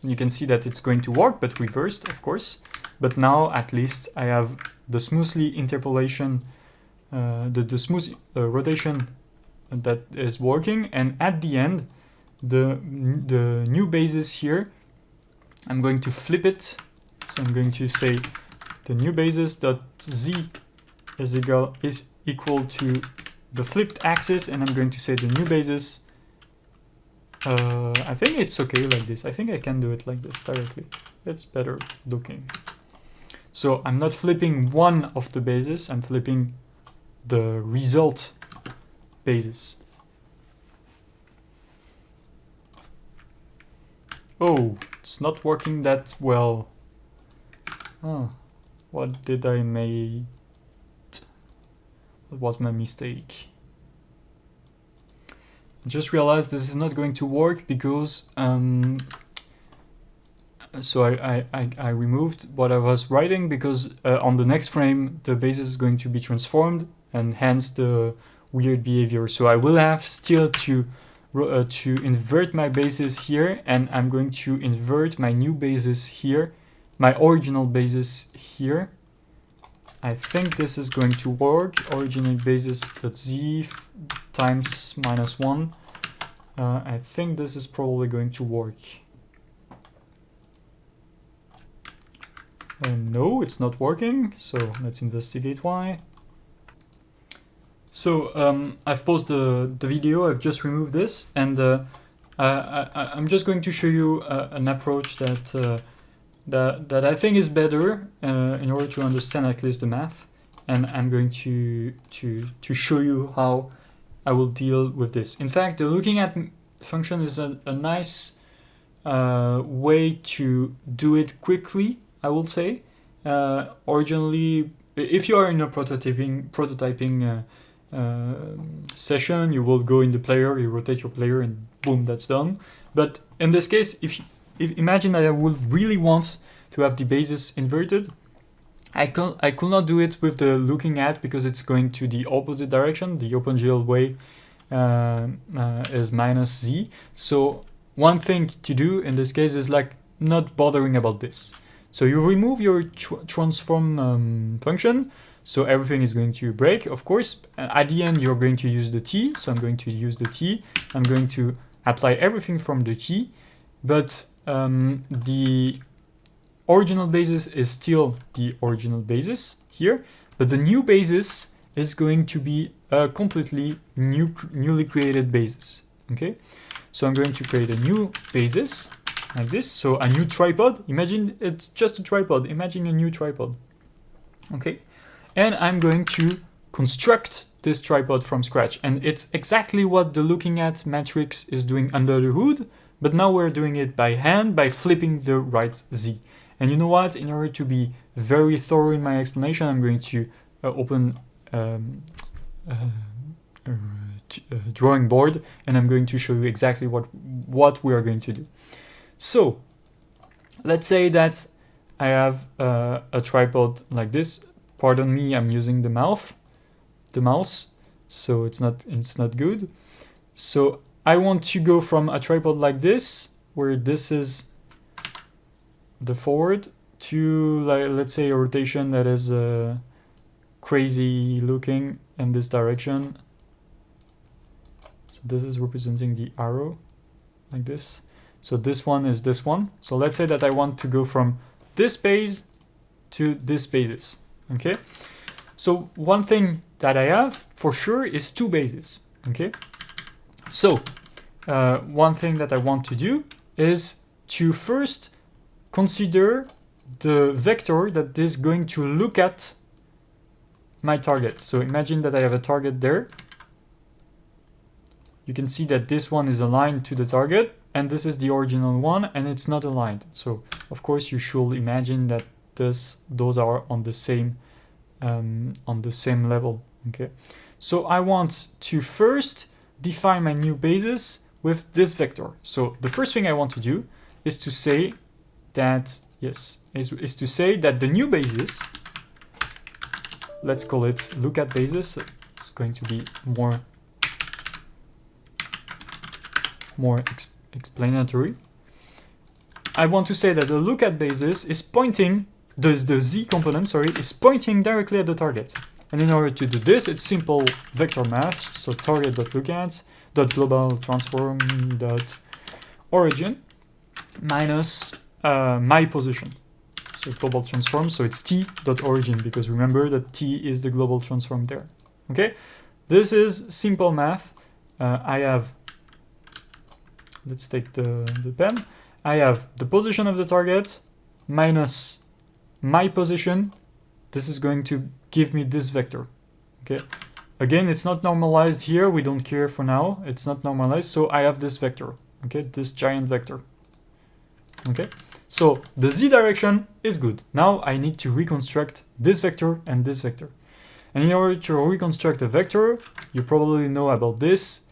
Speaker 1: You can see that it's going to work, but reversed, of course. But now at least I have the smoothly interpolation, the smooth rotation that is working, and at the end, the new basis here, I'm going to flip it. So I'm going to say the new basis dot z is equal to the flipped axis, and I'm going to say the new basis. I think it's okay like this. I think I can do it like this directly. It's better looking. So I'm not flipping one of the bases, I'm flipping the result basis. Oh, it's not working that well. Oh, what did I make? What was my mistake? Just realized this is not going to work because so I removed what I was writing because on the next frame the basis is going to be transformed and hence the weird behavior. So I will have still to invert my basis here, and I'm going to invert my new basis here, my original basis here. I think this is going to work. Original basis.z times -1. I think this is probably going to work. No, it's not working. So let's investigate why. So I've paused the video. I've just removed this, and I'm just going to show you an approach that I think is better in order to understand at least the math, and I'm going to show you how I will deal with this. In fact, the looking at function is a nice way to do it quickly, I will say. Originally, if you are in a prototyping session, you will go in the player, you rotate your player, and boom, that's done. But in this case, if imagine that I would really want to have the basis inverted, I could not do it with the looking at because it's going to the opposite direction. The OpenGL way is -z. So one thing to do in this case is like not bothering about this. So you remove your transform function. So everything is going to break, of course. At the end, you're going to use the t. So I'm going to use the t. I'm going to apply everything from the t. But the original basis is still the original basis here. But the new basis is going to be a completely newly created basis. Okay. So I'm going to create a new basis like this. So a new tripod. Imagine it's just a tripod. Imagine a new tripod. Okay. And I'm going to construct this tripod from scratch. And it's exactly what the looking at matrix is doing under the hood, but now we're doing it by hand by flipping the right Z. And you know what? In order to be very thorough in my explanation, I'm going to open a drawing board, and I'm going to show you exactly what we are going to do. So let's say that I have a tripod like this. Pardon me, I'm using the mouse, so it's not good. So I want to go from a tripod like this, where this is the forward, to, like, let's say a rotation that is crazy looking in this direction. So this is representing the arrow, like this. So this one is this one. So let's say that I want to go from this base to this basis, okay? So one thing that I have for sure is two bases, okay? So one thing that I want to do is to first consider the vector that is going to look at my target. So imagine that I have a target there. You can see that this one is aligned to the target, and this is the original one, and it's not aligned. So of course you should imagine that those are on the same level. Okay. So I want to first define my new basis with this vector. So the first thing I want to do is to say that is to say that the new basis, let's call it lookAtBasis. It's going to be more explanatory. I want to say that the lookAtBasis is pointing, the z component, sorry, is pointing directly at the target. And in order to do this, it's simple vector math. So target.lookAt.global_transform.origin minus my position. So global transform, so it's t.origin, because remember that t is the global transform there. Okay, this is simple math. I have, let's take the pen. I have the position of the target minus my position. This is going to give me this vector. Okay, again, it's not normalized here. We don't care for now. It's not normalized. So I have this vector. Okay, this giant vector. Okay, so the z direction is good. Now I need to reconstruct this vector and this vector. And in order to reconstruct a vector, you probably know about this.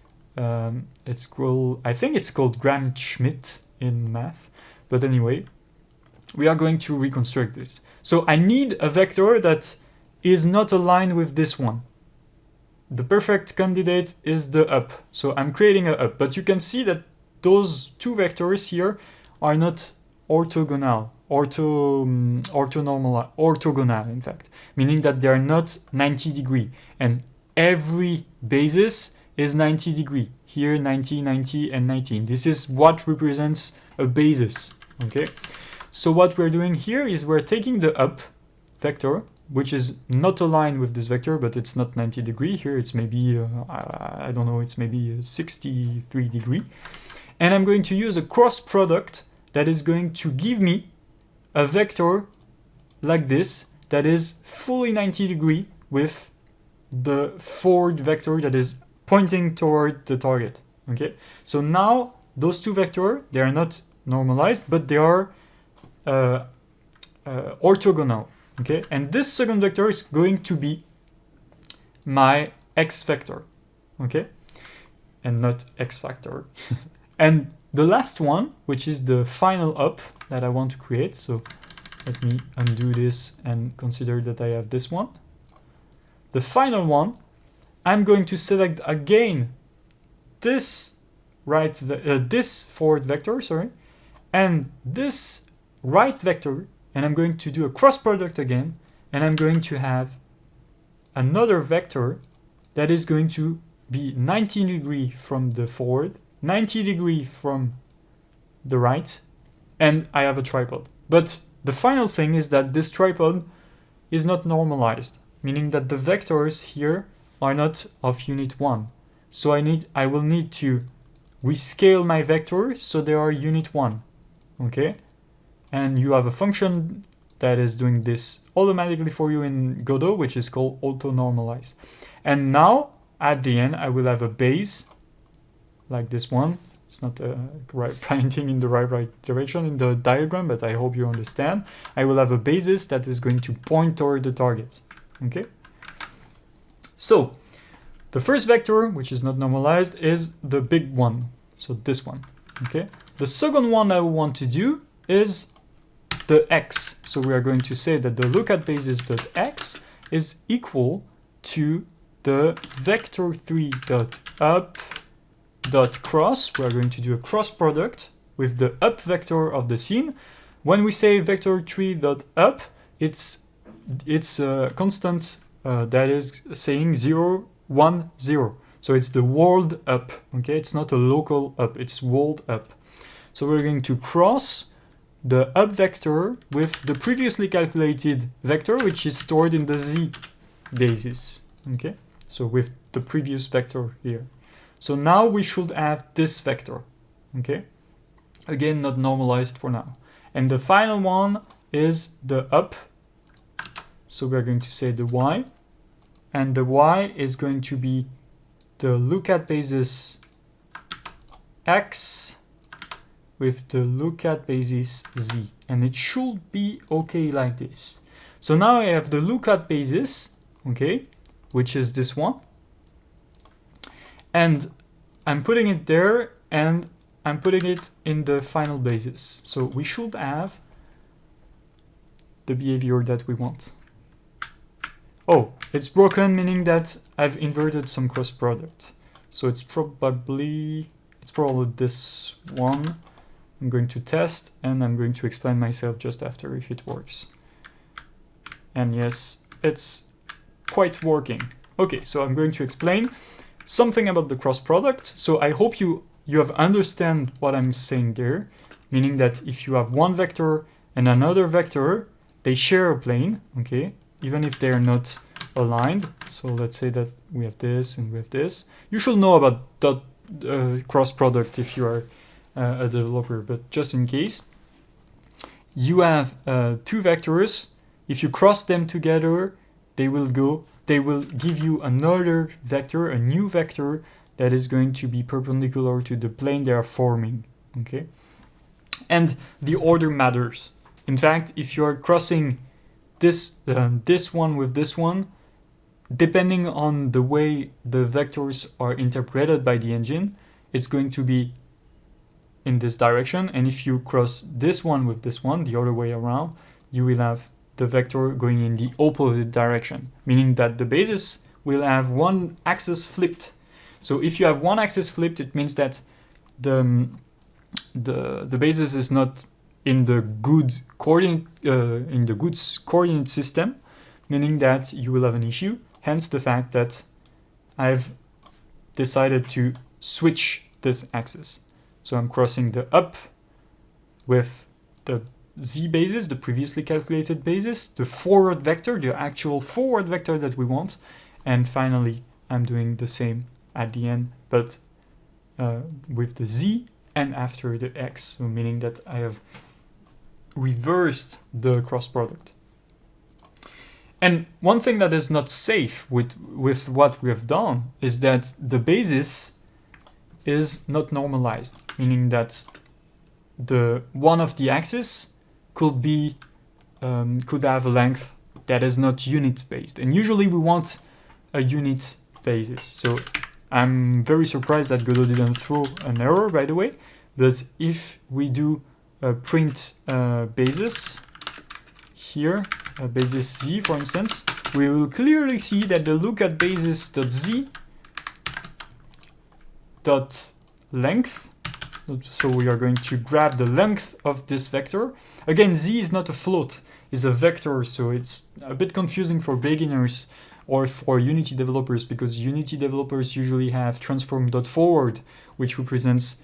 Speaker 1: It's called, I think it's called Gram-Schmidt in math. But anyway, we are going to reconstruct this. So I need a vector that is not aligned with this one. The perfect candidate is the up. So I'm creating a up, but you can see that those two vectors here are not orthogonal, orthogonal in fact, meaning that they are not 90 degree, and every basis is 90 degree. Here 90, 90, and 19. This is what represents a basis. Okay, so what we're doing here is we're taking the up vector, which is not aligned with this vector, but it's not 90 degree. Here it's maybe, I don't know, it's maybe 63 degree. And I'm going to use a cross product that is going to give me a vector like this that is fully 90 degree with the forward vector that is pointing toward the target. Okay, so now those two vectors, they are not normalized, but they are orthogonal. Okay, and this second vector is going to be my x vector. Okay, and not x factor. And the last one, which is the final up that I want to create. So let me undo this and consider that I have this one. The final one, I'm going to select again this this forward vector, sorry, and this right vector, and I'm going to do a cross product again, and I'm going to have another vector that is going to be 90 degree from the forward, 90 degree from the right, and I have a tripod. But the final thing is that this tripod is not normalized, meaning that the vectors here are not of unit 1. So I will need to rescale my vectors so they are unit 1. Okay? And you have a function that is doing this automatically for you in Godot, which is called auto normalize. And now at the end I will have a base like this one. It's not pointing in the right direction in the diagram, but I hope you understand. I will have a basis that is going to point toward the target. Okay? So the first vector, which is not normalized, is the big one. So this one. Okay? The second one I want to do is the x. So we are going to say that the lookAtBasis.x is equal to the vector3.up dot cross, we are going to do a cross product with the up vector of the scene. When we say vector3 dot up, it's a constant that is saying 0, 1, 0. So it's the world up, okay? It's not a local up, it's world up. So we're going to cross the up vector with the previously calculated vector, which is stored in the z basis, okay? So with the previous vector here. So now we should have this vector, okay? Again, not normalized for now. And the final one is the up. So we're going to say the y. And the y is going to be the lookAtBasis x with the lookAtBasis z. And it should be okay like this. So now I have the lookAtBasis, okay, which is this one. And I'm putting it there, and I'm putting it in the final basis. So we should have the behavior that we want. Oh, it's broken, meaning that I've inverted some cross product. So it's probably this one. I'm going to test, and I'm going to explain myself just after if it works. And yes, it's quite working. Okay, so I'm going to explain something about the cross product. So I hope you have understand what I'm saying there, meaning that if you have one vector and another vector, they share a plane, okay, even if they're not aligned. So let's say that we have this and we have this. You should know about dot cross product if you are a developer, but just in case, you have two vectors. If you cross them together, they will give you another vector, a new vector that is going to be perpendicular to the plane they are forming, okay? And the order matters. In fact, if you are crossing this one with this one, depending on the way the vectors are interpreted by the engine, it's going to be in this direction. And if you cross this one with this one, the other way around, you will have the vector going in the opposite direction, meaning that the basis will have one axis flipped. So if you have one axis flipped, it means that the basis is not in the good coordinate system, meaning that you will have an issue. Hence the fact that I've decided to switch this axis. So I'm crossing the up with the z basis, the previously calculated basis, the forward vector, the actual forward vector that we want, and finally I'm doing the same at the end, but with the z and after the x, so meaning that I have reversed the cross product. And one thing that is not safe with what we have done is that the basis is not normalized, meaning that the one of the axes could have a length that is not unit based, and usually we want a unit basis. So I'm very surprised that Godot didn't throw an error, by the way, but if we do a print basis here, basis z for instance, we will clearly see that the lookAtBasis.z dot length, so we are going to grab the length of this vector. Again, z is not a float, it's a vector, so it's a bit confusing for beginners or for Unity developers, because Unity developers usually have transform.forward, which represents,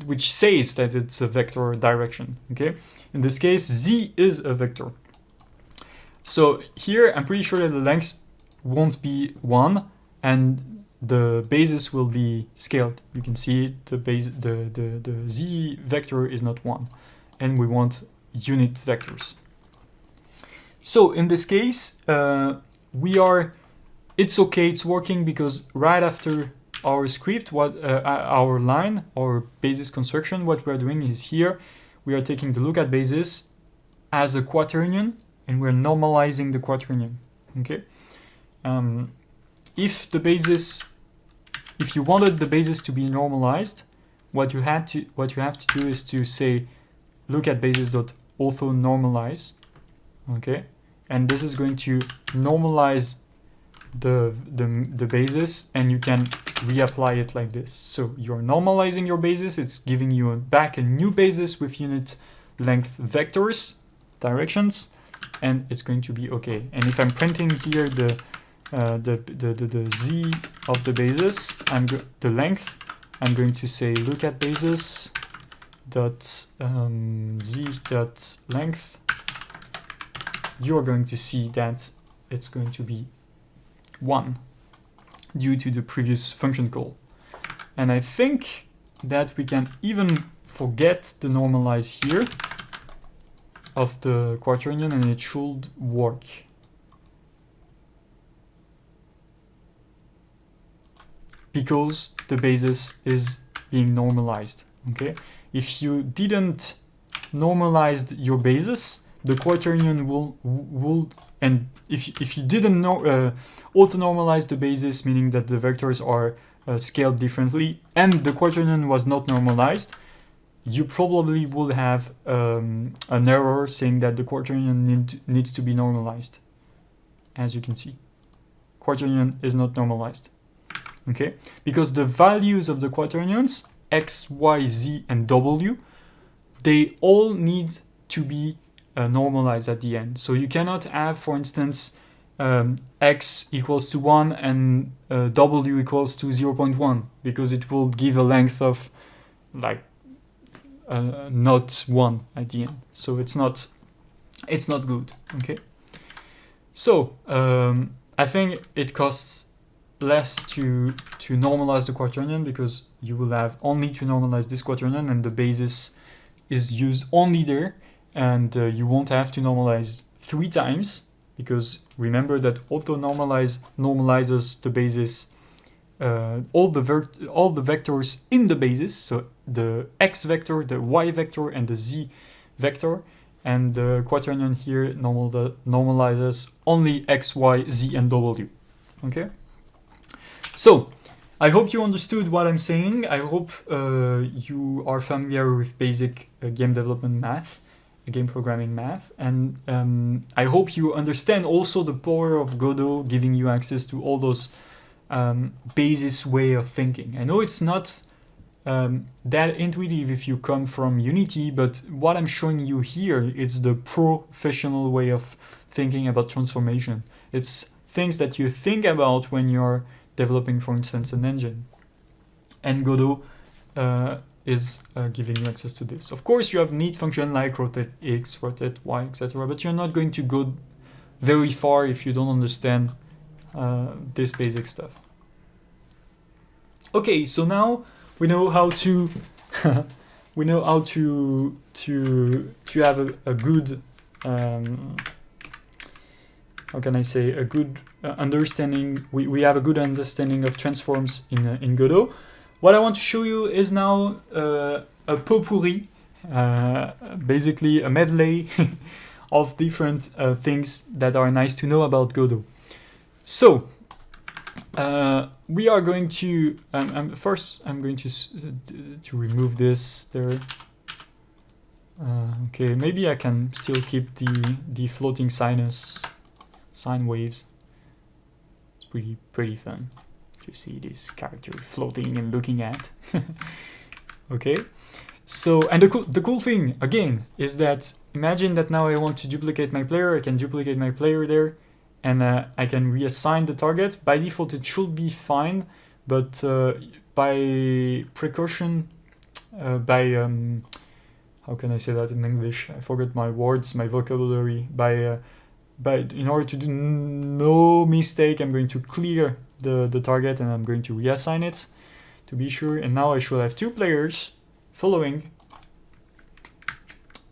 Speaker 1: which says that it's a vector direction, okay? In this case, z is a vector. So here, I'm pretty sure that the length won't be 1, and the basis will be scaled. You can see the z vector is not 1, and we want unit vectors. So in this case, it's okay, it's working, because right after our script, our line, our basis construction, what we are doing is here, we are taking the lookAtBasis as a quaternion, and we're normalizing the quaternion, okay? If you wanted the basis to be normalized, what you have to do is to say lookAtBasis.auto normalize, okay? And this is going to normalize the basis, and you can reapply it like this. So you're normalizing your basis, it's giving you back a new basis with unit length vectors, directions, and it's going to be okay. And if I'm printing here the z of the basis, the length, I'm going to say lookAtBasis dot z dot length. You're going to see that it's going to be 1 due to the previous function call. And I think that we can even forget the normalize here of the quaternion, and it should work. Because the basis is being normalized, okay? If you didn't normalize your basis, the quaternion will and if you didn't auto-normalize the basis, meaning that the vectors are scaled differently, and the quaternion was not normalized, you probably would have an error saying that the quaternion needs to be normalized. As you can see, quaternion is not normalized, okay? Because the values of the quaternions, x, y, z, and w, they all need to be normalized at the end. So you cannot have, for instance, x equals to 1 and w equals to 0.1, because it will give a length of like not 1 at the end. So it's not good, okay? So I think it costs less to normalize the quaternion, because you will have only to normalize this quaternion, and the basis is used only there, and you won't have to normalize 3 times, because remember that auto-normalize normalizes the basis, all the vectors in the basis, so the x vector, the y vector, and the z vector, and the quaternion here normalizes only x, y, z, and w, okay? So, I hope you understood what I'm saying. I hope you are familiar with basic game development math, game programming math, and I hope you understand also the power of Godot giving you access to all those basis way of thinking. I know it's not that intuitive if you come from Unity, but what I'm showing you here is the professional way of thinking about transformation. It's things that you think about when you're developing, for instance, an engine. And Godot is giving you access to this. Of course, you have neat function like rotate x, rotate y, etc., but you're not going to go very far if you don't understand this basic stuff. Okay, so now we know how to we know how to have a good how can I say, a good understanding. We have a good understanding of transforms in Godot. What I want to show you is now a potpourri, basically a medley of different things that are nice to know about Godot. So we are going to first I'm going to remove this there. Okay, maybe I can still keep the floating sine waves. It's pretty fun to see this character floating and looking at. Okay, so, and the cool thing again is that imagine that now I want to duplicate my player. I can duplicate my player there, and I can reassign the target. By default it should be fine, but by precaution, how can I say that in English? I forgot my words, my vocabulary. But in order to do no mistake, I'm going to clear the target and I'm going to reassign it to be sure. And now I should have 2 players following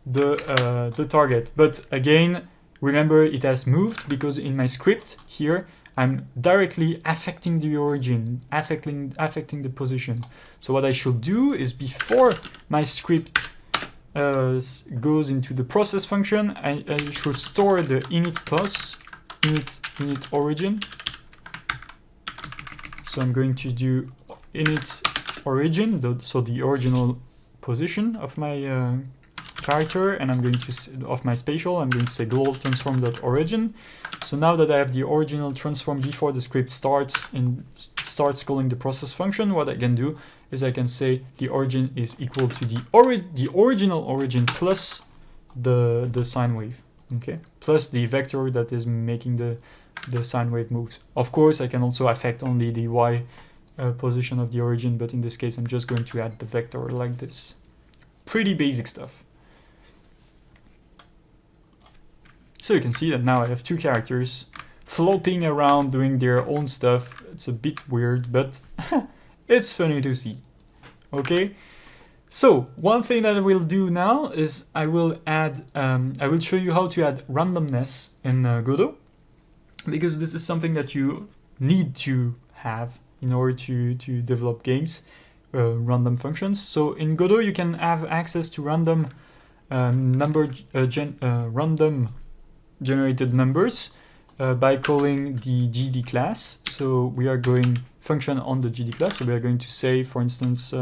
Speaker 1: the target. But again, remember it has moved because in my script here, I'm directly affecting the origin, affecting the position. So what I should do is before my script goes into the process function, I should store the init pos, init origin. So I'm going to do init origin, so the original position of my character, and I'm going to of my spatial. I'm going to say global transform.origin. So now that I have the original transform before the script starts and starts calling the process function, what I can do is I can say the origin is equal to the original origin plus the sine wave, okay, plus the vector that is making the sine wave moves. Of course, I can also affect only the y position of the origin, but in this case, I'm just going to add the vector like this. Pretty basic stuff. So you can see that now I have two characters floating around doing their own stuff. It's a bit weird, but it's funny to see. Okay. So one thing that I will do now is I will show you how to add randomness in Godot, because this is something that you need to have in order to develop games, random functions. So in Godot, you can have access to random random generated numbers by calling the GD class. So we are going function on the GD class. So we are going to say, for instance,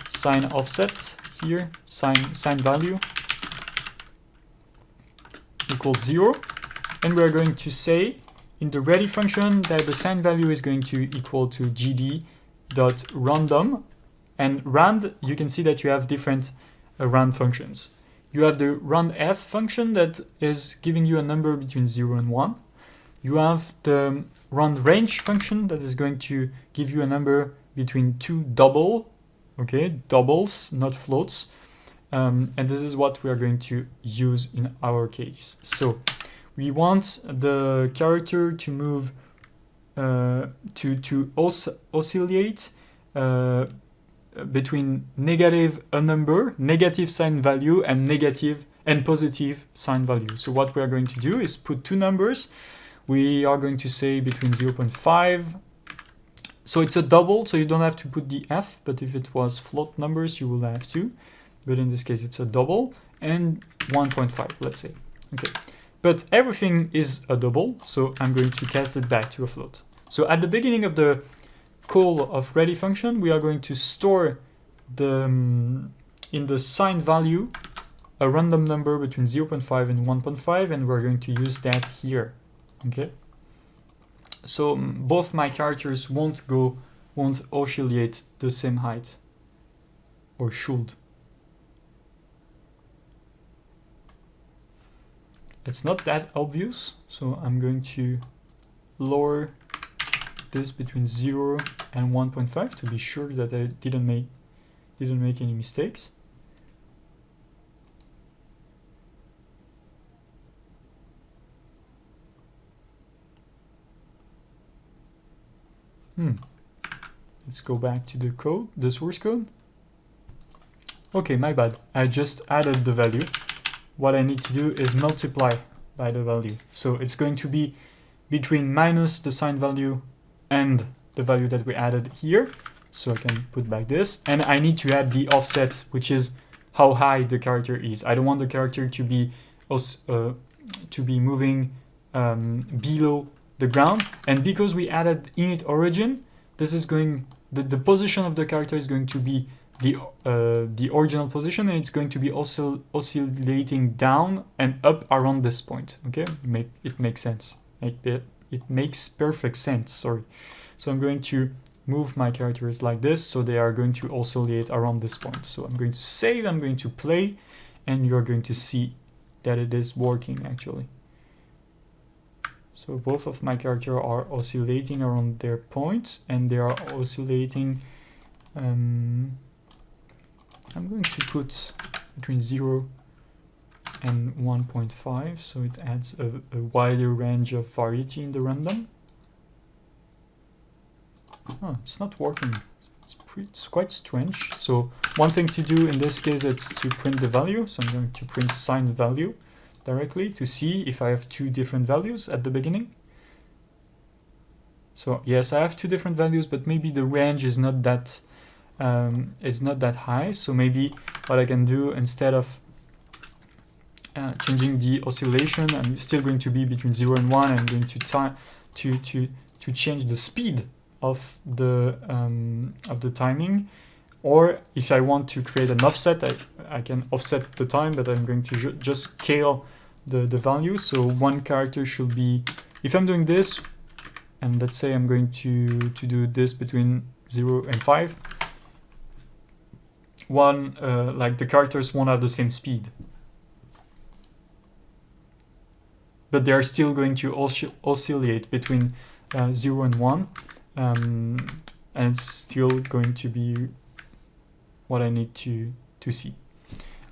Speaker 1: sine offset here, sine value equals 0, and we are going to say in the ready function that the sine value is going to equal to gd.random, and rand, you can see that you have different rand functions. You have the randf function that is giving you a number between 0 and 1. You have the randrange function that is going to give you a number between two doubles, not floats. And this is what we are going to use in our case. So we want the character to move, to oscillate between a number, negative sign value, and negative and positive sign value. So what we are going to do is put two numbers. We are going to say between 0.5. So it's a double, so you don't have to put the f, but if it was float numbers, you will have to. But in this case, it's a double, and 1.5, let's say. Okay. But everything is a double, so I'm going to cast it back to a float. So at the beginning of the call of ready function, we are going to store in the sine value a random number between 0.5 and 1.5, and we're going to use that here. Okay. So both my characters won't oscillate the same height, or should. It's not that obvious, so I'm going to lower this between 0 and 1.5 to be sure that I didn't make any mistakes. Let's go back to the code, the source code. Okay, my bad. I just added the value. What I need to do is multiply by the value. So it's going to be between minus the sine value and the value that we added here. So I can put back this. And I need to add the offset, which is how high the character is. I don't want the character to be moving below the ground. And because we added init origin, this is going, the position of the character is going to be the original position, and it's going to be also oscillating down and up around this point. Okay, it makes sense. It makes perfect sense. Sorry. So I'm going to move my characters like this, so they are going to oscillate around this point. So I'm going to save. I'm going to play, and you're going to see that it is working actually. So both of my characters are oscillating around their points, and they are oscillating. I'm going to put between 0 and 1.5, so it adds a wider range of variety in the random. Oh, it's not working. It's quite strange. So one thing to do in this case is to print the value. So I'm going to print sine value directly to see if I have two different values at the beginning. So yes, I have two different values, but maybe the range is not that it's not that high. So maybe what I can do, instead of changing the oscillation, I'm still going to be between 0 and 1. I'm going to change the speed of the timing Or if I want to create an offset, I can offset the time, but I'm going to just scale the value. So one character should be, if I'm doing this, and let's say I'm going to do this between 0 and 5, like the characters won't have the same speed, but they are still going to oscillate between 0 and 1, and it's still going to be what I need to see.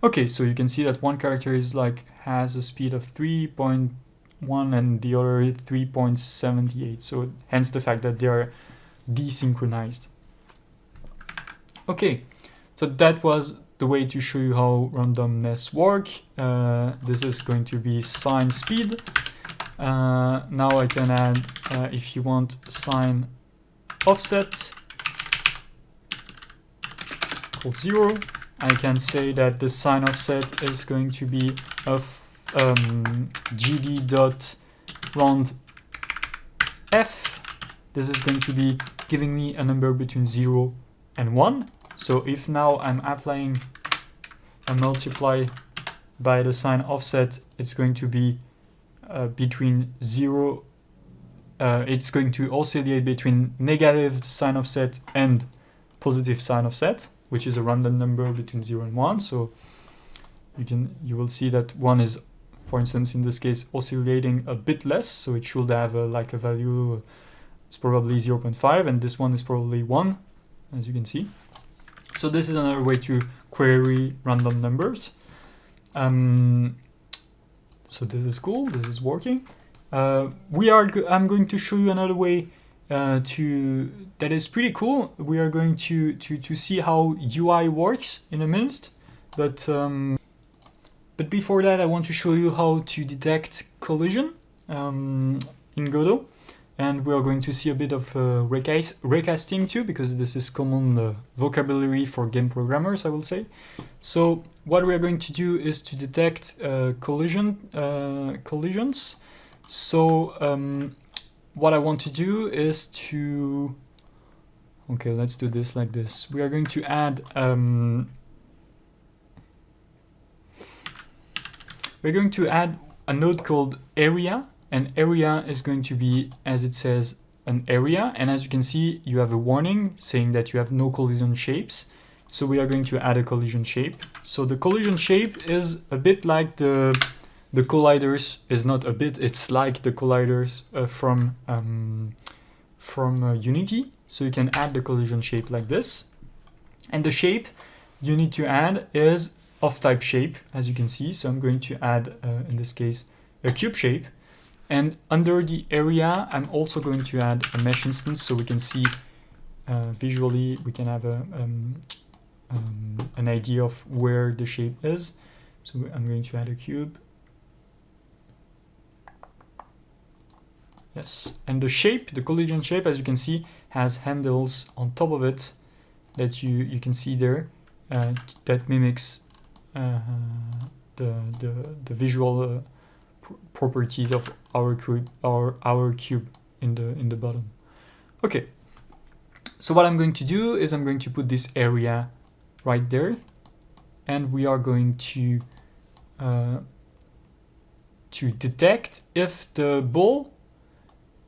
Speaker 1: Okay, so you can see that one character is has a speed of 3.1 and the other 3.78. So hence the fact that they are desynchronized. Okay, so that was the way to show you how randomness work. This is going to be sine speed. Now I can add, if you want, sine offset equals 0. I can say that the sine offset is going to be of gd.roundf. This is going to be giving me a number between 0 and 1. So if now I'm applying a multiply by the sine offset, it's going to be between 0, it's going to oscillate between negative sine offset and positive sine offset, which is a random number between 0 and 1. So you will see that 1 is, for instance, in this case, oscillating a bit less. So it should have a value, it's probably 0.5, and this one is probably 1, as you can see. So this is another way to query random numbers. So this is cool, this is working. I'm going to show you another way that is pretty cool. We are going to see how UI works in a minute, but before that I want to show you how to detect collision in Godot, and we are going to see a bit of recasting too, because this is common vocabulary for game programmers, I will say. So what we are going to do is to detect collisions. So what I want to do is to, okay, let's do this like this. We are going to add a node called area, and area is going to be, as it says, an area, and as you can see, you have a warning saying that you have no collision shapes. So we are going to add a collision shape. So the collision shape is a bit like the colliders, is not a bit, it's like the colliders from Unity. So you can add the collision shape like this. And the shape you need to add is of type shape, as you can see. So I'm going to add, in this case, a cube shape. And under the area, I'm also going to add a mesh instance, so we can see visually, we can have an idea of where the shape is. So I'm going to add a cube. Yes, and the shape, the collision shape, as you can see, has handles on top of it that you can see there, that mimics the visual properties of our cube in the bottom. Okay, so what I'm going to do is I'm going to put this area right there, and we are going to detect if the ball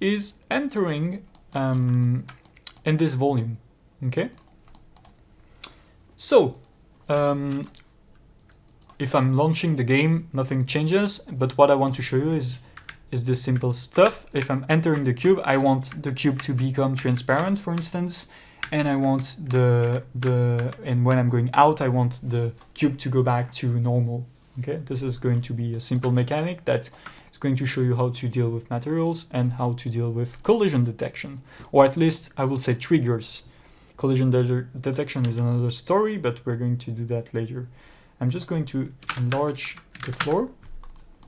Speaker 1: is entering in this volume. Okay, so if I'm launching the game, nothing changes, but what I want to show you is this simple stuff. If I'm entering the cube, I want the cube to become transparent, for instance, and I want and when I'm going out, I want the cube to go back to normal. Okay, this is going to be a simple mechanic that is going to show you how to deal with materials and how to deal with collision detection, or at least I will say triggers. Collision detection is another story, but we're going to do that later. I'm just going to enlarge the floor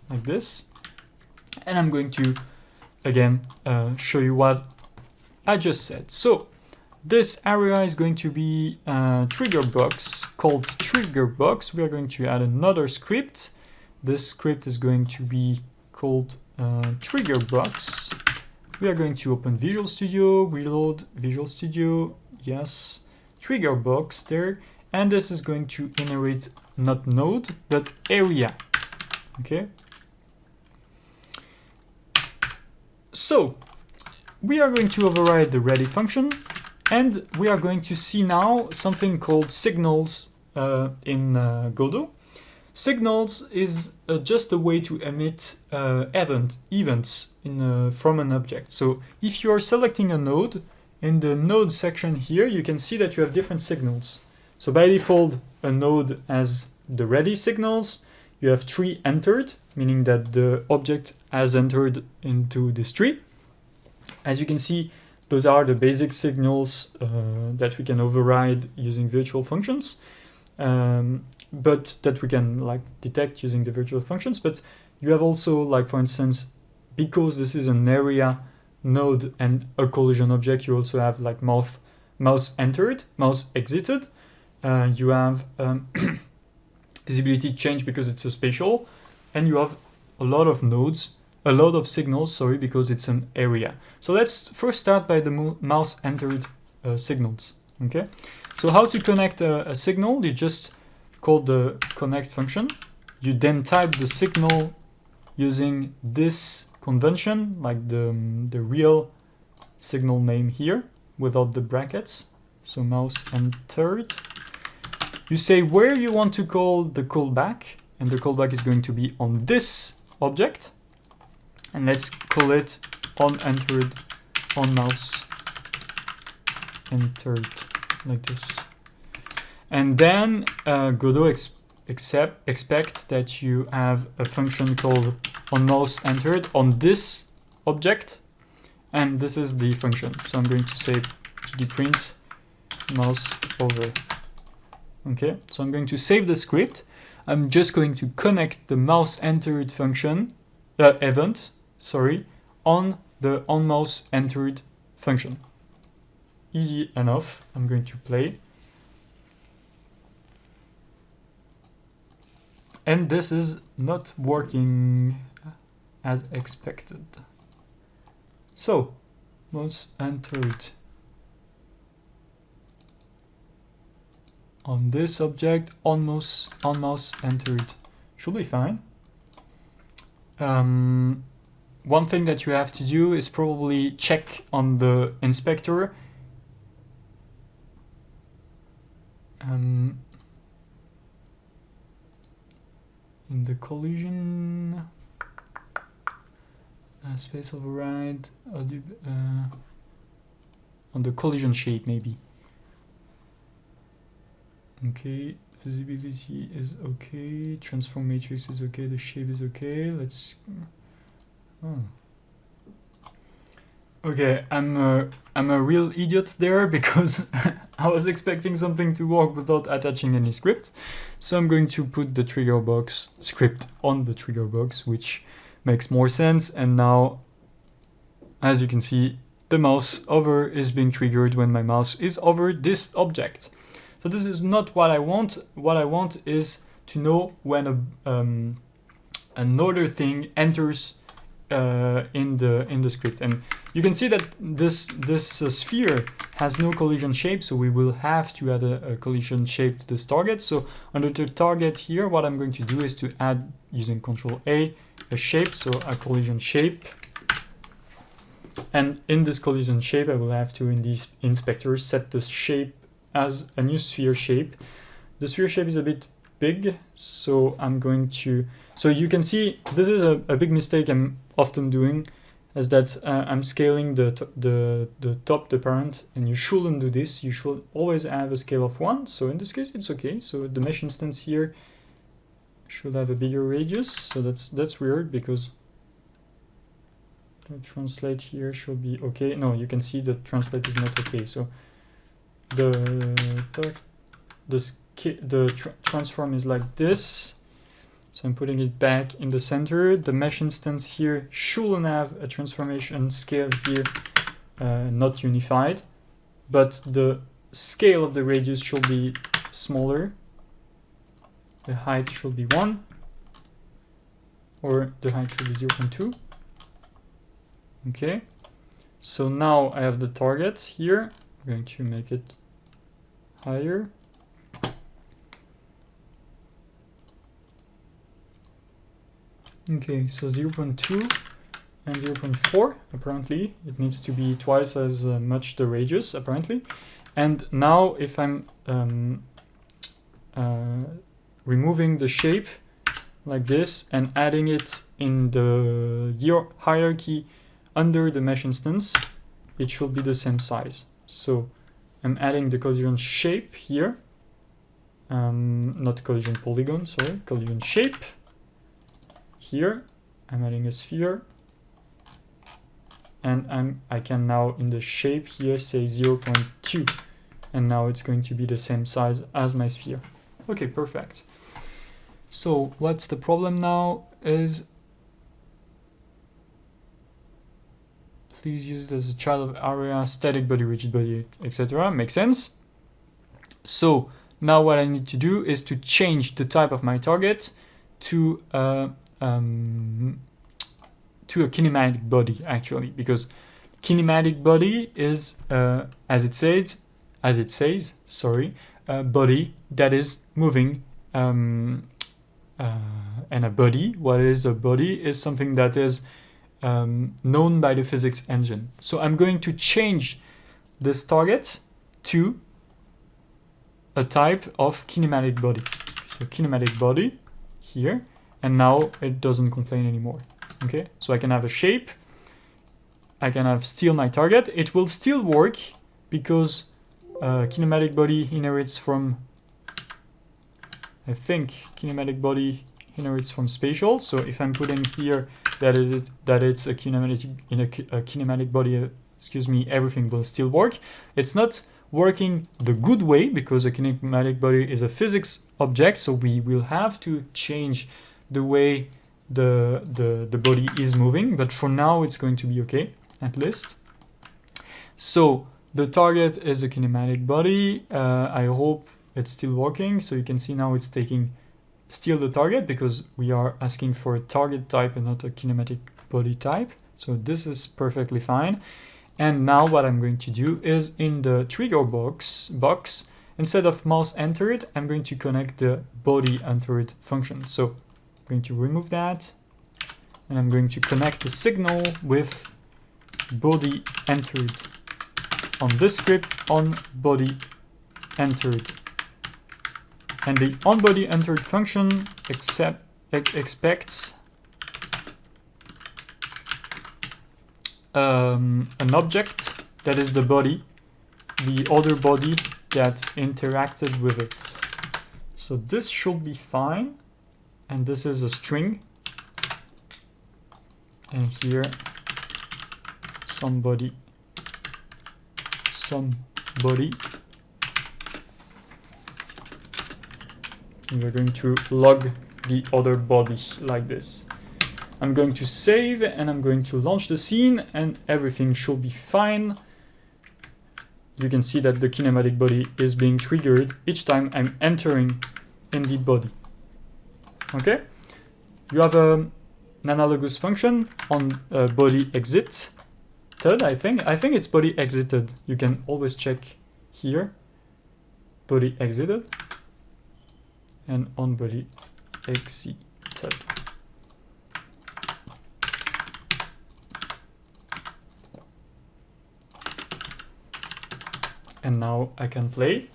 Speaker 1: like this, and I'm going to again show you what I just said. So this area is going to be a trigger box called trigger box. We are going to add another script. This script is going to be called trigger box. We are going to open Visual Studio, reload Visual Studio, yes, trigger box there, and this is going to inherit not node, but area, okay? So, we are going to override the ready function, and we are going to see now something called signals in Godot. Signals is just a way to emit events from an object. So if you are selecting a node, in the node section here, you can see that you have different signals. So by default, a node has the ready signals. You have tree entered, meaning that the object has entered into this tree. As you can see, those are the basic signals that we can override using virtual functions. But that we can like detect using the virtual functions. But you have also, like, for instance, because this is an area node and a collision object, you also have like mouse entered, mouse exited. You have visibility change because it's a spatial, and you have a lot of nodes, a lot of signals, sorry, because it's an area. So let's first start by the mouse entered signals. Okay, so how to connect a signal? You just call the connect function. You then type the signal using this convention, like the real signal name here without the brackets. So mouse entered. You say where you want to call the callback, and the callback is going to be on this object. And let's call it on entered, on mouse entered, like this. And then Godot expect that you have a function called onMouse entered on this object, and this is the function. So I'm going to say gdprint mouse over. Okay, so I'm going to save the script. I'm just going to connect the mouse entered function event, sorry, on the onMouse entered function. Easy enough. I'm going to play. And this is not working as expected. So, mouse entered on this object, onMouse entered should be fine. One thing that you have to do is probably check on the inspector. In the collision space override on the collision shape maybe. Okay, visibility is okay, transform matrix is okay, the shape is okay. Let's okay, I'm a real idiot there because I was expecting something to work without attaching any script. So I'm going to put the trigger box script on the trigger box, which makes more sense. And now, as you can see, the mouse over is being triggered when my mouse is over this object. So this is not what I want. What I want is to know when another thing enters in the script, and you can see that this sphere has no collision shape, so we will have to add a collision shape to this target. So under the target here, what I'm going to do is to add, using Control A, a shape, so a collision shape. And in this collision shape, I will have to, in these inspectors, set the shape as a new sphere shape. The sphere shape is a bit big, so I'm going to, so you can see this is a big mistake I'm often doing, is that I'm scaling the top, the parent, and you shouldn't do this. You should always have a scale of 1. So in this case, it's okay. So the mesh instance here should have a bigger radius. So that's weird because the translate here should be okay. No, you can see the translate is not okay. So the transform is like this. So I'm putting it back in the center. The mesh instance here shouldn't have a transformation scale here, not unified, but the scale of the radius should be smaller. The height should be 1, or the height should be 0.2. Okay, so now I have the target here. I'm going to make it higher. Okay, so 0.2 and 0.4, apparently. It needs to be twice as much the radius, apparently. And now if I'm removing the shape like this and adding it in the hierarchy under the mesh instance, it should be the same size. So I'm adding the collision shape here, not collision polygon, sorry, collision shape. Here I'm adding a sphere, and I can now in the shape here say 0.2, and now it's going to be the same size as my sphere. Okay, perfect. So what's the problem now is, please use it as a child of area, static body, rigid body, etc. Makes sense. So now what I need to do is to change the type of my target to a kinematic body, actually, because kinematic body is as it says, a body that is moving, and a body. What is a body? Is something that is known by the physics engine. So I'm going to change this target to a type of kinematic body. So kinematic body here, and now it doesn't complain anymore. Okay, so I can have a shape, I can have still my target. It will still work because kinematic body inherits from, I think kinematic body inherits from spatial. So if I'm putting here that it's a kinematic in a kinematic body, excuse me, everything will still work. It's not working the good way because a kinematic body is a physics object, so we will have to change the way the body is moving, but for now it's going to be okay, at least. So the target is a kinematic body. I hope it's still working. So you can see now it's taking still the target because we are asking for a target type and not a kinematic body type. So this is perfectly fine. And now what I'm going to do is in the trigger box, instead of mouse entered, I'm going to connect the body entered function. So I'm going to remove that, and I'm going to connect the signal with body entered on this script on body entered. And the on body entered function expects an object that is the body, the other body that interacted with it. So this should be fine. And this is a string. And here, somebody. And we're going to log the other body like this. I'm going to save and I'm going to launch the scene and everything should be fine. You can see that the kinematic body is being triggered each time I'm entering in the body. Okay, you have an analogous function on body exited. I think it's body exited. You can always check here, body exited, and on body exited. And now I can play.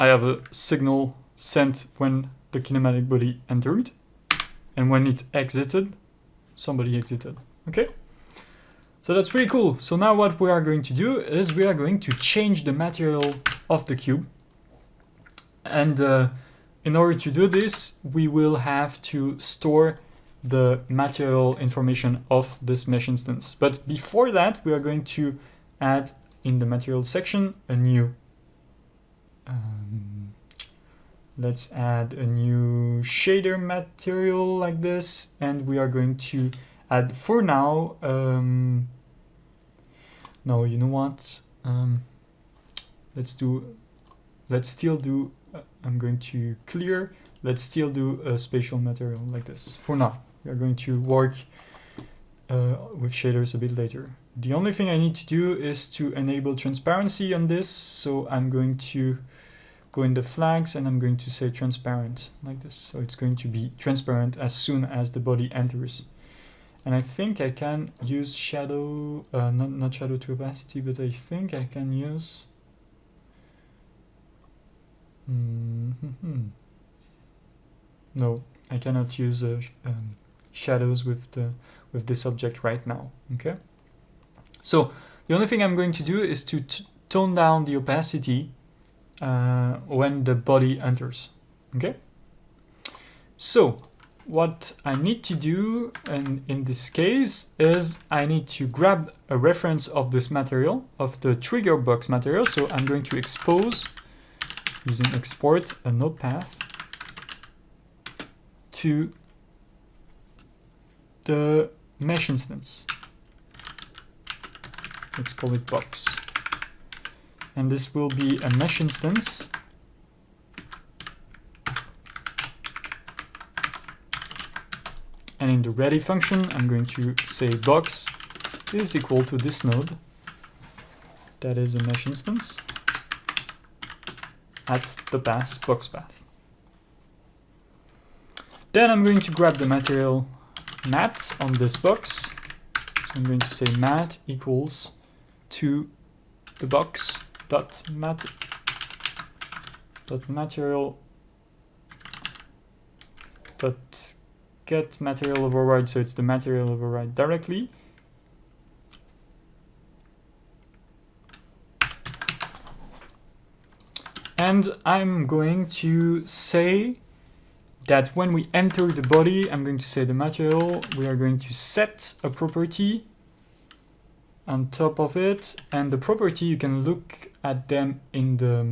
Speaker 1: I have a signal sent when the kinematic body entered, and when it exited, somebody exited. Okay? So that's pretty cool. So now what we are going to do is we are going to change the material of the cube. And in order to do this, we will have to store the material information of this mesh instance. But before that, we are going to add in the material section a new let's add a new shader material like this, and we are going to add for now no, you know what, let's still do I'm going to clear, let's still do a spatial material like this for now. We are going to work with shaders a bit later. the only thing I need to do is to enable transparency on this. So I'm going to go in the flags and I'm going to say transparent like this. So it's going to be transparent as soon as the body enters. And I think I can use shadow, not shadow to opacity, but I think I can use no, I cannot use shadows with this object right now. Okay, so the only thing I'm going to do is to tone down the opacity when the body enters. Okay, so what I need to do in this case is I need to grab a reference of this material, of the trigger box material. So I'm going to expose using export a node path to the mesh instance. Let's call it box. And this will be a mesh instance. And in the ready function, I'm going to say box is equal to this node. That is a mesh instance at the path box path. Then I'm going to grab the material mat on this box. So I'm going to say mat equals to the box dot material dot get material override. So it's the material override directly. And I'm going to say that when we enter the body, I'm going to say the material, we are going to set a property on top of it. And the property, you can look at them in the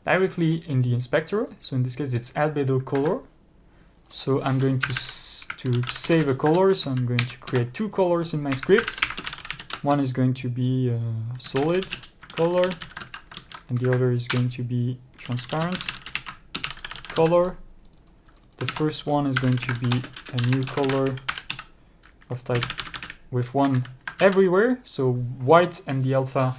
Speaker 1: directly in the inspector. So in this case, it's albedo color. So I'm going to save a color. So I'm going to create two colors in my script. One is going to be solid color, and the other is going to be transparent color. The first one is going to be a new color of type with one everywhere. So white and the alpha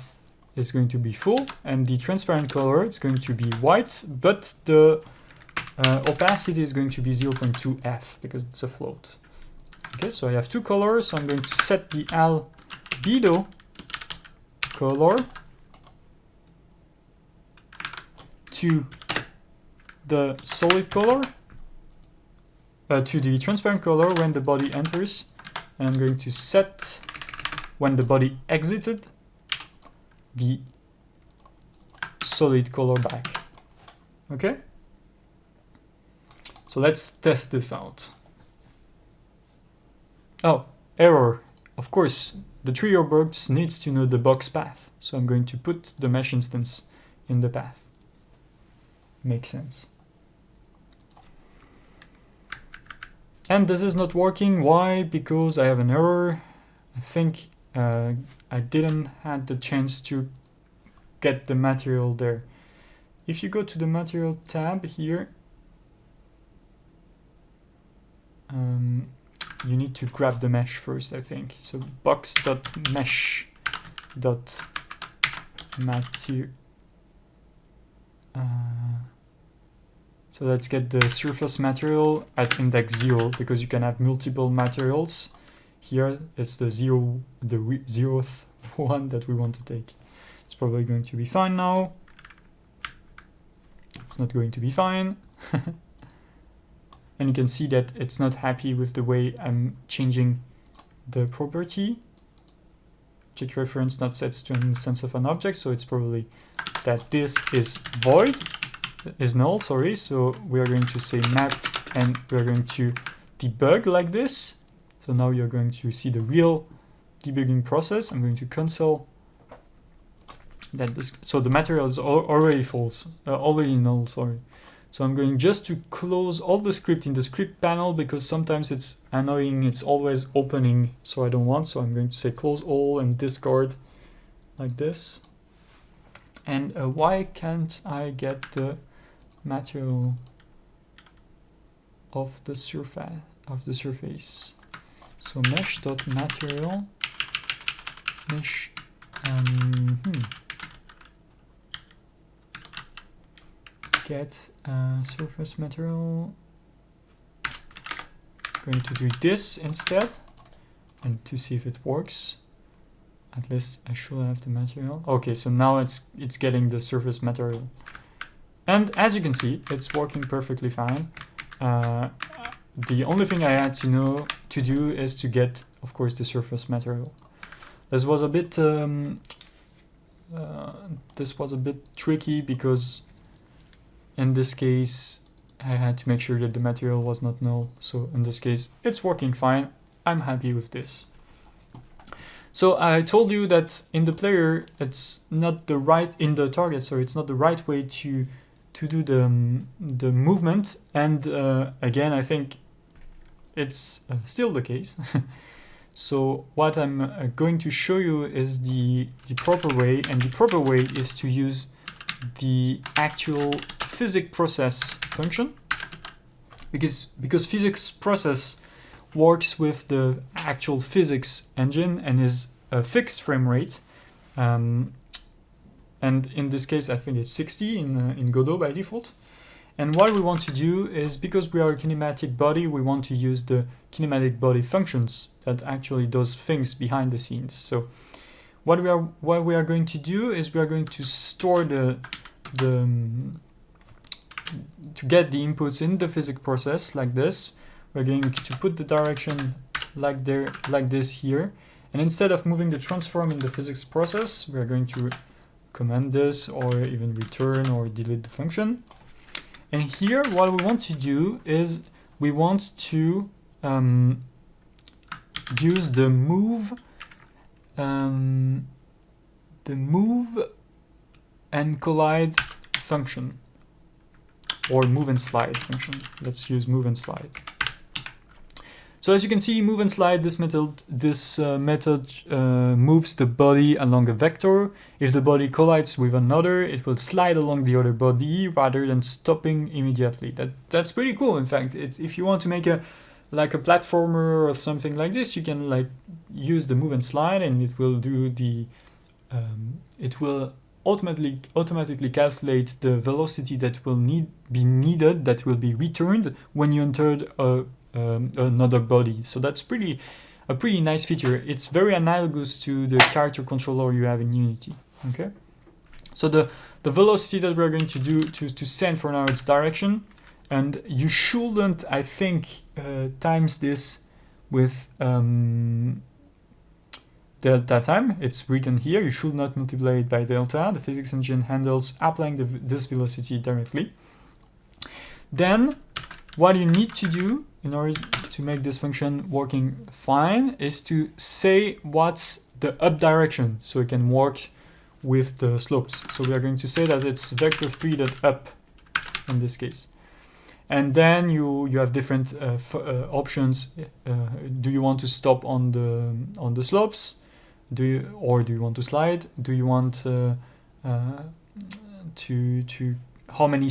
Speaker 1: is going to be full, and the transparent color is going to be white, but the opacity is going to be 0.2f because it's a float. Okay, so I have two colors. So I'm going to set the albedo color to the solid color, to the transparent color when the body enters, and I'm going to set when the body exited the solid color back. Okay, so let's test this out. Oh, error. Of course, the trigger box needs to know the box path, so I'm going to put the mesh instance in the path. Makes sense. And this is not working. Why? Because I have an error. I think I didn't have the chance to get the material there. If you go to the material tab here, you need to grab the mesh first, I think. So box.mesh.material. So let's get the surface material at index 0, because you can have multiple materials. Here it's the zeroth one that we want to take. It's probably going to be fine now. It's not going to be fine. And you can see that it's not happy with the way I'm changing the property. Check reference not sets to an instance of an object, so it's probably that this is void, is null, sorry. So we are going to say mat, and we are going to debug like this. So now you're going to see the real debugging process. I'm going to console that this, so the material is already false, already null, sorry. So I'm going just to close all the script in the script panel, because sometimes it's annoying, it's always opening, so I don't want. So I'm going to say close all and discard like this. And why can't I get the material of the surface? So mesh.material finish. Get surface material. Going to do this instead, and to see if it works. At least I should have the material. Okay, so now it's getting the surface material, and as you can see, it's working perfectly fine. The only thing I had to do is to get, of course, the surface material. This was a bit tricky because in this case I had to make sure that the material was not null. So in this case, it's working fine. I'm happy with this. So I told you that in the player, it's not the right, in the target, sorry, it's not the right way to do the movement. And again, I think it's still the case. So what I'm going to show you is the proper way, and the proper way is to use the actual physics process function, because physics process works with the actual physics engine and is a fixed frame rate, and in this case I think it's 60 in Godot by default. And what we want to do is, because we are a kinematic body, we want to use the kinematic body functions that actually does things behind the scenes. So what we are going to do is we are going to store to get the inputs in the physics process like this. We're going to put the direction like this here, and instead of moving the transform in the physics process, we are going to command this, or even return or delete the function. And here, what we want to do is we want to use the move and collide function, or move and slide function. Let's use move and slide. So as you can see, move and slide, this method moves the body along a vector. If the body collides with another, it will slide along the other body rather than stopping immediately. That's pretty cool. In fact, if you want to make a platformer or something like this, you can use the move and slide, and it will do the it will automatically calculate the velocity that will be needed, that will be returned when you entered another body. So that's a pretty nice feature. It's very analogous to the character controller you have in Unity. Okay, so the velocity that we're going to do to send for now is direction, and you shouldn't, I think, times this with delta time. It's written here. You should not multiply it by delta. The physics engine handles applying this velocity directly. Then what you need to do in order to make this function working fine is to say what's the up direction, so it can work with the slopes. So we are going to say that it's vector3.up in this case. And then you have different options. Do you want to stop on the slopes? Do you want to slide? Do you want to how many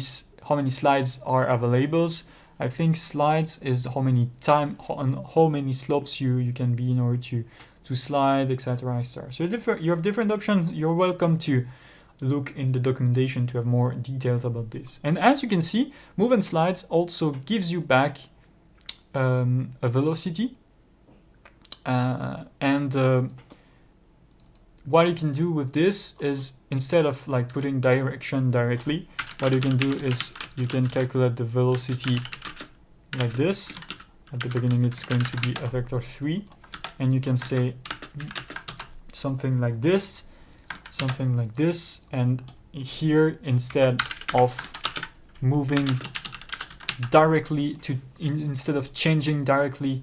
Speaker 1: slides are available? I think slides is how many slopes you can be in order to slide, etc., etc. So you have different options. You're welcome to look in the documentation to have more details about this. And as you can see, move and slides also gives you back a velocity, what you can do with this is, instead of putting direction directly, what you can do is you can calculate the velocity like this. At the beginning it's going to be a vector 3, and you can say something like this, and here, instead of moving directly instead of changing directly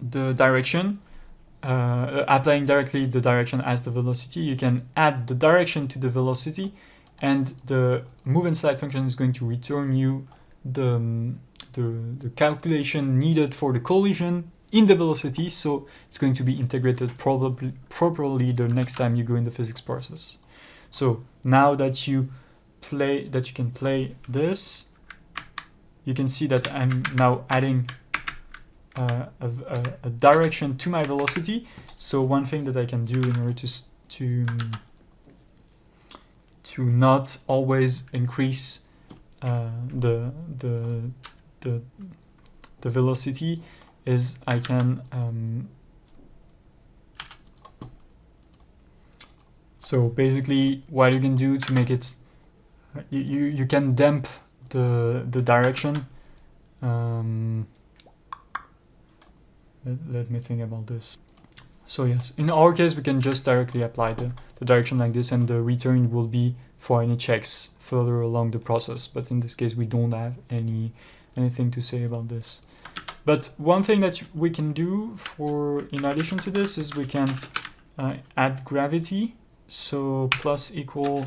Speaker 1: the direction, applying directly the direction as the velocity, you can add the direction to the velocity, and the move and slide function is going to return you the calculation needed for the collision in the velocity, so it's going to be integrated properly the next time you go in the physics process. So now that you can play this, you can see that I'm now adding a direction to my velocity. So one thing that I can do in order to not always increase the velocity is I can so basically what you can do to make it you can damp the direction. Let me think about this. So yes, in our case we can just directly apply the direction like this, and the return will be for any checks further along the process, but in this case we don't have anything to say about this. But one thing that we can do in addition to this is we can add gravity. So plus equal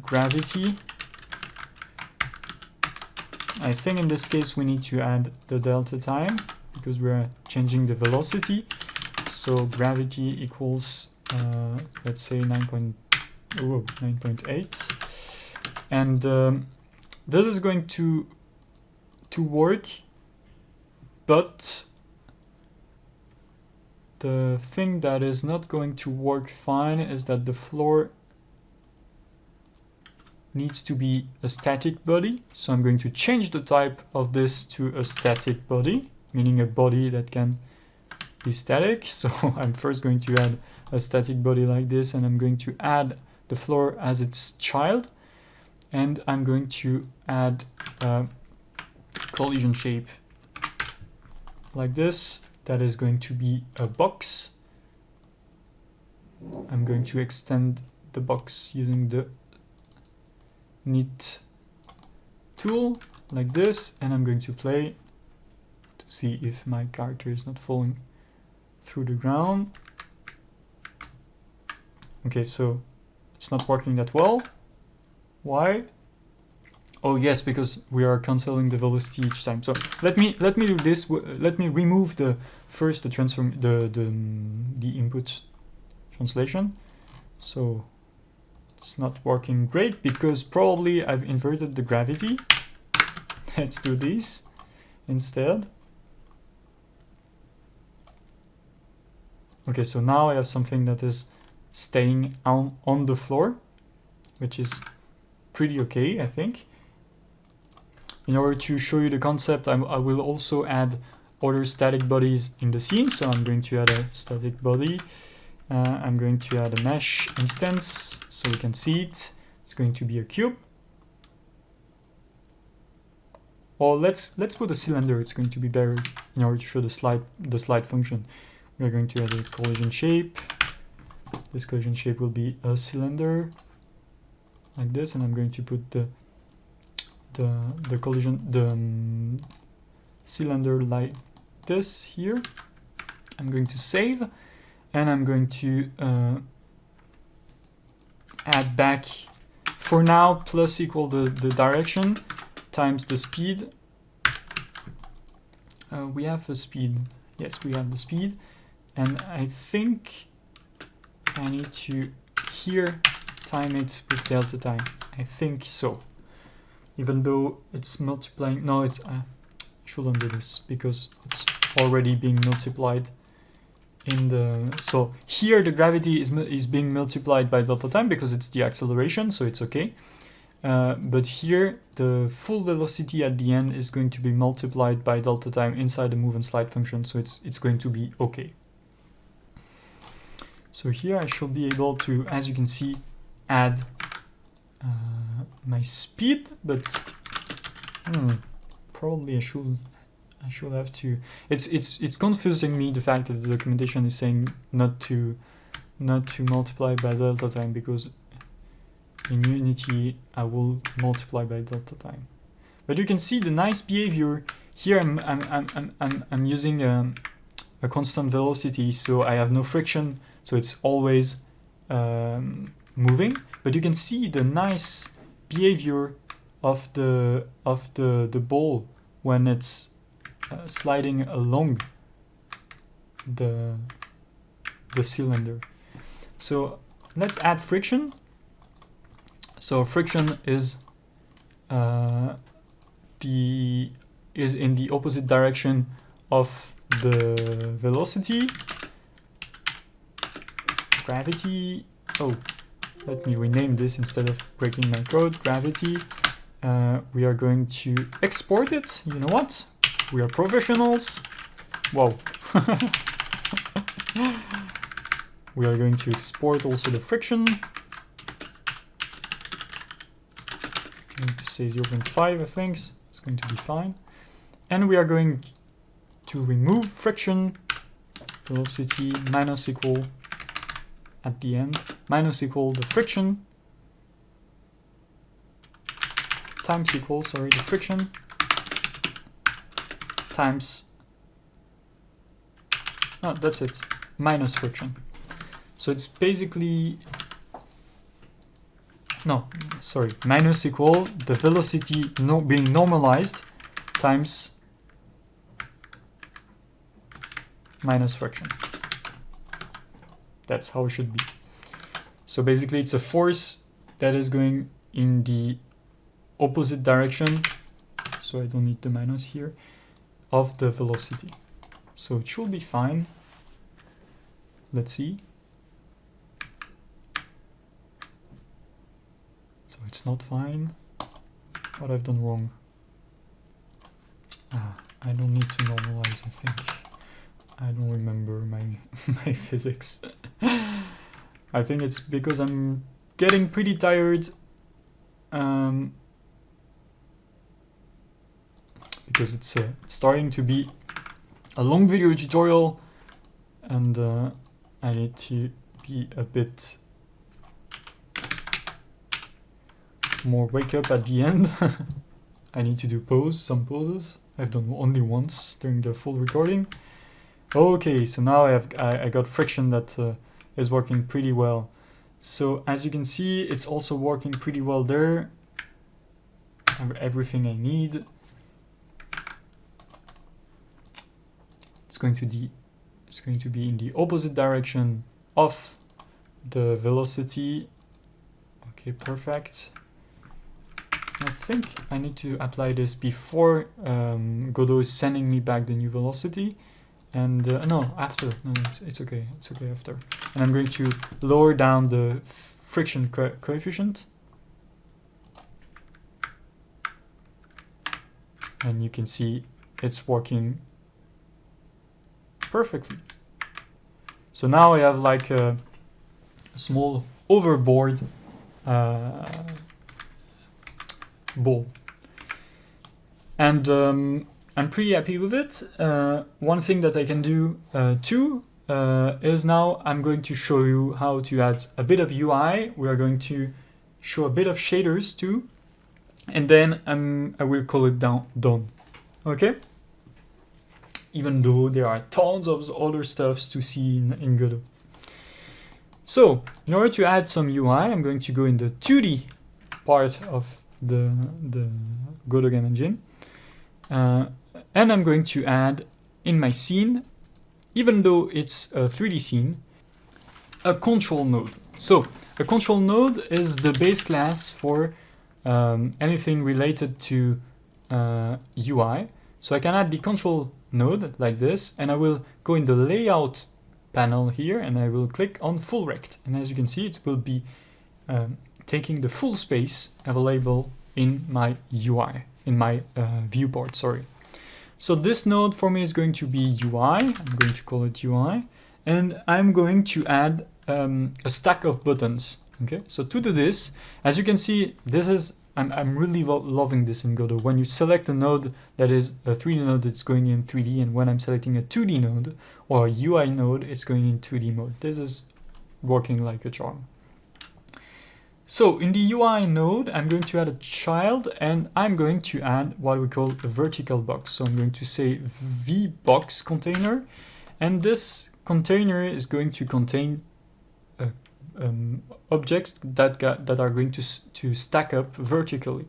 Speaker 1: gravity. I think in this case we need to add the delta time because we're changing the velocity. So gravity equals let's say 9.8, and this is going to work, but the thing that is not going to work fine is that the floor needs to be a static body. So I'm going to change the type of this to a static body, meaning a body that can be static. So I'm first going to add a static body like this, and I'm going to add the floor as its child, and I'm going to add a collision shape like this. That is going to be a box. I'm going to extend the box using the knit tool like this, and I'm going to play to see if my character is not falling through the ground. Okay, so it's not working that well. Why? Oh yes, because we are canceling the velocity each time. So let me do this. Let me remove the input translation. So it's not working great because probably I've inverted the gravity. Let's do this instead. Okay, so now I have something that is staying on the floor, which is pretty okay, I think. In order to show you the concept, I will also add other static bodies in the scene. So I'm going to add a static body. I'm going to add a mesh instance so we can see it. It's going to be a cube. Or let's put a cylinder. It's going to be better in order to show the slide function. We're going to add a collision shape. This collision shape will be a cylinder like this, and I'm going to put the cylinder like this here. I'm going to save, and I'm going to add back for now plus equal the direction times the speed. We have a speed. Yes, we have the speed, and I think I need to here time it with delta time. I think so. Even though it's multiplying, no, I shouldn't do this because it's already being multiplied in the. So here the gravity is being multiplied by delta time because it's the acceleration, so it's okay. But here the full velocity at the end is going to be multiplied by delta time inside the move and slide function, so it's going to be okay. So here I should be able to, as you can see, add my speed, but probably I should have to. It's confusing me, the fact that the documentation is saying not to multiply by delta time, because in Unity I will multiply by delta time. But you can see the nice behavior here. I'm using a constant velocity, so I have no friction, so it's always moving. But you can see the nice behavior of the ball when it's sliding along the cylinder. So let's add friction. So friction is in the opposite direction of the velocity, gravity, oh, let me rename this instead of breaking my code, gravity. We are going to export it. You know what? We are professionals. Whoa. We are going to export also the friction. I'm going to say 0.5, I think. It's going to be fine. And we are going to remove friction, velocity minus equal at the end, minus equal the friction, times equal, sorry, the friction, times, oh, that's it, minus friction. So it's basically, no, sorry, minus equal the velocity being normalized times minus friction. That's how it should be. So basically it's a force that is going in the opposite direction, so I don't need the minus here, of the velocity. So it should be fine. Let's see. So it's not fine. What I've done wrong? I don't need to normalize, I think. I don't remember my physics. I think it's because I'm getting pretty tired. Because it's starting to be a long video tutorial, and I need to be a bit more wake up at the end. I need to do some poses. I've done only once during the full recording. Okay, so now I got friction that is working pretty well. So as you can see, it's also working pretty well there. Everything I need. It's going to be in the opposite direction of the velocity. Okay, perfect. I think I need to apply this before Godot is sending me back the new velocity. And no, after. No, it's okay. It's okay after. And I'm going to lower down the friction coefficient. And you can see it's working perfectly. So now I have like a small overboard ball. And I'm pretty happy with it. One thing that I can do too is now I'm going to show you how to add a bit of UI. We are going to show a bit of shaders too. And then I will call it done. Okay? Even though there are tons of other stuffs to see in Godot. So, in order to add some UI, I'm going to go in the 2D part of the Godot Game Engine. And I'm going to add in my scene, even though it's a 3D scene, a control node. So, a control node is the base class for anything related to UI. So I can add the control node like this, and I will go in the layout panel here, and I will click on full rect. And as you can see, it will be taking the full space available in my UI, in my viewport, sorry. So this node for me is going to be UI. I'm going to call it UI, and I'm going to add a stack of buttons. Okay, so to do this, as you can see, this is I'm really loving this in Godot. When you select a node that is a 3D node, it's going in 3D, and when I'm selecting a 2D node or a UI node, it's going in 2D mode. This is working like a charm. So in the UI node, I'm going to add a child, and I'm going to add what we call a vertical box. So I'm going to say vbox container, and this container is going to contain objects that are going to stack up vertically.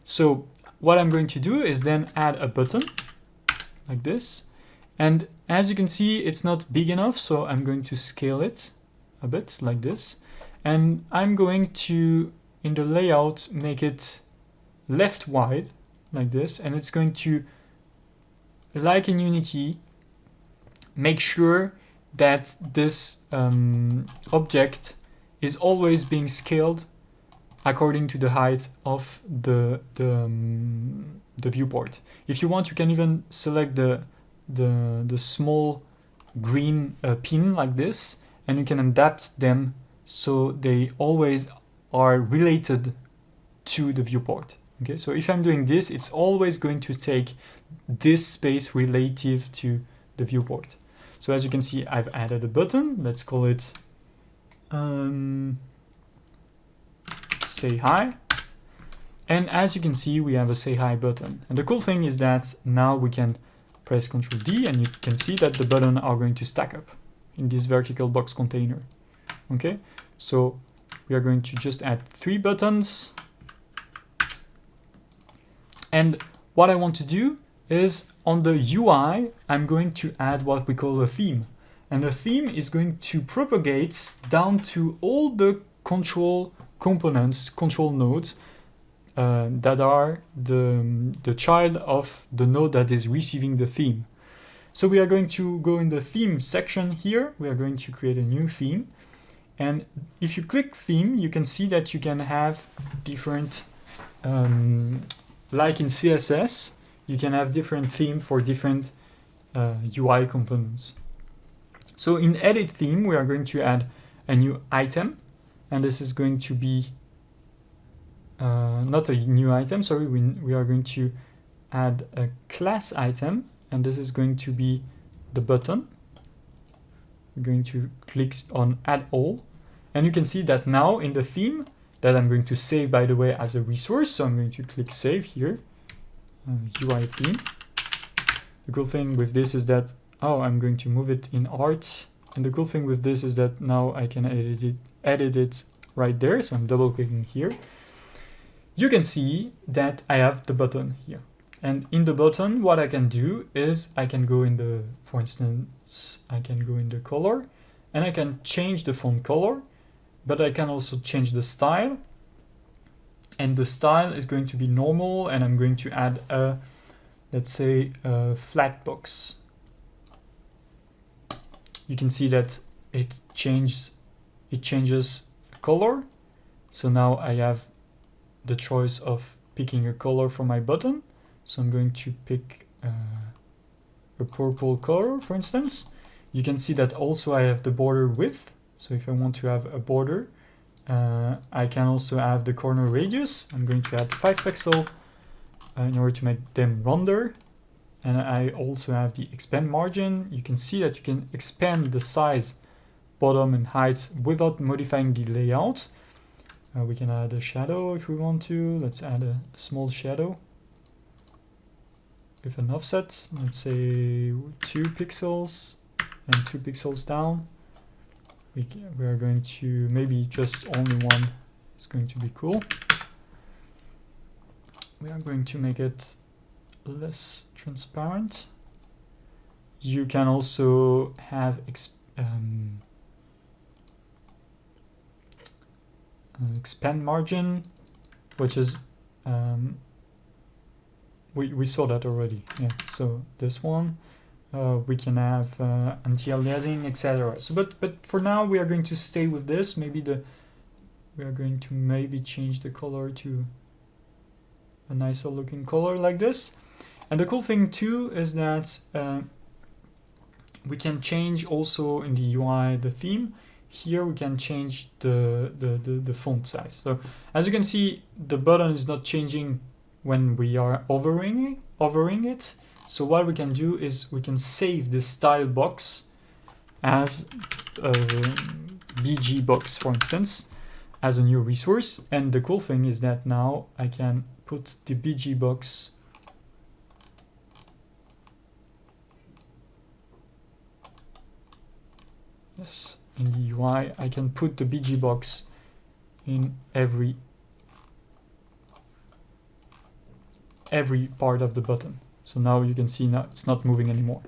Speaker 1: So what I'm going to do is then add a button like this, and as you can see, it's not big enough, so I'm going to scale it a bit like this, and I'm going to, in the layout, make it left wide like this, and it's going to like in Unity, make sure that this object is always being scaled according to the height of the viewport. If you want, you can even select the small green pin like this, and you can adapt them so they always are related to the viewport. Okay, so if I'm doing this, it's always going to take this space relative to the viewport. So as you can see, I've added a button. Let's call it say hi. And as you can see, we have a say hi button. And the cool thing is that now we can press Ctrl D and you can see that the buttons are going to stack up in this vertical box container. Okay, so we are going to just add 3 buttons. And what I want to do is on the UI, I'm going to add what we call a theme. And the theme is going to propagate down to all the control components, control nodes, that are the child of the node that is receiving the theme. So we are going to go in the theme section here. We are going to create a new theme. And if you click theme, you can see that you can have different, like in CSS, you can have different theme for different UI components. So in edit theme, we are going to add a new item. And this is going to be not a new item, sorry, we are going to add a class item, and this is going to be the button. We're going to click on add all, and you can see that now in the theme that I'm going to save, by the way, as a resource. So I'm going to click save here, UI theme. The cool thing with this is that, I'm going to move it in art, and the cool thing with this is that now I can edit it right there. So I'm double clicking here. You can see that I have the button here. And in the button, what I can do is I can go in the, for instance, I can go in the color and I can change the font color, but I can also change the style. And the style is going to be normal, and I'm going to add a, let's say, a flat box. You can see that it changes color. So now I have the choice of picking a color for my button. So I'm going to pick a purple color, for instance. You can see that also I have the border width. So if I want to have a border, I can also have the corner radius. I'm going to add 5 pixels in order to make them rounder. And I also have the expand margin. You can see that you can expand the size, bottom and height without modifying the layout. We can add a shadow if we want to. Let's add a small shadow with an offset. Let's say 2 pixels and 2 pixels down. We are going to maybe just only one is going to be cool. We are going to make it less transparent. You can also have expand margin, which is we saw that already. Yeah, so this one we can have anti-aliasing, etc. So but for now we are going to stay with this. We are going to maybe change the color to a nicer looking color like this. And the cool thing too is that we can change also in the UI the theme. Here we can change the font size. So as you can see, the button is not changing when we are hovering it. So what we can do is we can save this style box as a BG box, for instance, as a new resource. And the cool thing is that now I can put the BG box in the UI. I can put the BG box in every part of the button. So now you can see now it's not moving anymore.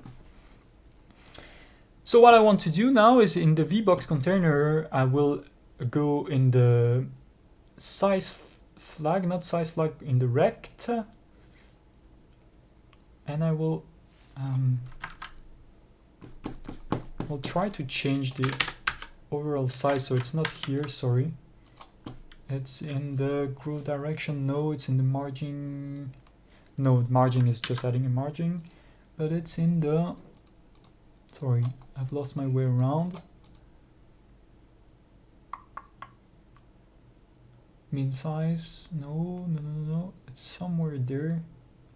Speaker 1: So what I want to do now is in the VBox container, I will go in the size flag, not size flag, in the rect, and I will I'll try to change the overall size so it's not here, sorry. It's in the groove direction. No, it's in the margin. No, margin is just adding a margin, but it's in the, sorry, I've lost my way around. Min size, no, it's somewhere there.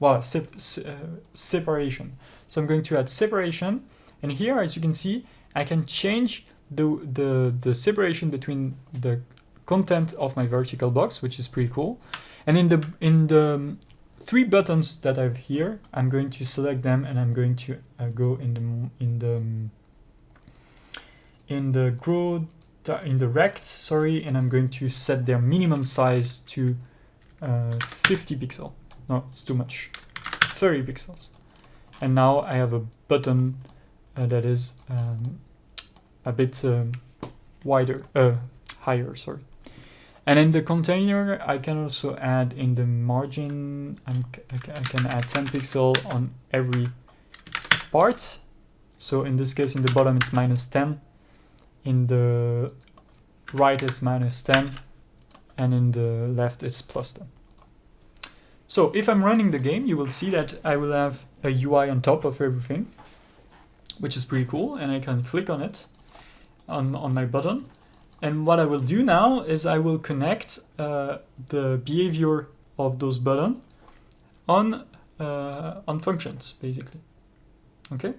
Speaker 1: Well, separation. So I'm going to add separation, and here, as you can see, I can change the separation between the content of my vertical box, which is pretty cool. And in the 3 buttons that I have here, I'm going to select them, and I'm going to go in the rect, sorry, and I'm going to set their minimum size to 50 pixels. No, it's too much. 30 pixels. And now I have a button that is a bit wider, higher, sorry. And in the container, I can also add in the margin, I can add 10 pixels on every part. So in this case, in the bottom, it's -10. In the right is -10, and in the left is +10. So if I'm running the game, you will see that I will have a UI on top of everything, which is pretty cool, and I can click on it on my button. And what I will do now is I will connect the behavior of those buttons on functions, basically. Okay.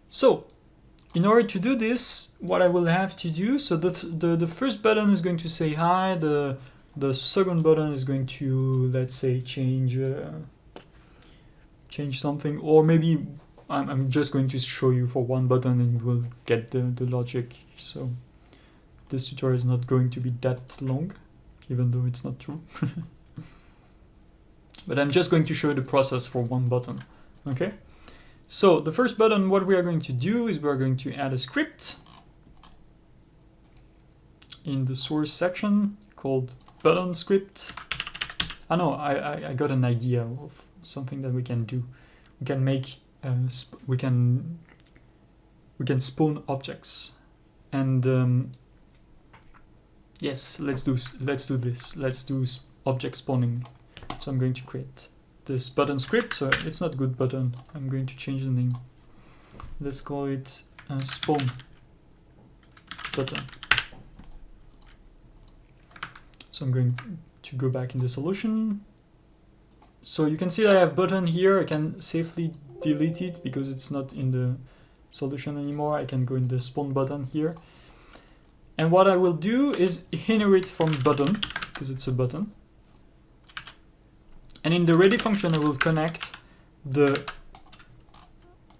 Speaker 1: So in order to do this, what I will have to do, so the first button is going to say hi, the second button is going to, let's say, change something, or maybe I'm just going to show you for one button and you will get the logic. So this tutorial is not going to be that long, even though it's not true. But I'm just going to show you the process for one button. Okay. So the first button, what we are going to do is we are going to add a script in the source section called button script. I got an idea of something that we can do. We can make we can spawn objects, and yes, let's do this. Let's do object spawning. So I'm going to create this button script. So it's not good button. I'm going to change the name. Let's call it spawn button. So I'm going to go back in the solution. So you can see that I have button here. I can safely delete it because it's not in the solution anymore. I can go in the spawn button here. And what I will do is inherit from button, because it's a button. And in the ready function, I will connect the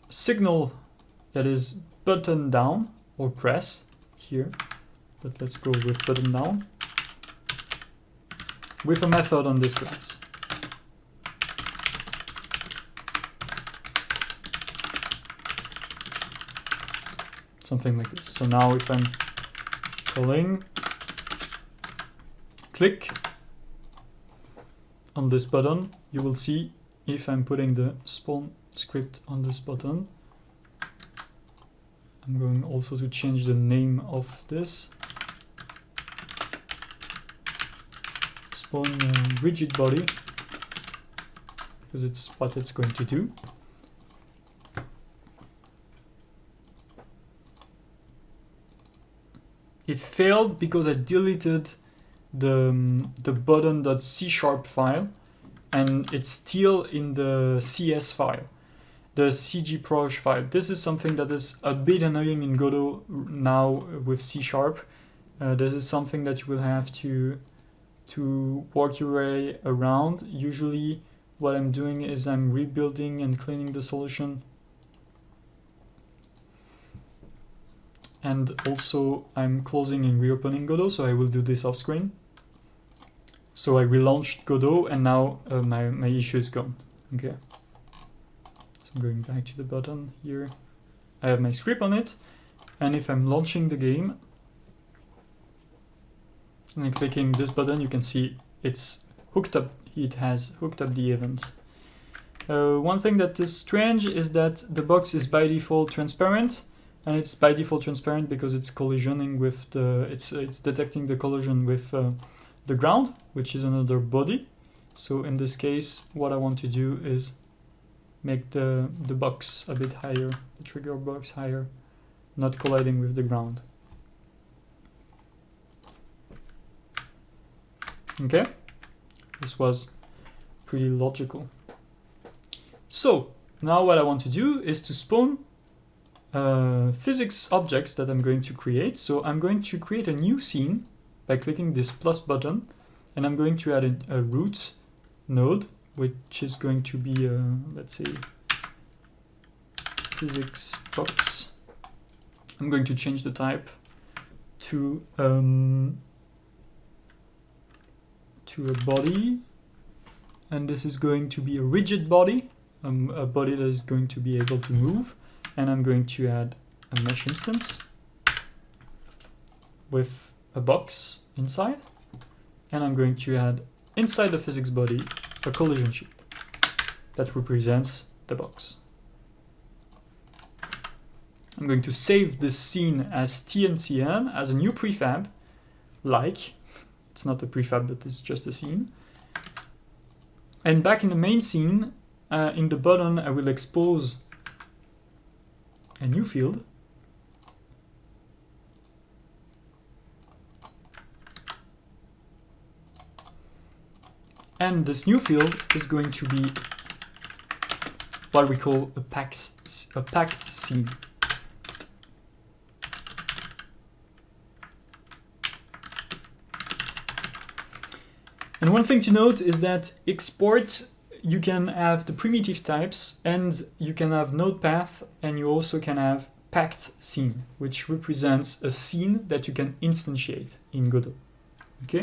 Speaker 1: signal that is button down or press here. But let's go with button down with a method on this class. Something like this. So now if I'm calling, click on this button, you will see if I'm putting the spawn script on this button. I'm going also to change the name of this. Spawn rigid body, because it's what it's going to do. It failed because I deleted the button.c# file, and it's still in the CS file, the cgproj file. This is something that is a bit annoying in Godot now with C#. This is something that you will have to work your way around. Usually what I'm doing is I'm rebuilding and cleaning the solution. And also I'm closing and reopening Godot, so I will do this off screen. So I relaunched Godot, and now my issue is gone. Okay. So I'm going back to the button here. I have my script on it, and if I'm launching the game and I'm clicking this button, you can see it's hooked up. It has hooked up the event. One thing that is strange is that the box is by default transparent, and it's by default transparent because it's collisioning with it's detecting the collision with the ground, which is another body. So in this case, what I want to do is make the box a bit higher, the trigger box higher, not colliding with the ground. Okay, this was pretty logical. So now what I want to do is to spawn physics objects that I'm going to create. So I'm going to create a new scene by clicking this plus button, and I'm going to add a root node, which is going to be, let's say, physics box. I'm going to change the type to a body, and this is going to be a rigid body, a body that is going to be able to move, and I'm going to add a mesh instance with a box inside, and I'm going to add inside the physics body a collision chip that represents the box. I'm going to save this scene as TNCN, as a new prefab, like, it's not a prefab, but it's just a scene. And back in the main scene, in the button, I will expose a new field. And this new field is going to be what we call a packed scene. And one thing to note is that export, you can have the primitive types, and you can have node path, and you also can have packed scene, which represents a scene that you can instantiate in Godot. Okay.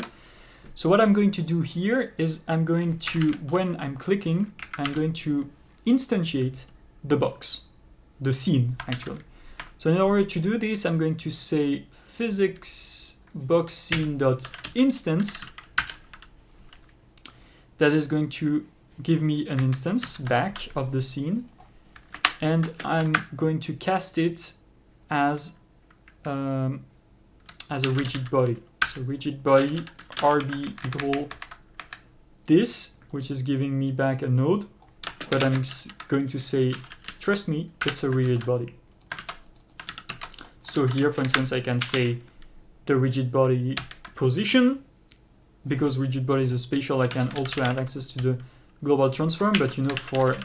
Speaker 1: So what I'm going to do here is I'm going to, when I'm clicking, I'm going to instantiate the box, the scene actually. So in order to do this, I'm going to say physics box scene.instance. That is going to give me an instance back of the scene, and I'm going to cast it as a rigid body. So rigid body RB equal this, which is giving me back a node, but I'm going to say, trust me, it's a rigid body. So here, for instance, I can say the rigid body position. Because rigid body is a spatial, I can also have access to the global transform, but you know, for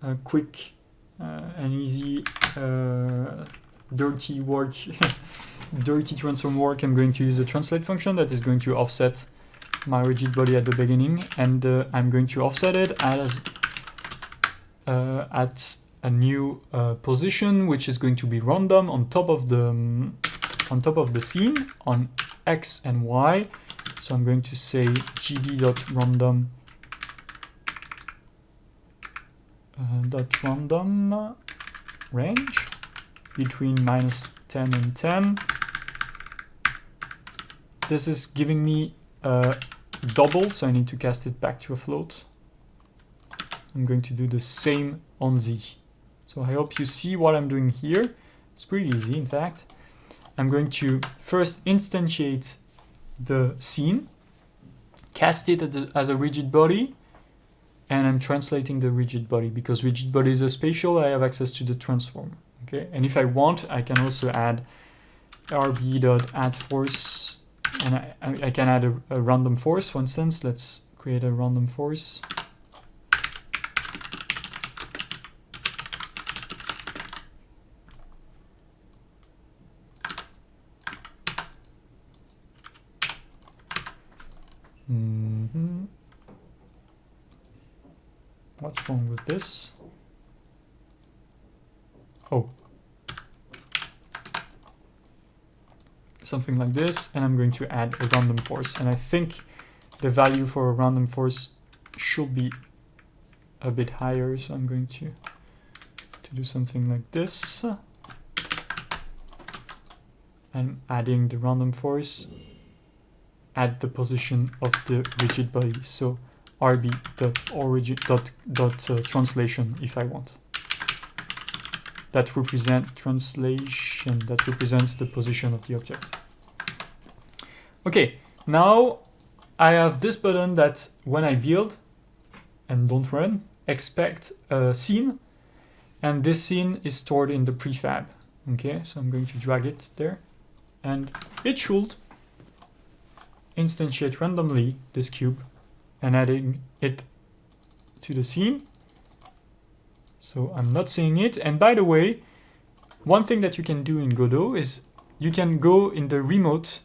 Speaker 1: a quick and easy dirty work, dirty transform work, I'm going to use a translate function that is going to offset my rigid body at the beginning, and I'm going to offset it as at a new position, which is going to be random on top of the scene on X and Y. So I'm going to say gd.random .random range between -10 and 10. This is giving me a double, so I need to cast it back to a float. I'm going to do the same on Z. So I hope you see what I'm doing here. It's pretty easy, in fact. I'm going to first instantiate the scene, cast it as a rigid body, and I'm translating the rigid body because rigid body is a spatial. I have access to the transform. Okay, and if I want, I can also add rb.addForce, and I can add a random force. For instance, let's create a random force. What's wrong with this? Oh. Something like this, and I'm going to add a random force. And I think the value for a random force should be a bit higher, so I'm going to do something like this. I'm adding the random force at the position of the rigid body. So rb.origin.translation if I want. That represent translation, that represents the position of the object. Okay, now I have this button that when I build and don't run, expect a scene, and this scene is stored in the prefab. Okay, so I'm going to drag it there, and it should instantiate randomly this cube and adding it to the scene. So I'm not seeing it. And by the way, one thing that you can do in Godot is you can go in the remote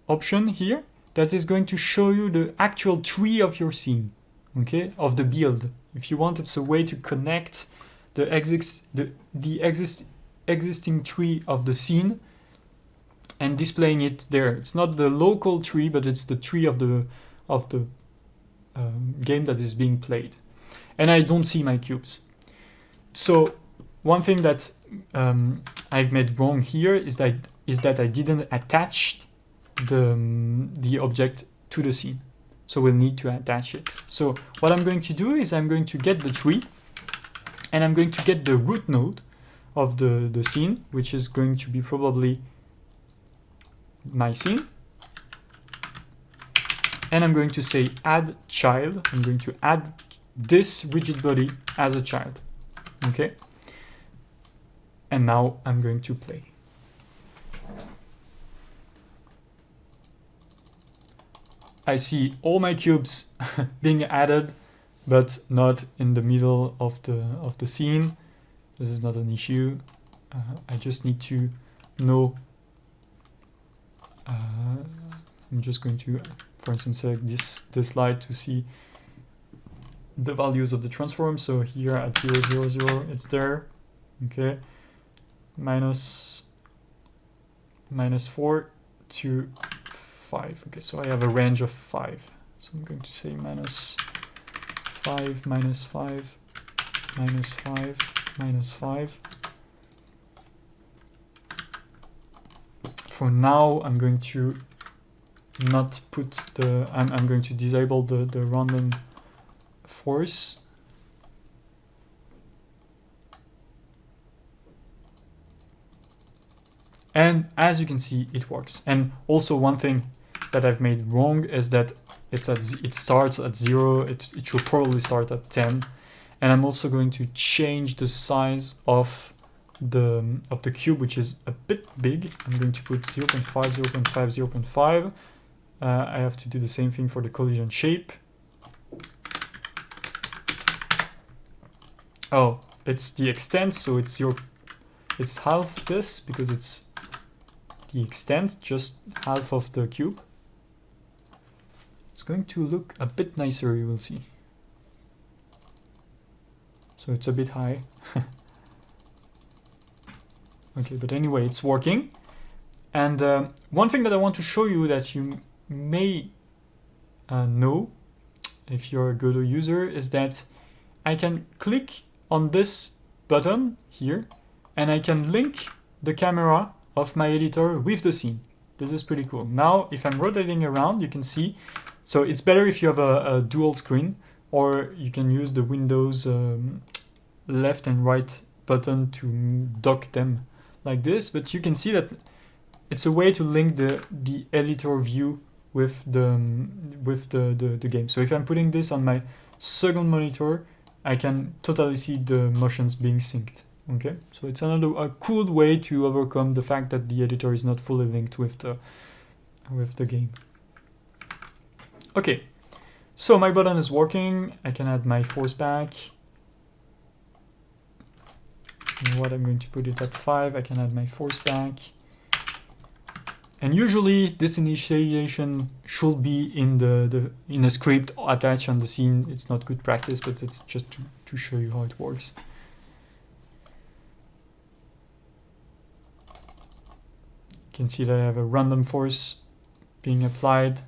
Speaker 1: option here that is going to show you the actual tree of your scene, okay, of the build. If you want, it's a way to connect the existing tree of the scene and displaying it there. It's not the local tree, but it's the tree of the game that is being played. And I don't see my cubes. So one thing that I've made wrong here is that I didn't attach the object to the scene. So we'll need to attach it. So what I'm going to do is I'm going to get the tree, and I'm going to get the root node of the scene, which is going to be probably my scene. And I'm going to say add child. I'm going to add this rigid body as a child. Okay. And now I'm going to play. I see all my cubes being added, but not in the middle of the scene. This is not an issue. I just need to know. I'm just going to, for instance, select this slide to see the values of the transform. So here at 0, 0, 0, it's there. Okay. Minus 4 to 5. Okay, so I have a range of 5. So I'm going to say minus 5, minus 5, minus 5, minus 5. For now, I'm going to not put the, I'm going to disable the random force. And as you can see, it works. And also one thing that I've made wrong is that it starts at 0. It should probably start at 10. And I'm also going to change the size of the cube, which is a bit big. I'm going to put 0.5, 0.5, 0.5. I have to do the same thing for the collision shape. Oh, it's the extent, so it's half this because it's the extent, just half of the cube. It's going to look a bit nicer, you will see. So it's a bit high. Okay, but anyway, it's working. And one thing that I want to show you that you may know if you're a Godot user is that I can click on this button here and I can link the camera of my editor with the scene. This is pretty cool. Now, if I'm rotating around, you can see, so it's better if you have a dual screen, or you can use the Windows left and right button to dock them like this, but you can see that it's a way to link the editor view with the game. So if I'm putting this on my second monitor, I can totally see the motions being synced. Okay, so it's a cool way to overcome the fact that the editor is not fully linked with the game. Okay, so my button is working. I can add my force back. And what I'm going to put it at 5. I can add my force back. And usually this initialization should be in a script attached on the scene. It's not good practice, but it's just to show you how it works. You can see that I have a random force being applied.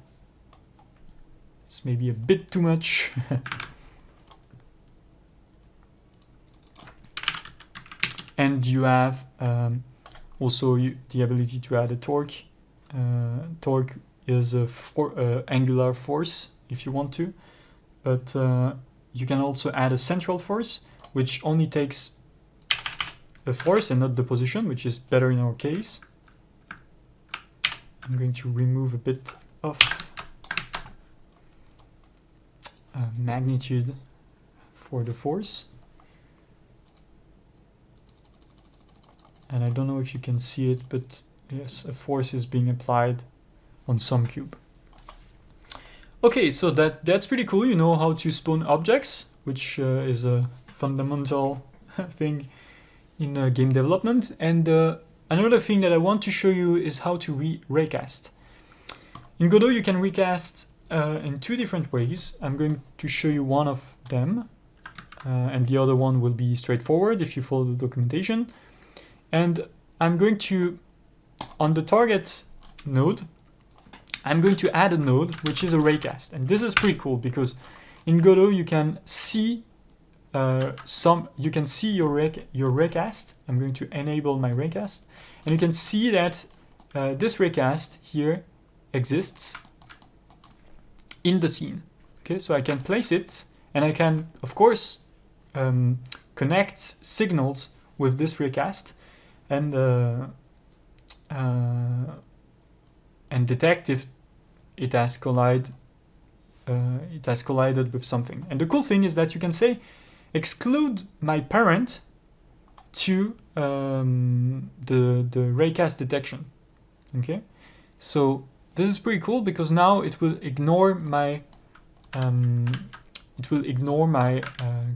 Speaker 1: It's maybe a bit too much. And you have also the ability to add a torque is a angular force if you want to, but you can also add a central force, which only takes a force and not the position, which is better in our case. I'm going to remove a bit of magnitude for the force. And I don't know if you can see it, but yes, a force is being applied on some cube. Okay, so that's pretty cool. You know how to spawn objects, which is a fundamental thing in game development. And another thing that I want to show you is how to recast. In Godot, you can recast in two different ways. I'm going to show you one of them, and the other one will be straightforward if you follow the documentation. And I'm going to, on the target node, I'm going to add a node, which is a raycast. And this is pretty cool because in Godot, you can see your raycast. I'm going to enable my raycast. And you can see that this raycast here exists in the scene. Okay, so I can place it, and I can, of course, connect signals with this raycast and detect if it has collided with something. And the cool thing is that you can say exclude my parent to the raycast detection. Okay, so this is pretty cool because now it will ignore my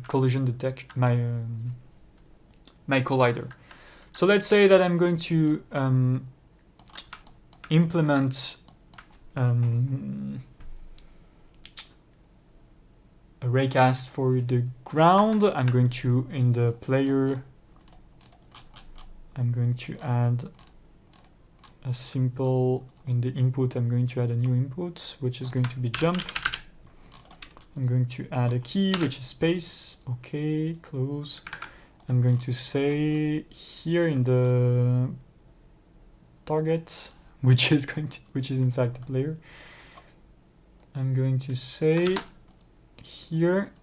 Speaker 1: collision detection, my collider. So let's say that I'm going to implement a raycast for the ground. I'm going to, in the player, I'm going to add a simple, in the input, I'm going to add a new input, which is going to be jump. I'm going to add a key, which is space. Okay, close. I'm going to say here in the target, which is in fact the player. I'm going to say here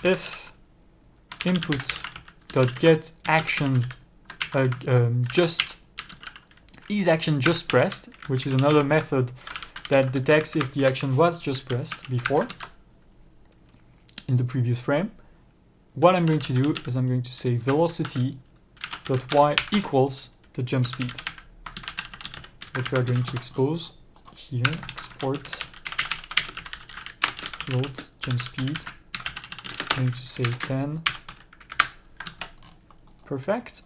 Speaker 1: if input dot get action is action just pressed, which is another method that detects if the action was just pressed before in the previous frame. What I'm going to do is I'm going to say velocity dot y equals the jump speed that we are going to expose here. Export float jump speed. I'm going to say 10. Perfect.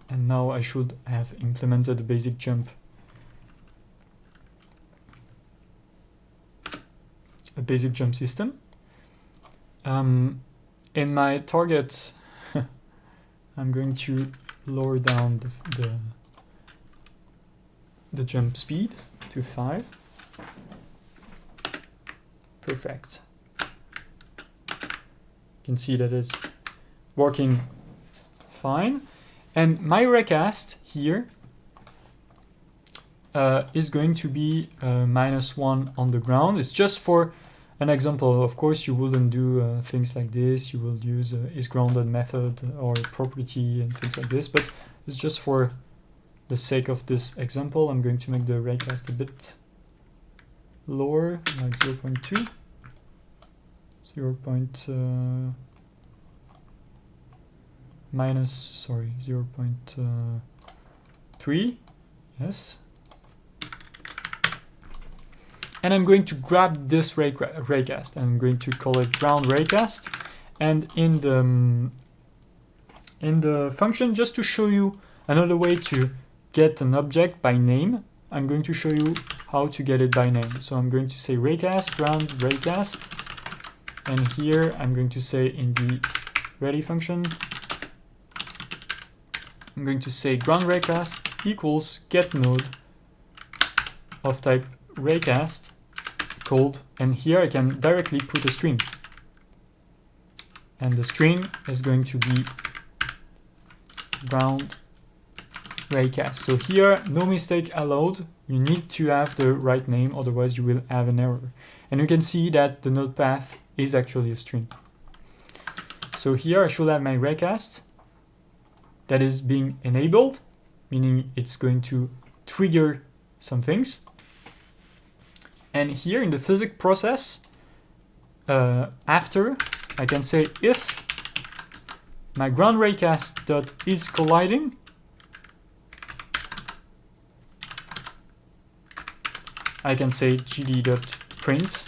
Speaker 1: And now I should have implemented a basic jump. A basic jump system. In my target, I'm going to lower down the jump speed to 5. Perfect. You can see that it's working fine. And my raycast here is going to be -1 on the ground. It's just for an example. Of course, you wouldn't do things like this. You will use isGrounded method or property and things like this. But it's just for the sake of this example. I'm going to make the raycast a bit lower, like 0.2. 0.3, yes. And I'm going to grab this raycast. I'm going to call it ground raycast. And in the function, just to show you another way to get an object by name, I'm going to show you how to get it by name. So I'm going to say raycast, ground raycast. And here I'm going to say in the ready function, I'm going to say ground raycast equals get node of type raycast called, and here I can directly put a string. And the string is going to be ground raycast. So here, no mistake allowed. You need to have the right name, otherwise you will have an error. And you can see that the node path is actually a string. So here I should have my raycast that is being enabled, meaning it's going to trigger some things. And here in the physics process, after, I can say if my ground raycast dot is colliding, I can say gd.print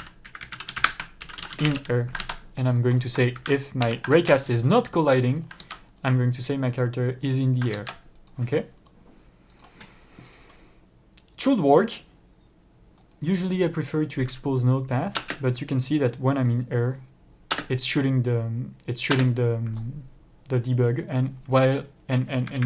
Speaker 1: in air. And I'm going to say if my raycast is not colliding, I'm going to say my character is in the air. Okay? It should work. Usually I prefer to expose node path, but you can see that when I'm in air, it's shooting the debug, and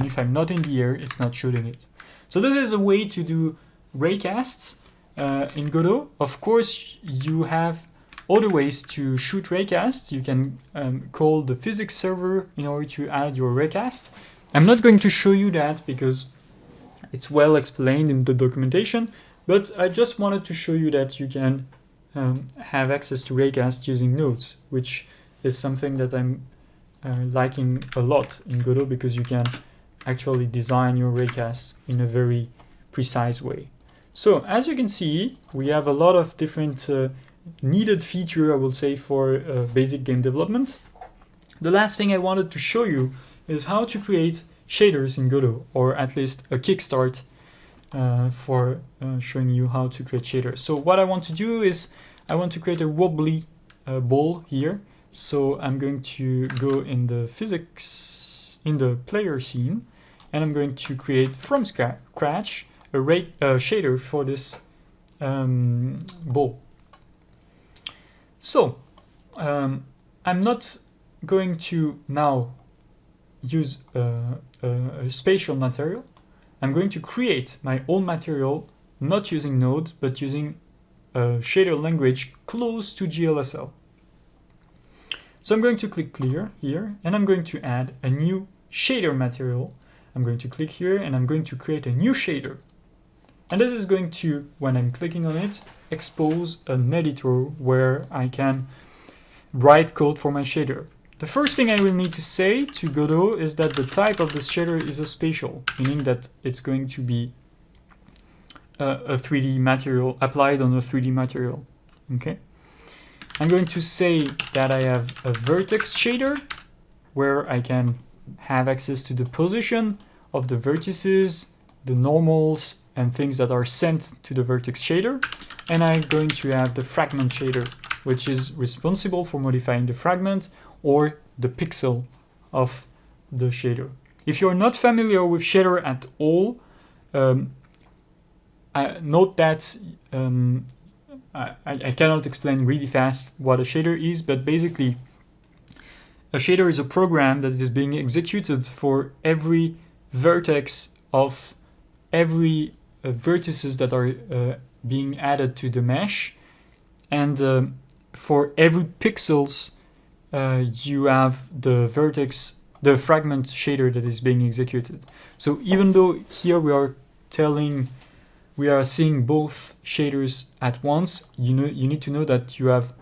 Speaker 1: if I'm not in the air, it's not shooting it. So this is a way to do raycasts in Godot. Of course, you have other ways to shoot raycast. You can call the physics server in order to add your raycast. I'm not going to show you that because it's well explained in the documentation, but I just wanted to show you that you can have access to raycast using nodes, which is something that I'm liking a lot in Godot, because you can actually design your raycasts in a very precise way. So as you can see, we have a lot of different needed feature, I will say, for basic game development. The last thing I wanted to show you is how to create shaders in Godot, or at least a kickstart for showing you how to create shaders. So what I want to do is I want to create a wobbly ball here. So I'm going to go in the physics, in the player scene, and I'm going to create from scratch a shader for this ball. So I'm not going to now use a spatial material. I'm going to create my own material, not using nodes, but using a shader language close to GLSL. So I'm going to click clear here, and I'm going to add a new shader material. I'm going to click here, and I'm going to create a new shader. And this is going to, when I'm clicking on it, expose an editor where I can write code for my shader. The first thing I will need to say to Godot is that the type of this shader is a spatial, meaning that it's going to be a 3D material applied on a 3D material. Okay. I'm going to say that I have a vertex shader where I can have access to the position of the vertices, the normals, and things that are sent to the vertex shader. And I'm going to have the fragment shader, which is responsible for modifying the fragment or the pixel of the shader. If you're not familiar with shader at all, note that I cannot explain really fast what a shader is, but basically a shader is a program that is being executed for every vertex of every vertices that are being added to the mesh, and for every pixels you have the vertex, the fragment shader that is being executed. So even though here we are seeing both shaders at once, you need to know that you have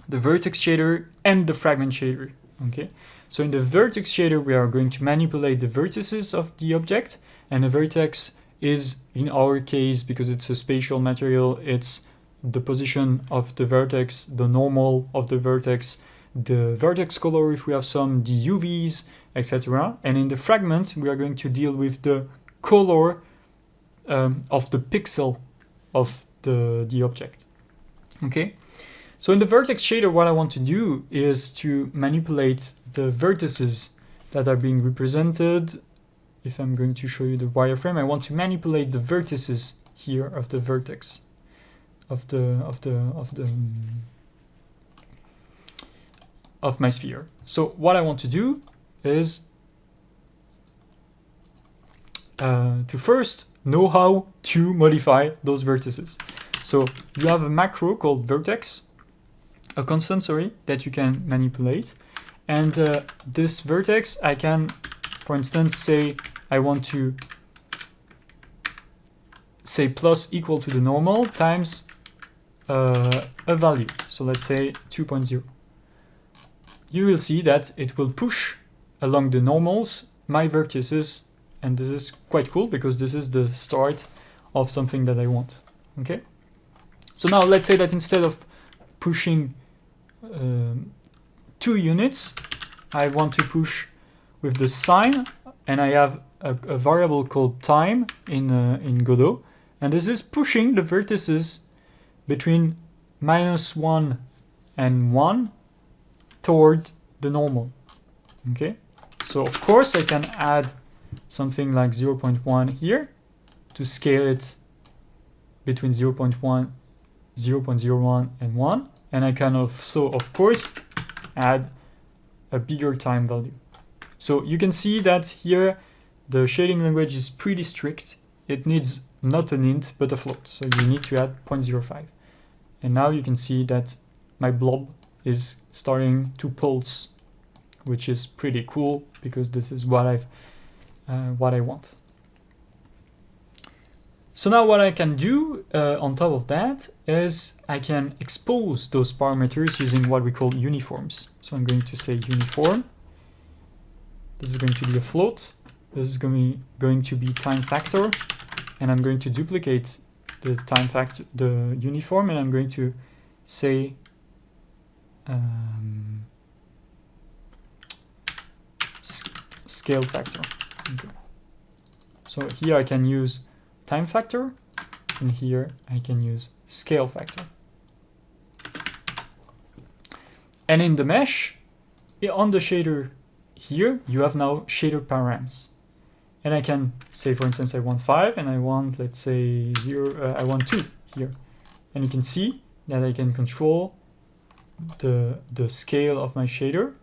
Speaker 1: the vertex shader and the fragment shader. Okay, so in the vertex shader we are going to manipulate the vertices of the object, and the vertex is, in our case, because it's a spatial material, it's the position of the vertex, the normal of the vertex, the vertex color if we have some, the UVs, etc. And in the fragment we are going to deal with the color of the pixel of the object. Okay, so in the vertex shader what I want to do is to manipulate the vertices that are being represented. If I'm going to show you the wireframe, I want to manipulate the vertices here of the vertex of my sphere. So what I want to do is to first know how to modify those vertices. So you have a macro called vertex, a constant, sorry, that you can manipulate. And this vertex, I can, for instance, say I want to say plus equal to the normal times a value. So let's say 2.0. You will see that it will push along the normals my vertices, and this is quite cool because this is the start of something that I want. Okay. So now let's say that instead of pushing 2 units, I want to push with the sign, and I have a variable called time in Godot, and this is pushing the vertices between -1 and 1 toward the normal. Okay, so of course I can add something like 0.1 here to scale it between 0.1, 0.01 and 1, and I can also of course add a bigger time value. So you can see that here the shading language is pretty strict. It needs not an int but a float, so you need to add 0.05. And now you can see that my blob is starting to pulse, which is pretty cool because this is what I want. So now what I can do on top of that is I can expose those parameters using what we call uniforms. So I'm going to say uniform. This is going to be a float. This is going to be time factor, and I'm going to duplicate the time factor, the uniform, and I'm going to say scale factor. Okay. So here I can use time factor, and here I can use scale factor. And in the mesh, on the shader here, you have now shader params. And I can say, for instance, I want 5, and I want, let's say, 0, I want 2 here. And you can see that I can control the scale of my shader.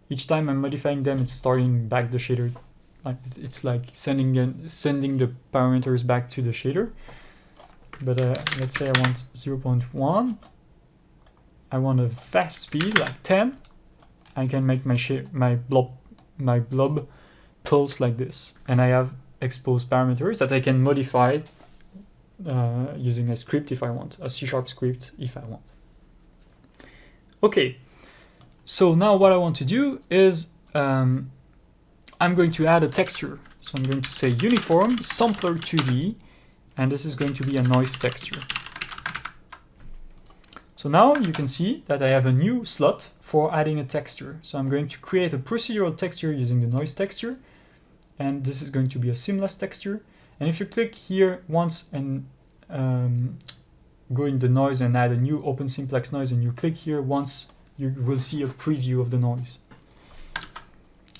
Speaker 1: Each time I'm modifying them, it's starting back the shader. It's like sending the parameters back to the shader. But let's say I want 0.1. I want a fast speed like 10. I can make my blob pulse like this, and I have exposed parameters that I can modify using a script if I want, a C# script if I want. Okay, so now what I want to do is I'm going to add a texture. So I'm going to say uniform sampler 2D, and this is going to be a noise texture. So now you can see that I have a new slot for adding a texture. So I'm going to create a procedural texture using the noise texture, and this is going to be a seamless texture. And if you click here once and go in the noise and add a new open simplex noise, and you click here once, you will see a preview of the noise.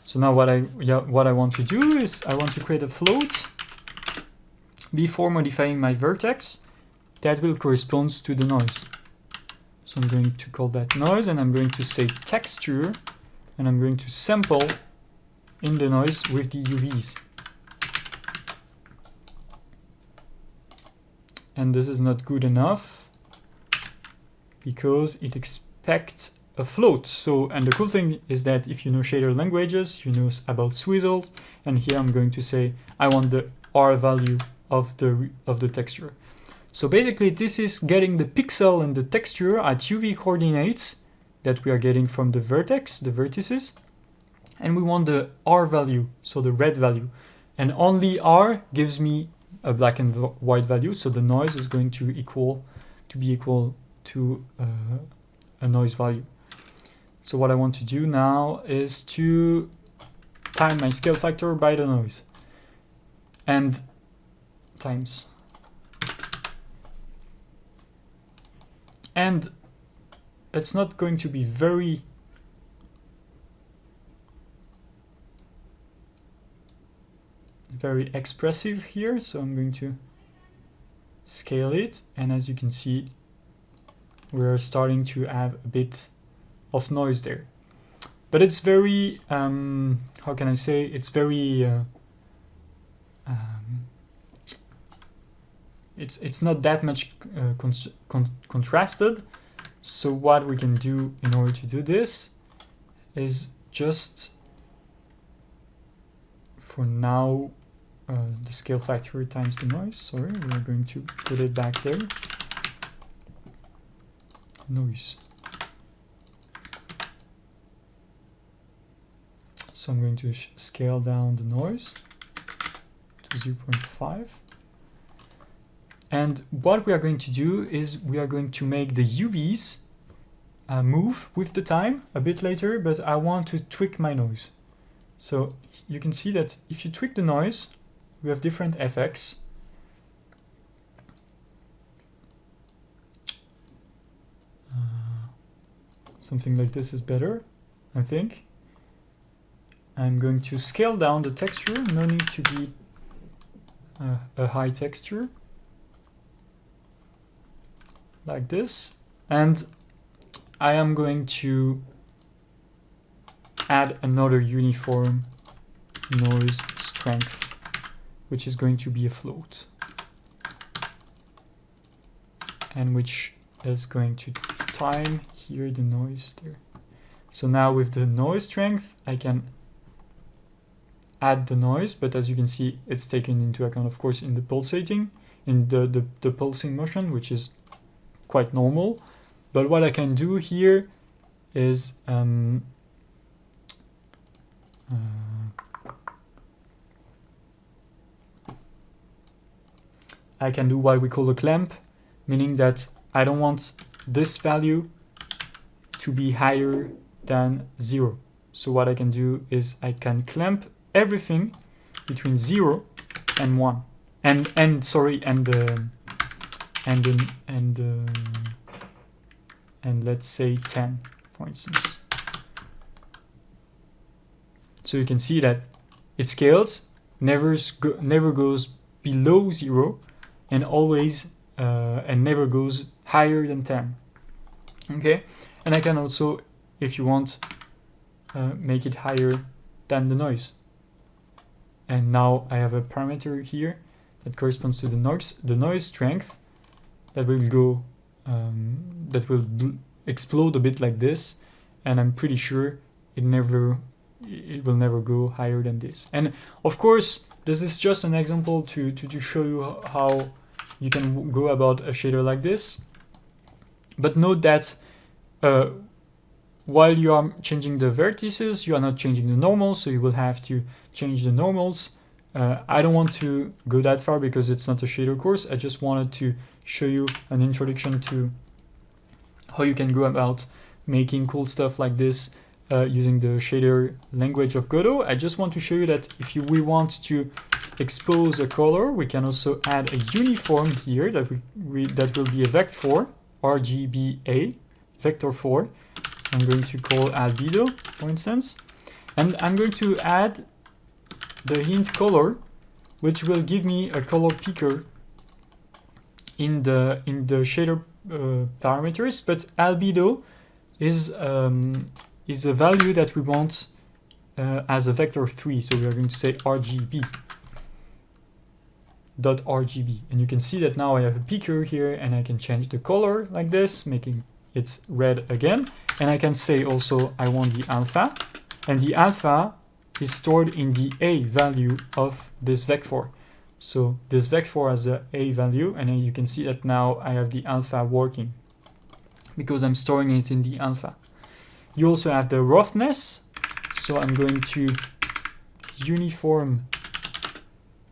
Speaker 1: So now what I want to do is I want to create a float before modifying my vertex that will correspond to the noise. So I'm going to call that noise, and I'm going to say texture, and I'm going to sample in the noise with the UVs. And this is not good enough because it expects a float. So, and the cool thing is that if you know shader languages, you know about swizzles, and here I'm going to say I want the R value of the texture. So basically this is getting the pixel and the texture at UV coordinates that we are getting from the vertex, the vertices, and we want the R value, so the red value, and only R gives me a black and white value, so the noise is going to be equal to a noise value. So what I want to do now is to time my scale factor by the noise, and times. And it's not going to be very expressive here, so I'm going to scale it, and as you can see, we're starting to have a bit of noise there. But it's very, how can I say, it's very, it's not that much contrasted. So what we can do in order to do this is just, for now, the scale factor times the noise. Sorry, we're going to put it back there. Noise. So I'm going to scale down the noise to 0.5. And what we are going to do is we are going to make the UVs move with the time a bit later, but I want to tweak my noise. So you can see that if you tweak the noise, we have different effects. Something like this is better, I think. I'm going to scale down the texture, no need to be a high texture, like this. And I am going to add another uniform noise strength, which is going to be a float, and which is going to time here the noise there. So now with the noise strength, I can add the noise, but as you can see, it's taken into account, of course, in the pulsating, in the pulsing motion, which is quite normal. But what I can do here is I can do what we call a clamp, meaning that I don't want this value to be higher than 0. So what I can do is I can clamp everything between 0 and 1, and let's say 10, for instance. So you can see that it scales, never goes below 0, and always and never goes higher than 10. Okay, and I can also, if you want, make it higher than the noise. And now I have a parameter here that corresponds to the noise strength that will go that will explode a bit like this, and I'm pretty sure it will never go higher than this. And of course, this is just an example to show you how you can go about a shader like this. But note that while you are changing the vertices, you are not changing the normals, so you will have to change the normals. I don't want to go that far because it's not a shader course. I just wanted to show you an introduction to how you can go about making cool stuff like this using the shader language of Godot. I just want to show you that if we want to expose a color, we can also add a uniform here that that will be a vector, RGBA, vector 4. I'm going to call albedo, for instance, and I'm going to add the hint color, which will give me a color picker in the shader parameters. But albedo is a value that we want as a vector 3, so we are going to say RGB. .rgb, and you can see that now I have a picker here, and I can change the color like this, making it red again. And I can say also I want the alpha, and the alpha is stored in the A value of this vector. So this vector has a A value, and then you can see that now I have the alpha working because I'm storing it in the alpha. You also have the roughness, so I'm going to uniform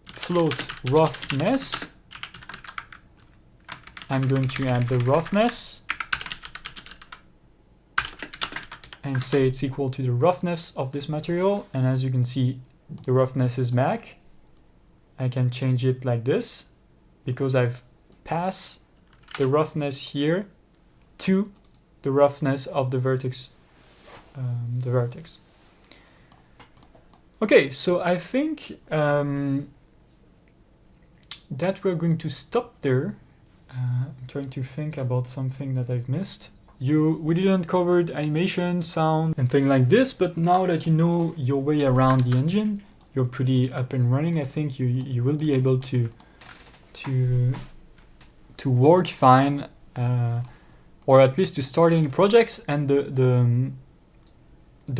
Speaker 1: float roughness. I'm going to add the roughness and say it's equal to the roughness of this material. And as you can see, the roughness is back. I can change it like this because I've passed the roughness here to the roughness of the vertex. Okay, so I think that we're going to stop there. I'm trying to think about something that I've missed. We didn't cover animation, sound, and things like this, but now that you know your way around the engine, you're pretty up and running. I think you will be able to work fine, or at least to start in projects, and the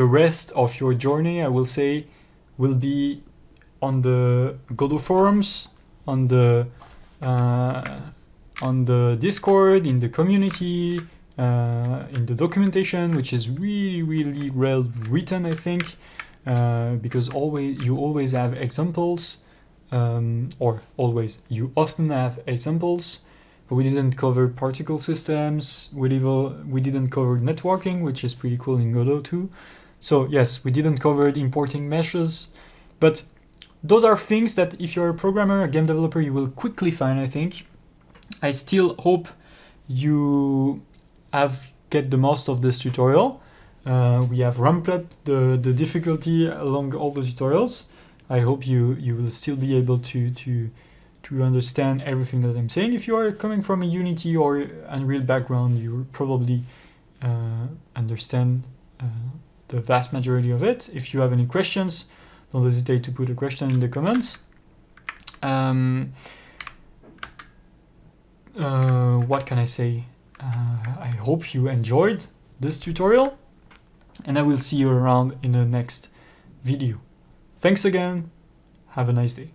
Speaker 1: rest of your journey, I will say, will be on the Godot forums, on the Discord, in the community, in the documentation, which is really well written, I think, because you always have examples, you often have examples. We didn't cover particle systems, we didn't cover networking, which is pretty cool in Godot too. So yes, we didn't cover importing meshes, but those are things that if you're a programmer, a game developer, you will quickly find, I think. I still hope you get the most of this tutorial. We have ramped up the difficulty along all the tutorials. I hope you will still be able to understand everything that I'm saying. If you are coming from a Unity or Unreal background, you will probably understand the vast majority of it. If you have any questions, don't hesitate to put a question in the comments. What can I say? I hope you enjoyed this tutorial, and I will see you around in the next video. Thanks again. Have a nice day.